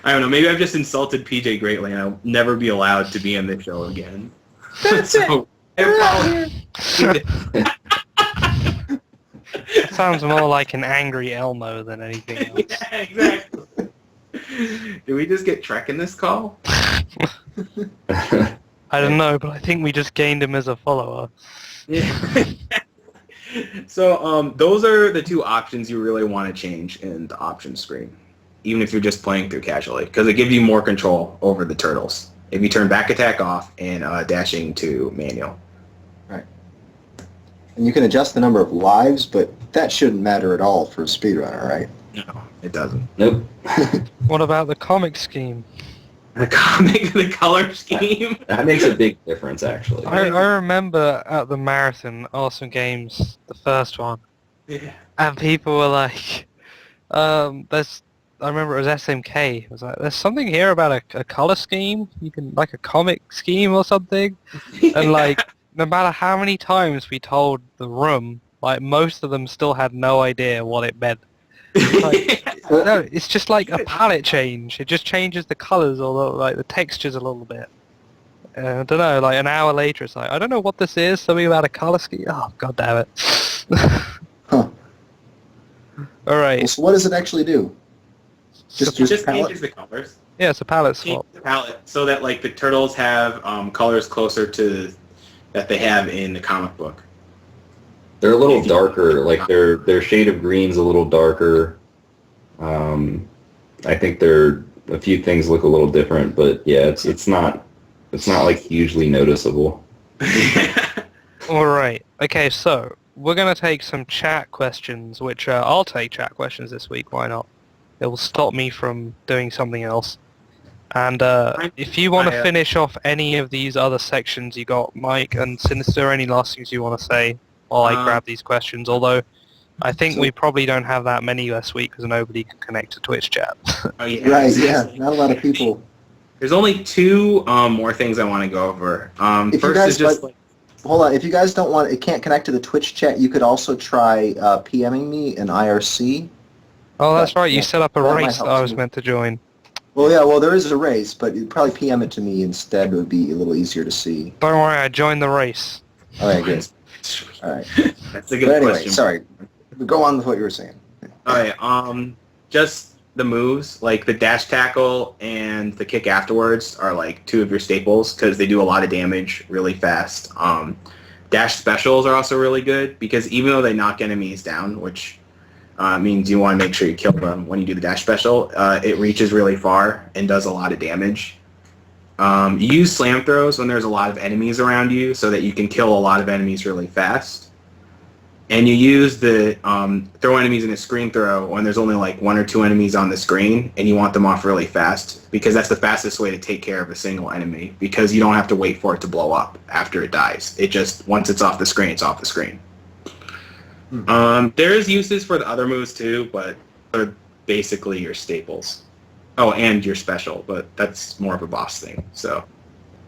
I don't know. Maybe I've just insulted PJ greatly, and I'll never be allowed to be in this show again. That's So, It sounds more like an angry Elmo than anything else. yeah, exactly. Did we just get Trek in this call? I don't know, but I think we just gained him as a follower. Yeah. So those are the two options you really want to change in the options screen, even if you're just playing through casually, because it gives you more control over the turtles if you turn back attack off and dashing to manual. And you can adjust the number of lives, but that shouldn't matter at all for a speedrunner, right? No, it doesn't. nope. What about the comic scheme? The comic, the color scheme. That makes a big difference, actually. I remember at the marathon, Awesome Games, the first one, Yeah. and people were like, I remember it was SMK. It was like, there's something here about a color scheme. You can, like a comic scheme or something. And like, no matter how many times we told the room, like most of them still had no idea what it meant. No, it's just like a palette change. It just changes the colors or like the textures a little bit. I don't know, like an hour later it's like, I don't know what this is, something about a color scheme. Oh, god damn it. Huh. Alright, Well, so what does it actually do? It just palette? changes the colors. yeah, it's a palette Change swap. the palette so that like the turtles have colors closer to that they have in the comic book. They're a little darker. Like their shade of green's a little darker. I think a few things look a little different, but yeah, it's not like hugely noticeable. Alright, okay, so we're going to take some chat questions, which I'll take chat questions this week, why not? It will stop me from doing something else. And if you want to finish off any of these other sections, you got Mike and Sinister, any last things you want to say while I grab these questions, although I think we probably don't have that many this week because nobody can connect to Twitch chat. Oh, yeah. Right, yeah. Not a lot of people. There's only two more things I want to go over. If you First guys is just Hold on. If you guys it can't connect to the Twitch chat, you could also try PMing me in IRC. Oh, that's right, you Yeah, set up a that might race that help I was too. meant to join. Well, yeah, well, there is a race, but you'd probably PM it to me instead. It would be a little easier to see. Don't worry, I joined the race. All right, good. All right. That's a good But anyway, question. sorry. Go on with what you were saying. Alright, just the moves, like the dash tackle and the kick afterwards are like two of your staples because they do a lot of damage really fast. Dash specials are also really good because even though they knock enemies down, which means you want to make sure you kill them when you do the dash special, it reaches really far and does a lot of damage. You use slam throws when there's a lot of enemies around you so that you can kill a lot of enemies really fast. And you use the throw enemies in a screen throw when there's only like one or two enemies on the screen and you want them off really fast because that's the fastest way to take care of a single enemy because you don't have to wait for it to blow up after it dies. It just, once it's off the screen, it's off the screen. There's uses for the other moves too, but they're basically your staples. Oh, and your special, but that's more of a boss thing. So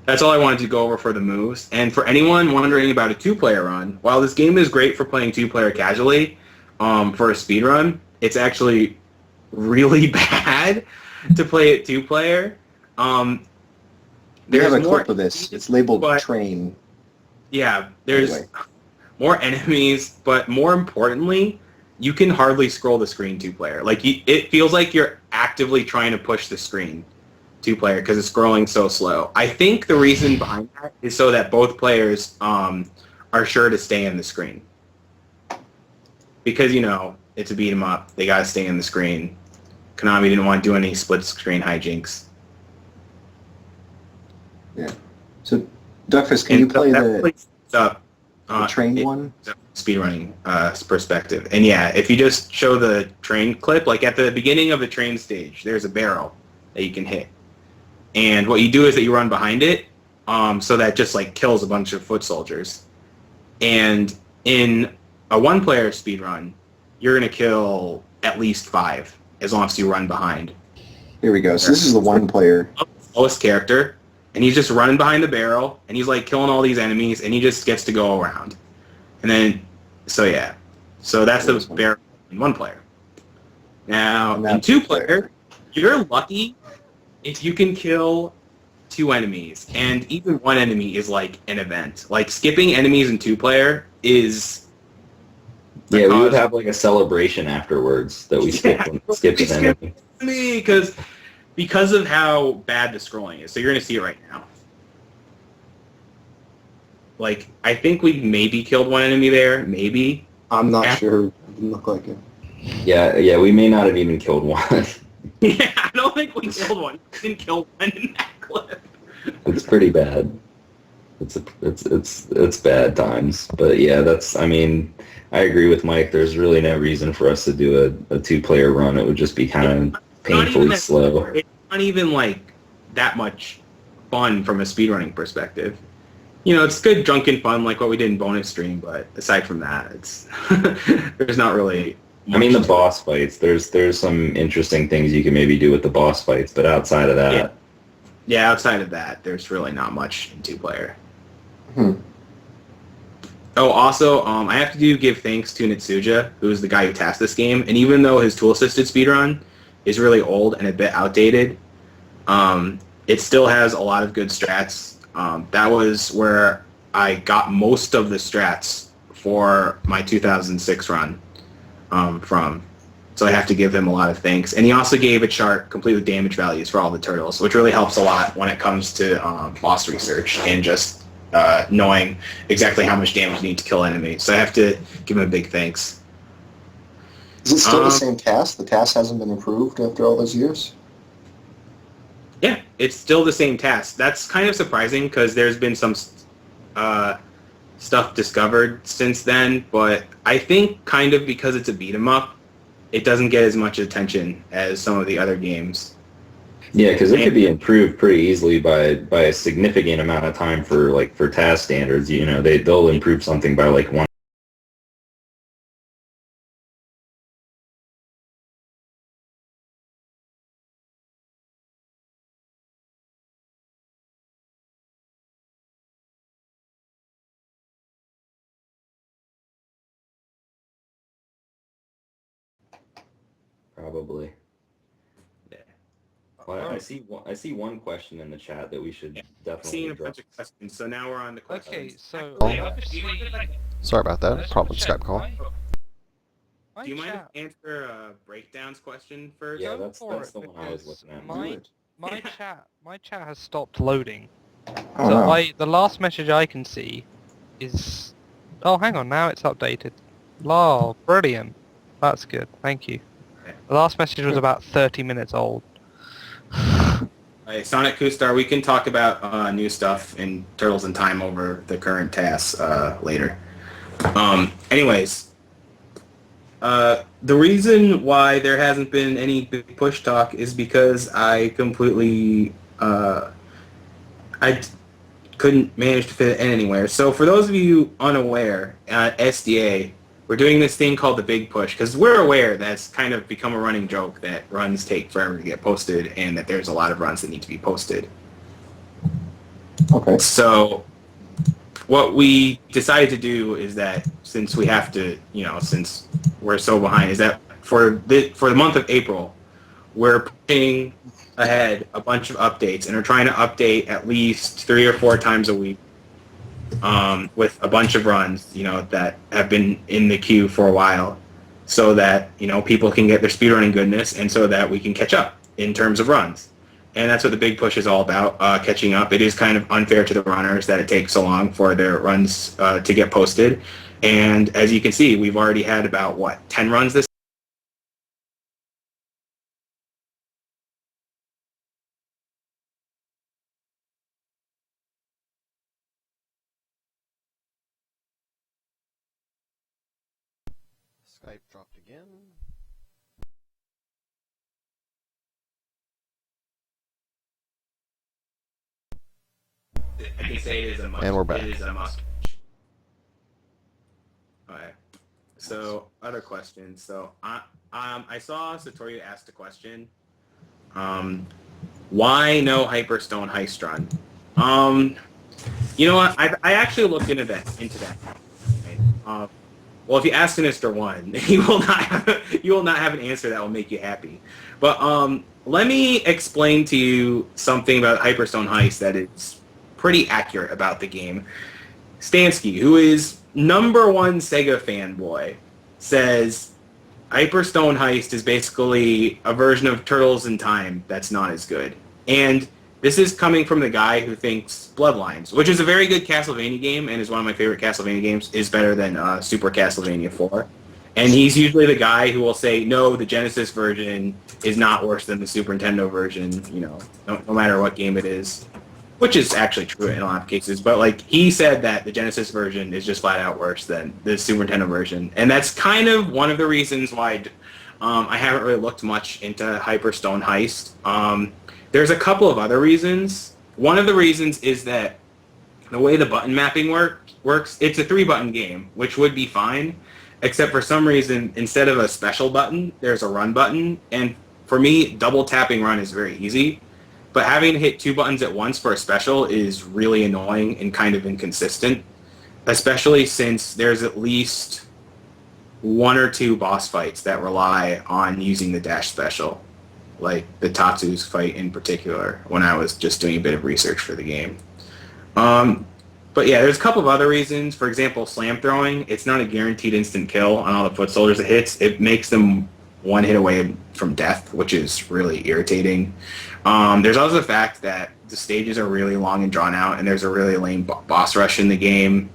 that's all I wanted to go over for the moves. And for anyone wondering about a two-player run, while this game is great for playing two-player casually, for a speed run, it's actually really bad to play it two-player. We have a clip of this. It's labeled train. Yeah, there's Anyway. more enemies, but more importantly, you can hardly scroll the screen two-player. Like, it feels like you're actively trying to push the screen two-player because it's scrolling so slow. I think the reason behind that is so that both players are sure to stay in the screen. Because, you know, it's a beat 'em up. They gotta stay in the screen. Konami didn't want to do any split-screen hijinks. Yeah. So, Duckfist, can you play the train one? Speedrunning perspective. And yeah, if you just show the train clip, like at the beginning of the train stage, there's a barrel that you can hit. And what you do is that you run behind it, so that just like kills a bunch of foot soldiers. And in a one-player speedrun, you're gonna kill at least 5 as long as you run behind. Here we go. So this is the one player. Slowest character, and he's just running behind the barrel, and he's like killing all these enemies, and he just gets to go around. And then, so yeah, so that's the barrel in one player. Now in two-player, you're lucky if you can kill 2 enemies, and even one enemy is like an event. Like skipping enemies in two-player is. Yeah, we would have like a celebration afterwards that we skip an enemy. Because of how bad the scrolling is. So you're gonna see it right now. Like, I think we maybe killed one enemy there, maybe. I'm not sure. It didn't look like it. Yeah, we may not have even killed one. Yeah, I don't think we killed one. We didn't kill one in that clip. It's pretty bad. It's bad times. But yeah, I agree with Mike. There's really no reason for us to do a 2-player run. It would just be kind of painfully slow. It's not even like that much fun from a speedrunning perspective. You know, it's good drunken fun like what we did in bonus stream, but aside from that, it's there's not really much. I mean, the boss fights, there's some interesting things you can maybe do with the boss fights, but outside of that... Yeah, outside of that, there's really not much in 2-player. Oh, also, I have to give thanks to Nitsuja, who's the guy who tasked this game, and even though his tool-assisted speedrun is really old and a bit outdated, it still has a lot of good strats. That was where I got most of the strats for my 2006 run from. So I have to give him a lot of thanks. And he also gave a chart complete with damage values for all the turtles, which really helps a lot when it comes to boss research and just knowing exactly how much damage you need to kill enemies. So I have to give him a big thanks. Is it still the same task? The task hasn't been improved after all those years? Yeah, it's still the same task. That's kind of surprising because there's been some stuff discovered since then, but I think kind of because it's a beat 'em up, it doesn't get as much attention as some of the other games. Yeah, because it could be improved pretty easily by a significant amount of time for task standards. You know, they'll improve something by like 1. Probably. Yeah. Well, I see one question in the chat that we should definitely Seeing a address. bunch of questions, so now we're on the questions. Okay, so Sorry about that. Problem with Skype call. Do you mind if I answer Breakdown's question first? Yeah, Go that's for the it, one I was because looking at. my chat has stopped loading. Oh, So no. the last message I can see is, oh, hang on, now it's updated. Oh, brilliant. That's good. Thank you. The last message was about 30 minutes old. Hey, Sonic Kustar, we can talk about new stuff in Turtles in Time over the current tasks later. Anyways, the reason why there hasn't been any big push talk is because I completely I couldn't manage to fit it in anywhere. So for those of you unaware, at SDA, we're doing this thing called the Big Push because we're aware that's kind of become a running joke that runs take forever to get posted and that there's a lot of runs that need to be posted. Okay. So what we decided to do is that since we have to, since we're so behind, is that for the month of April, we're pushing ahead a bunch of updates and are trying to update at least 3 or 4 times a week with a bunch of runs, that have been in the queue for a while so that, people can get their speedrunning goodness and so that we can catch up in terms of runs. And that's what the Big Push is all about, catching up. It is kind of unfair to the runners that it takes so long for their runs to get posted. And as you can see, we've already had about, 10 runs this. Skype dropped again. I can say it is a must. And we're back. It is a must. Okay. So, other questions. So, I saw Satoru asked a question. Why no Hyperstone Heist run? You know what? I actually looked into that. Okay. Well, if you ask Sinister One, you will not have an answer that will make you happy. But let me explain to you something about Hyperstone Heist that is pretty accurate about the game. Stansky, who is #1 Sega fanboy, says Hyperstone Heist is basically a version of Turtles in Time that's not as good. And this is coming from the guy who thinks Bloodlines, which is a very good Castlevania game and is one of my favorite Castlevania games, is better than Super Castlevania 4. And he's usually the guy who will say, no, the Genesis version is not worse than the Super Nintendo version, no matter what game it is. Which is actually true in a lot of cases, but he said that the Genesis version is just flat out worse than the Super Nintendo version, and that's kind of one of the reasons why I haven't really looked much into Hyperstone Heist. There's a couple of other reasons. One of the reasons is that the way the button mapping works, it's a 3-button game, which would be fine, except for some reason, instead of a special button, there's a run button, and for me, double tapping run is very easy. But having to hit 2 buttons at once for a special is really annoying and kind of inconsistent, especially since there's at least 1 or 2 boss fights that rely on using the dash special, like the Tatsu's fight in particular, when I was just doing a bit of research for the game. But yeah, there's a couple of other reasons. For example, slam throwing, it's not a guaranteed instant kill on all the foot soldiers it hits. It makes them 1 hit away from death, which is really irritating. There's also the fact that the stages are really long and drawn out, and there's a really lame boss rush in the game.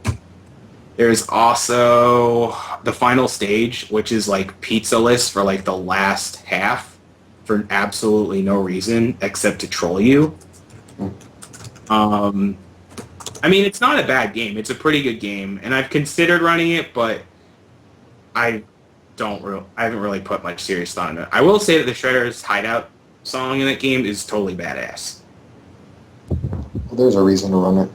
There's also the final stage, which is pizza-less for the last half for absolutely no reason except to troll you. I mean, it's not a bad game. It's a pretty good game, and I've considered running it, but I haven't really put much serious thought into it. I will say that the Shredder's Hideout song in that game is totally badass. Well, there's a reason to run it.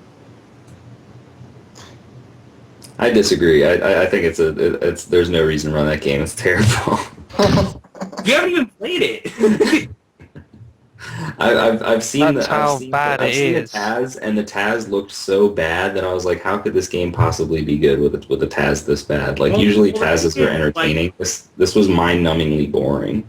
I disagree. I think it's there's no reason to run that game. It's terrible. You haven't even played it. I've seen That's the how I've seen bad the, I've it seen is. the Taz, and the Taz looked so bad that I was like, how could this game possibly be good with the Taz this bad? Well, Usually well, Tazes are entertaining. This was mind-numbingly boring.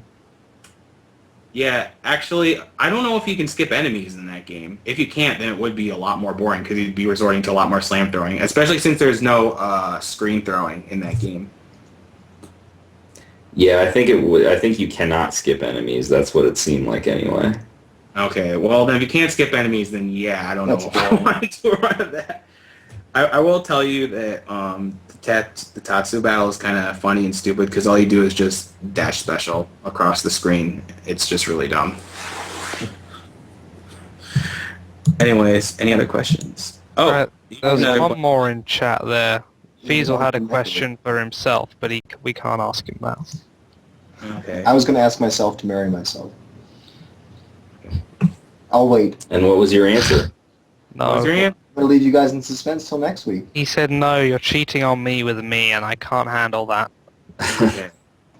Yeah, actually, I don't know if you can skip enemies in that game. If you can't, then it would be a lot more boring because you'd be resorting to a lot more slam throwing, especially since there's no screen throwing in that game. Yeah, I think it would. I think you cannot skip enemies. That's what it seemed like anyway. Okay, well then if you can't skip enemies, then yeah, I don't know That's if I want to run that. I will tell you that the Tatsu battle is kind of funny and stupid because all you do is just dash special across the screen. It's just really dumb. Anyways, any other questions? Oh, Right, there's another one more in chat there. Yeah, Fiesel one had a from question for himself, but we can't ask him that. Okay. I was going to ask myself to marry myself. I'll wait. And what was your answer? What was your No, answer? I'm going to leave you guys in suspense till next week. he said no. You're cheating on me with me, and I can't handle that. Okay.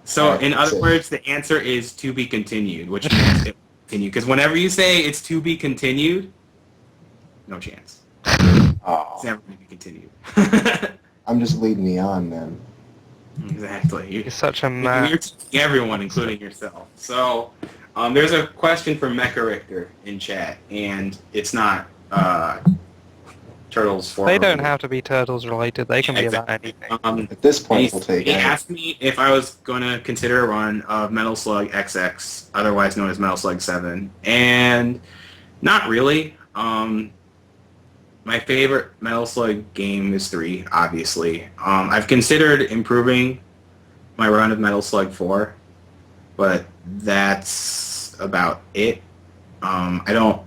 So, Alright, in that's other it. words, the answer is to be continued, which means it will continue. Because whenever you say it's to be continued, no chance. It's Oh, never going to be continued. I'm just leading me on then. Exactly. You're such a You're man. teaching everyone, including yourself. So, there's a question from Mecha Richter in chat, and it's not Turtles 4. They don't have to be turtles related. They can be about Exactly. anything. At this point, we'll take He it. asked me if I was going to consider a run of Metal Slug XX, otherwise known as Metal Slug 7, and not really. My favorite Metal Slug game is 3, obviously. I've considered improving my run of Metal Slug 4, but that's about it. I don't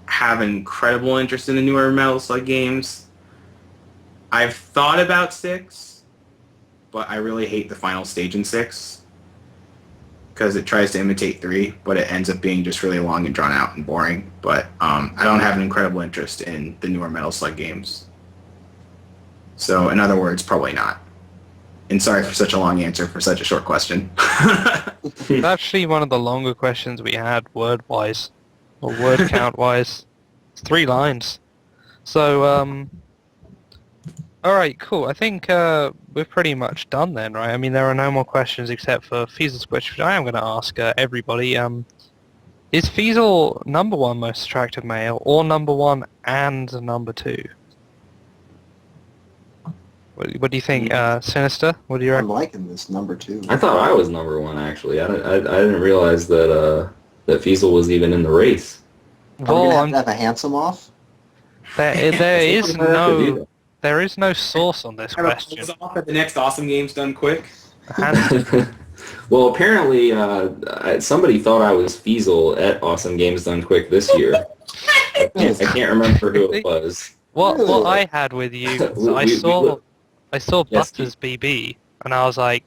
have an incredible interest in the newer Metal Slug games. I've thought about 6, but I really hate the final stage in 6 because it tries to imitate 3, but it ends up being just really long and drawn out and boring. But I don't have an incredible interest in the newer Metal Slug games. So, in other words, probably not. And sorry for such a long answer for such a short question. It's actually one of the longer questions we had, word-wise, or word count-wise. It's 3 lines. So, alright, cool. I think we're pretty much done then, right? I mean, there are no more questions except for Fiesel's question, which I am going to ask everybody. Is Fiesel number 1 most attractive male, or number 1 and number 2? What do you think, Sinister? What do you I'm reckon? liking this number 2. I thought I was number 1 actually. I didn't realize that that Fiesel was even in the race. Are we going Well, to have a handsome off? there is Someone would have to do no... There is no source on this question. Off at the next Awesome Games Done Quick. And that. Well, apparently somebody thought I was Fiesel at Awesome Games Done Quick this year. I can't remember who it was. what Really? I had with you, was I We saw look- Yes, Butters BB, and I was like,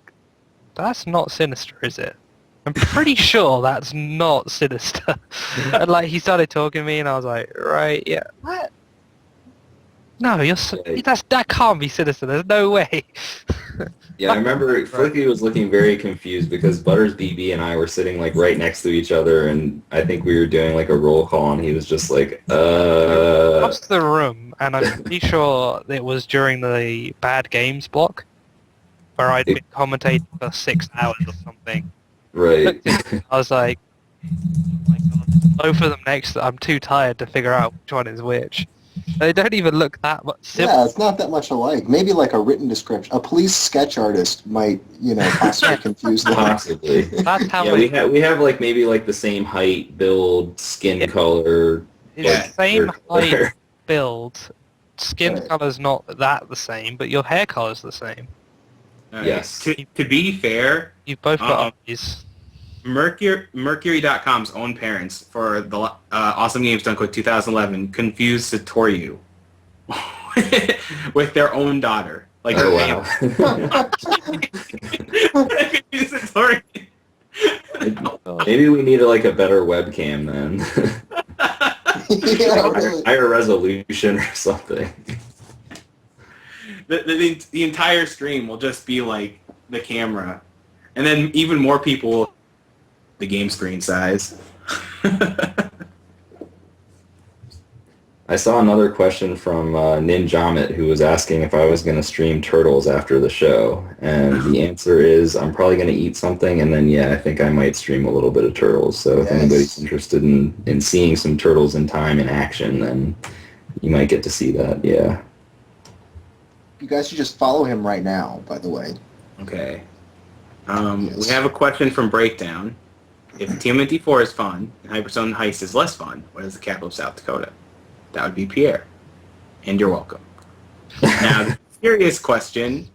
that's not Sinister, is it? I'm pretty sure that's not Sinister. And like he started talking to me, and I was like, right, yeah. What? No, Yeah. that can't be Sinister. There's no way. Yeah, I remember Flicky was looking very confused because Butters BB and I were sitting like right next to each other, and I think we were doing like a roll call, and he was just like, Across the room, and I'm pretty sure it was during the Bad Games block, where I'd been commentating for 6 hours or something. right. Looked at it, I was like, oh my god, both of them next. I'm too tired to figure out which one is which. They don't even look that much similar. Yeah, it's not that much alike. Maybe like a written description. A police sketch artist might, possibly confuse them. Possibly. That's how Yeah, we have like maybe like the same height, build, skin color. it's Yeah. the same hair color. height, build, skin Right. color's not that the same, but your hair color's the same. Yes. To be fair, You've both got Uh-oh. eyes. Mercury.com's own parents for the Awesome Games Done Quick 2011 confused Satoryu with their own daughter. Like Oh their wow. confused Satoryu. Maybe we need like a better webcam then. Yeah, really. Higher resolution or something. The entire stream will just be like the camera, and then even more people the game screen size. I saw another question from Ninjamit who was asking if I was going to stream Turtles after the show, and the answer is I'm probably going to eat something, and then yeah, I think I might stream a little bit of Turtles. So if Yes. anybody's interested in seeing some Turtles in time in action, then you might get to see that. Yeah. You guys should just follow him right now, by the way. Okay. We have a question from Breakdown. If TMNT 4 is fun and Hyperzone Heist is less fun, what is the capital of South Dakota? That would be Pierre. And you're welcome. Now, the serious question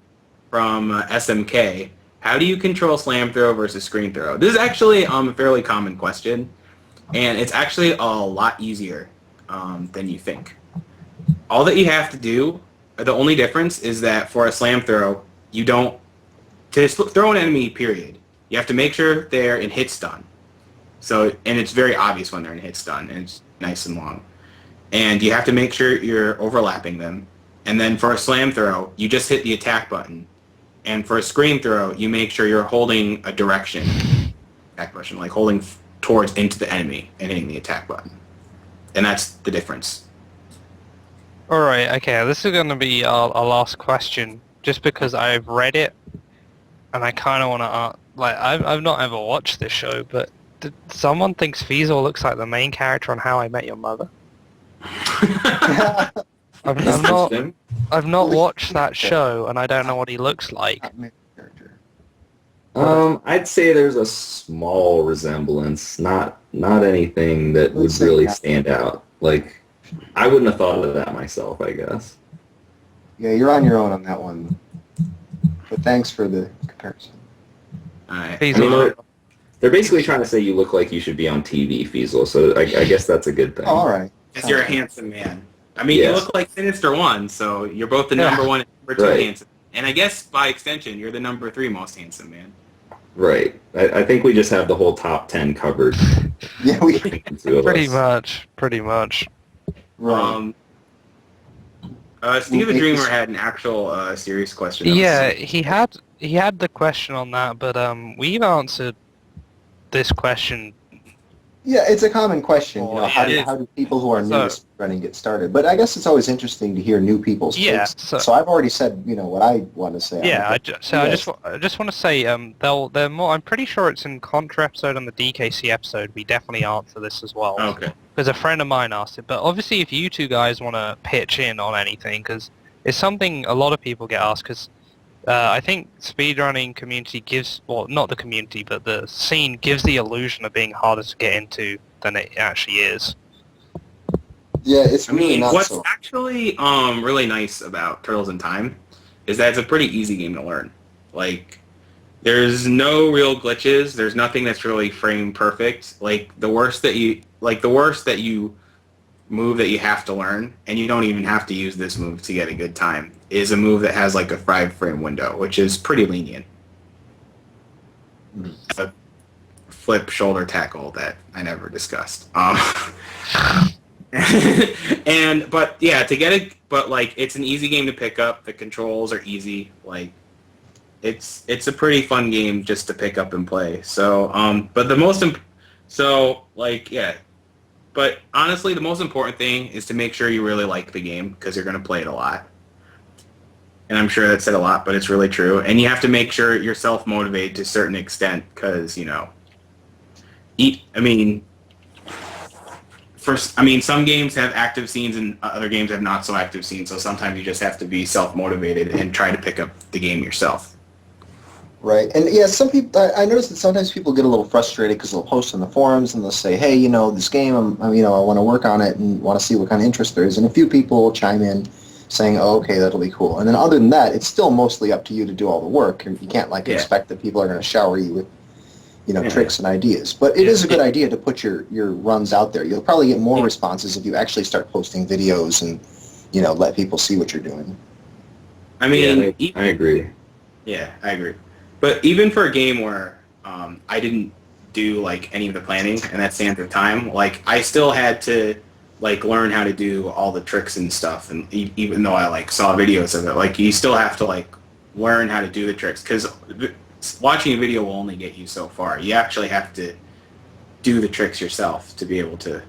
from SMK, how do you control slam throw versus screen throw? This is actually a fairly common question, and it's actually a lot easier than you think. All that you have to do, the only difference is that for a slam throw, you don't, to throw an enemy, period, you have to make sure they're in hit stun. So, and it's very obvious when they're in hit stun, and it's nice and long. And you have to make sure you're overlapping them. And then for a slam throw, you just hit the attack button. And for a screen throw, you make sure you're holding a direction, attack button, like holding towards into the enemy and hitting the attack button. And that's the difference. Alright, okay, this is going to be our last question, just because I've read it, and I kind of want to, I've not ever watched this show, but someone thinks Fiesel looks like the main character on How I Met Your Mother. I've not watched that show, and I don't know what he looks like. I'd say there's a small resemblance, not anything that would really stand out. Like, I wouldn't have thought of that myself, I guess. Yeah, you're on your own on that one. But thanks for the comparison. Alright. I mean, they're basically trying to say you look like you should be on TV, Fiesel, so I guess that's a good thing. Oh, all right. Because you're a handsome man. I mean, Yes. you look like Sinister One, so you're both the number one and number two Right. handsome. And I guess, by extension, you're the number 3 most handsome man. Right. I think we just have the whole top 10 covered. Yeah, we. Pretty much. Right. Steve the Dreamer had an actual serious question. Yeah, he had the question on that, but we've answered this question. Yeah, it's a common question. You know, Oh, how yeah. do people who are new So- to running get started? But I guess it's always interesting to hear new people's Yeah, takes. so- So I've already said, you know, what I want to say. Yeah, I Yes. just want to say they're more. I'm pretty sure it's in Contra episode and the DKC episode. We definitely answer this as well. Okay. Because a friend of mine asked it. But obviously, if you two guys want to pitch in on anything, because it's something a lot of people get asked. Because I think speedrunning community gives, well, not the community, but the scene gives the illusion of being harder to get into than it actually is. Yeah, it's I really mean, not what's so. actually really nice about Turtles in Time is that it's a pretty easy game to learn. Like, there's no real glitches. There's nothing that's really frame perfect. Like the worst that you move that you have to learn, and you don't even have to use this move to get a good time, is a move that has like a 5-frame window, which is pretty lenient. A flip shoulder tackle that I never discussed. But yeah, to get it, but like it's an easy game to pick up. The controls are easy. Like it's a pretty fun game just to pick up and play. So but the most but honestly, the most important thing is to make sure you really like the game because you're going to play it a lot. And I'm sure that said a lot, but it's really true. And you have to make sure you're self-motivated to a certain extent because, you know, some games have active scenes and other games have not so active scenes, so sometimes you just have to be self-motivated and try to pick up the game yourself. Right, and yeah, some people. I notice that sometimes people get a little frustrated because they'll post in the forums and they'll say, "Hey, you know, this game, I want to work on it and want to see what kind of interest there is." And a few people will chime in, saying, "Oh, okay, that'll be cool." And then other than that, it's still mostly up to you to do all the work. And you can't expect that people are going to shower you with, tricks and ideas. But it is a good idea to put your runs out there. You'll probably get more responses if you actually start posting videos and let people see what you're doing. I mean, I agree. Yeah, I agree. But even for a game where I didn't do like any of the planning and that stands of time, like I still had to like learn how to do all the tricks and stuff. And even though I like saw videos of it, like you still have to like learn how to do the tricks because watching a video will only get you so far. You actually have to do the tricks yourself to be able to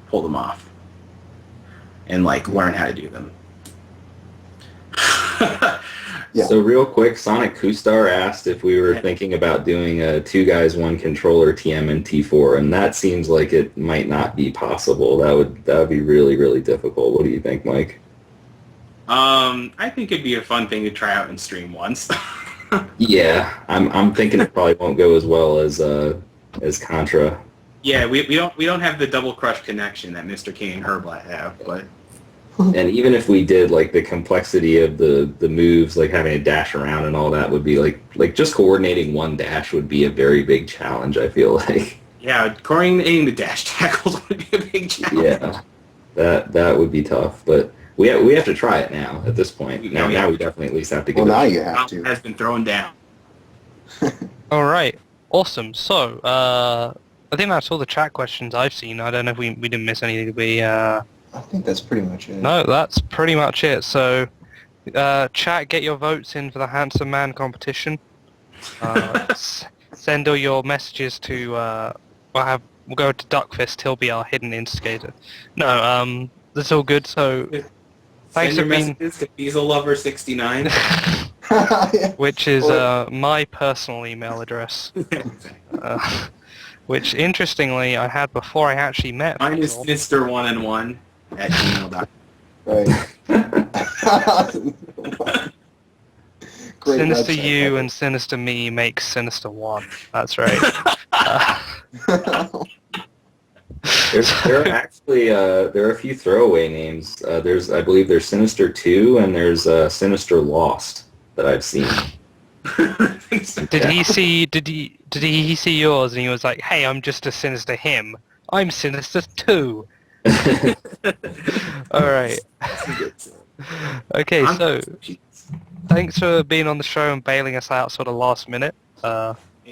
pull them off and like learn how to do them. Yeah. So real quick, Sonic Kustar asked if we were thinking about doing a 2 guys 1 controller TMNT 4, and that seems like it might not be possible. That would be really, really difficult. What do you think, Mike? I think it'd be a fun thing to try out and stream once. Yeah, I'm thinking it probably won't go as well as Contra. Yeah, we don't have the double crush connection that Mr. King and Herblat have, but And even if we did, like the complexity of the moves, like having to dash around and all that would be like just coordinating one dash would be a very big challenge, I feel like. yeah, coordinating the dash tackles would be a big challenge. Yeah. That would be tough, but we have to try it now at this point. Now we definitely at least have to give Well, now it. you have to. Has been thrown down. All right, awesome. So, I think that's all the chat questions I've seen. I don't know if we didn't miss anything. Did we? I think that's pretty much it. No, that's pretty much it. So, chat, get your votes in for the Handsome Man competition. Send all your messages to. We'll go to Duckfist. He'll be our hidden instigator. No, that's all good. So, thanks Send your for being. messages to DieselLover69. Which is my personal email address. Which, interestingly, I had before I actually met. Mine is Mr. 1&1 @gmail.com. Right. Great Sinister website, You by and Sinister Me makes Sinister One. That's right. There are actually there are a few throwaway names. I believe there's Sinister 2 and there's Sinister Lost that I've seen. Did he see yours and he was like, "Hey, I'm just a Sinister him. I'm Sinister 2." All right. Okay, so thanks for being on the show and bailing us out sort of last minute.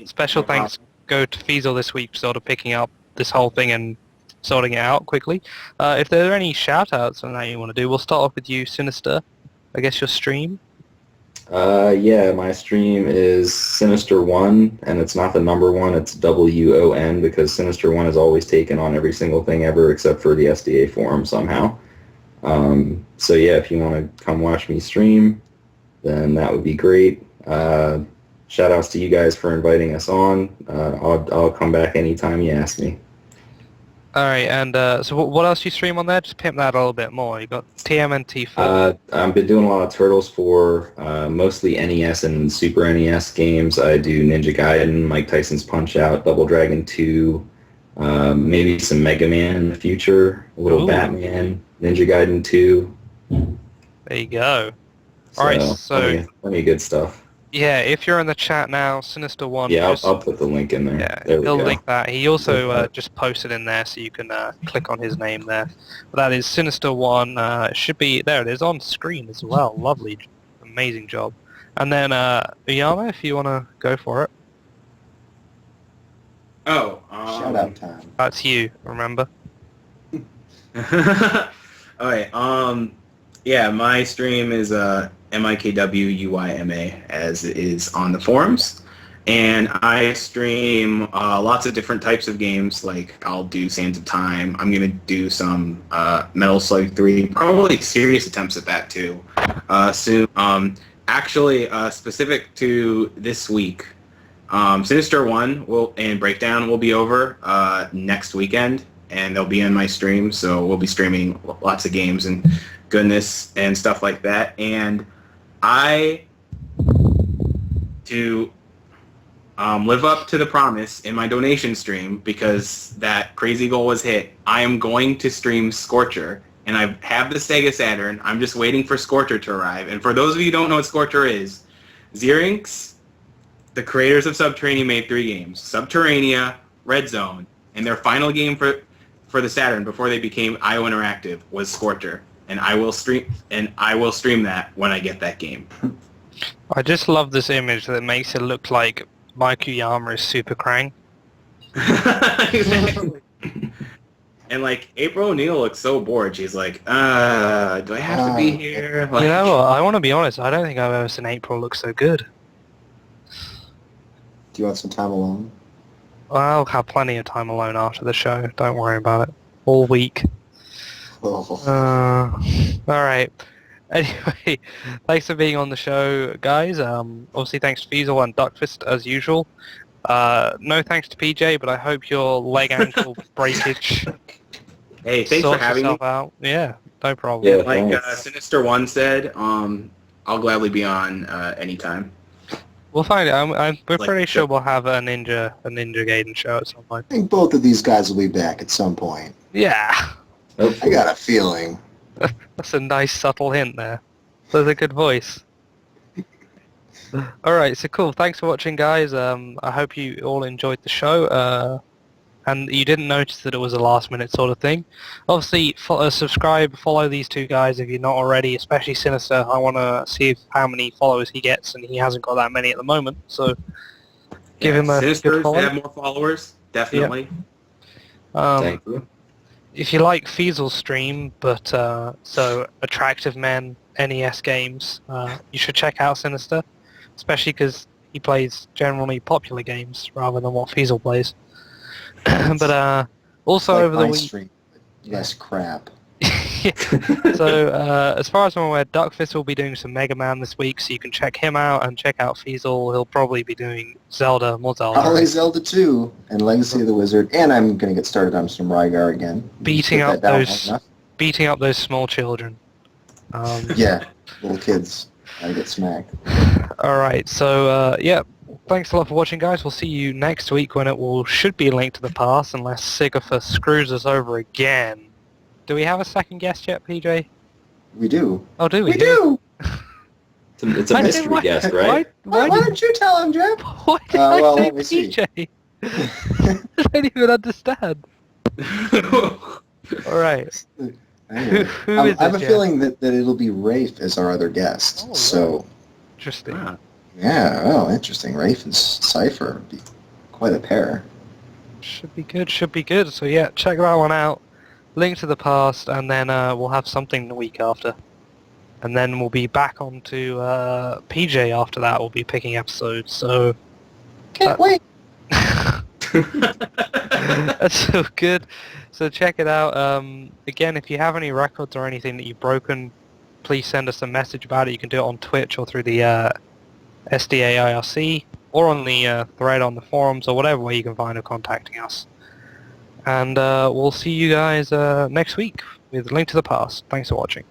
Special thanks go to Fiesel this week for sort of picking up this whole thing and sorting it out quickly. If there are any shout-outs on that you want to do, we'll start off with you, Sinister. I guess your stream. Yeah, my stream is Sinister 1, and it's not the number 1, it's WON, because Sinister 1 has always taken on every single thing ever except for the SDA forum somehow. So yeah, if you want to come watch me stream, then that would be great. Shout outs to you guys for inviting us on. I'll come back anytime you ask me. All right, and so what else you stream on there? Just pimp that a little bit more. You got TMNT 4. I've been doing a lot of Turtles for mostly NES and Super NES games. I do Ninja Gaiden, Mike Tyson's Punch-Out, Double Dragon 2, maybe some Mega Man in the future, a little Batman, Ninja Gaiden 2. There you go. All right, so plenty of good stuff. yeah, if you're in the chat now, Sinister One. Yeah, I'll put the link in there. Yeah, there we he'll go. link that. He also just posted in there, so you can click on his name there. But that is Sinister One. It should be there. It is on screen as well. Lovely, amazing job. And then Uyama, if you want to go for it. Oh, Shout out time. That's you. Remember. Alright, yeah, my stream is MIKWUYMA, as it is on the forums. And I stream lots of different types of games, like I'll do Sands of Time. I'm going to do some Metal Slug 3, probably serious attempts at that too, soon. Actually, specific to this week, Sinister 1 and Breakdown will be over next weekend, and they'll be in my stream, so we'll be streaming lots of games and goodness and stuff like that. And to live up to the promise in my donation stream, because that crazy goal was hit, I am going to stream Scorcher, and I have the Sega Saturn. I'm just waiting for Scorcher to arrive. And for those of you who don't know what Scorcher is, Xerinx, the creators of Subterranea, made 3 games: Subterranea, Red Zone, and their final game for the Saturn before they became IO Interactive was Scorcher. And I will stream that when I get that game. I just love this image that makes it look like Mike Uyama is Super Krang. Exactly. And like April O'Neil looks so bored. She's like, do I have to be here? Like, You know what? I want to be honest. I don't think I've ever seen April look so good. Do you want some time alone? I'll have plenty of time alone after the show. Don't worry about it. All week. Oh. All right. Anyway, thanks for being on the show, guys. Obviously, thanks to Fiesel and Duckfist as usual. No thanks to PJ, but I hope your leg ankle breakage hey, thanks for sorts having me. itself out. Yeah, no problem. Yeah, Like thanks. Sinister One said, I'll gladly be on anytime. We'll find it. We're Like, pretty sure we'll have a Ninja Gaiden show at some point. I think both of these guys will be back at some point. Yeah, I Hopefully. got a feeling. that's a nice subtle hint there. There's a good voice. Alright, so cool. Thanks for watching, guys. I hope you all enjoyed the show. And you didn't notice that it was a last-minute sort of thing. Obviously, subscribe, follow these two guys if you're not already, especially Sinister. I want to see how many followers he gets, and he hasn't got that many at the moment. So give him a Sinister good to follow. have more followers, definitely. Thank you. If you like Fiesel's stream, but so attractive men, NES games, you should check out Sinister, especially because he plays generally popular games rather than what Fiesel plays. But also Like over the my week. stream, less crap. So as far as I'm aware, Duckfist will be doing some Mega Man this week, so you can check him out and check out Fiesel. He'll probably be doing Zelda, more Zelda. Probably Zelda 2 and Legacy of the Wizard, and I'm going to get started on some Rygar again. Beating Put up that down those- long enough. Beating up those small children. Yeah, little kids. I get smacked. Alright, so yeah, thanks a lot for watching, guys. We'll see you next week when should be a Link to the Past, unless Sigathus screws us over again. Do we have a second guest yet, PJ? We do. Oh, do we? We do! It's a I mystery didn't- guest, right? Why don't you tell him, Jeff? Why did well, I let me say see. PJ? I don't even understand. Alright. Anyway, Who I is have it, a Jeff? feeling that it'll be Rafe as our other guest. Oh, So, Interesting. Ah, yeah, well, interesting. Rafe and Cypher would be quite a pair. Should be good, should be good. So yeah, check that one out. Link to the Past, and then we'll have something the week after. And then we'll be back on to PJ after that. We'll be picking episodes, so... Can't wait. That's so good. So check it out. Again, if you have any records or anything that you've broken, please send us a message about it. You can do it on Twitch or through the SDAIRC, or on the thread on the forums, or whatever way you can find of contacting us. And we'll see you guys next week with Link to the Past. Thanks for watching.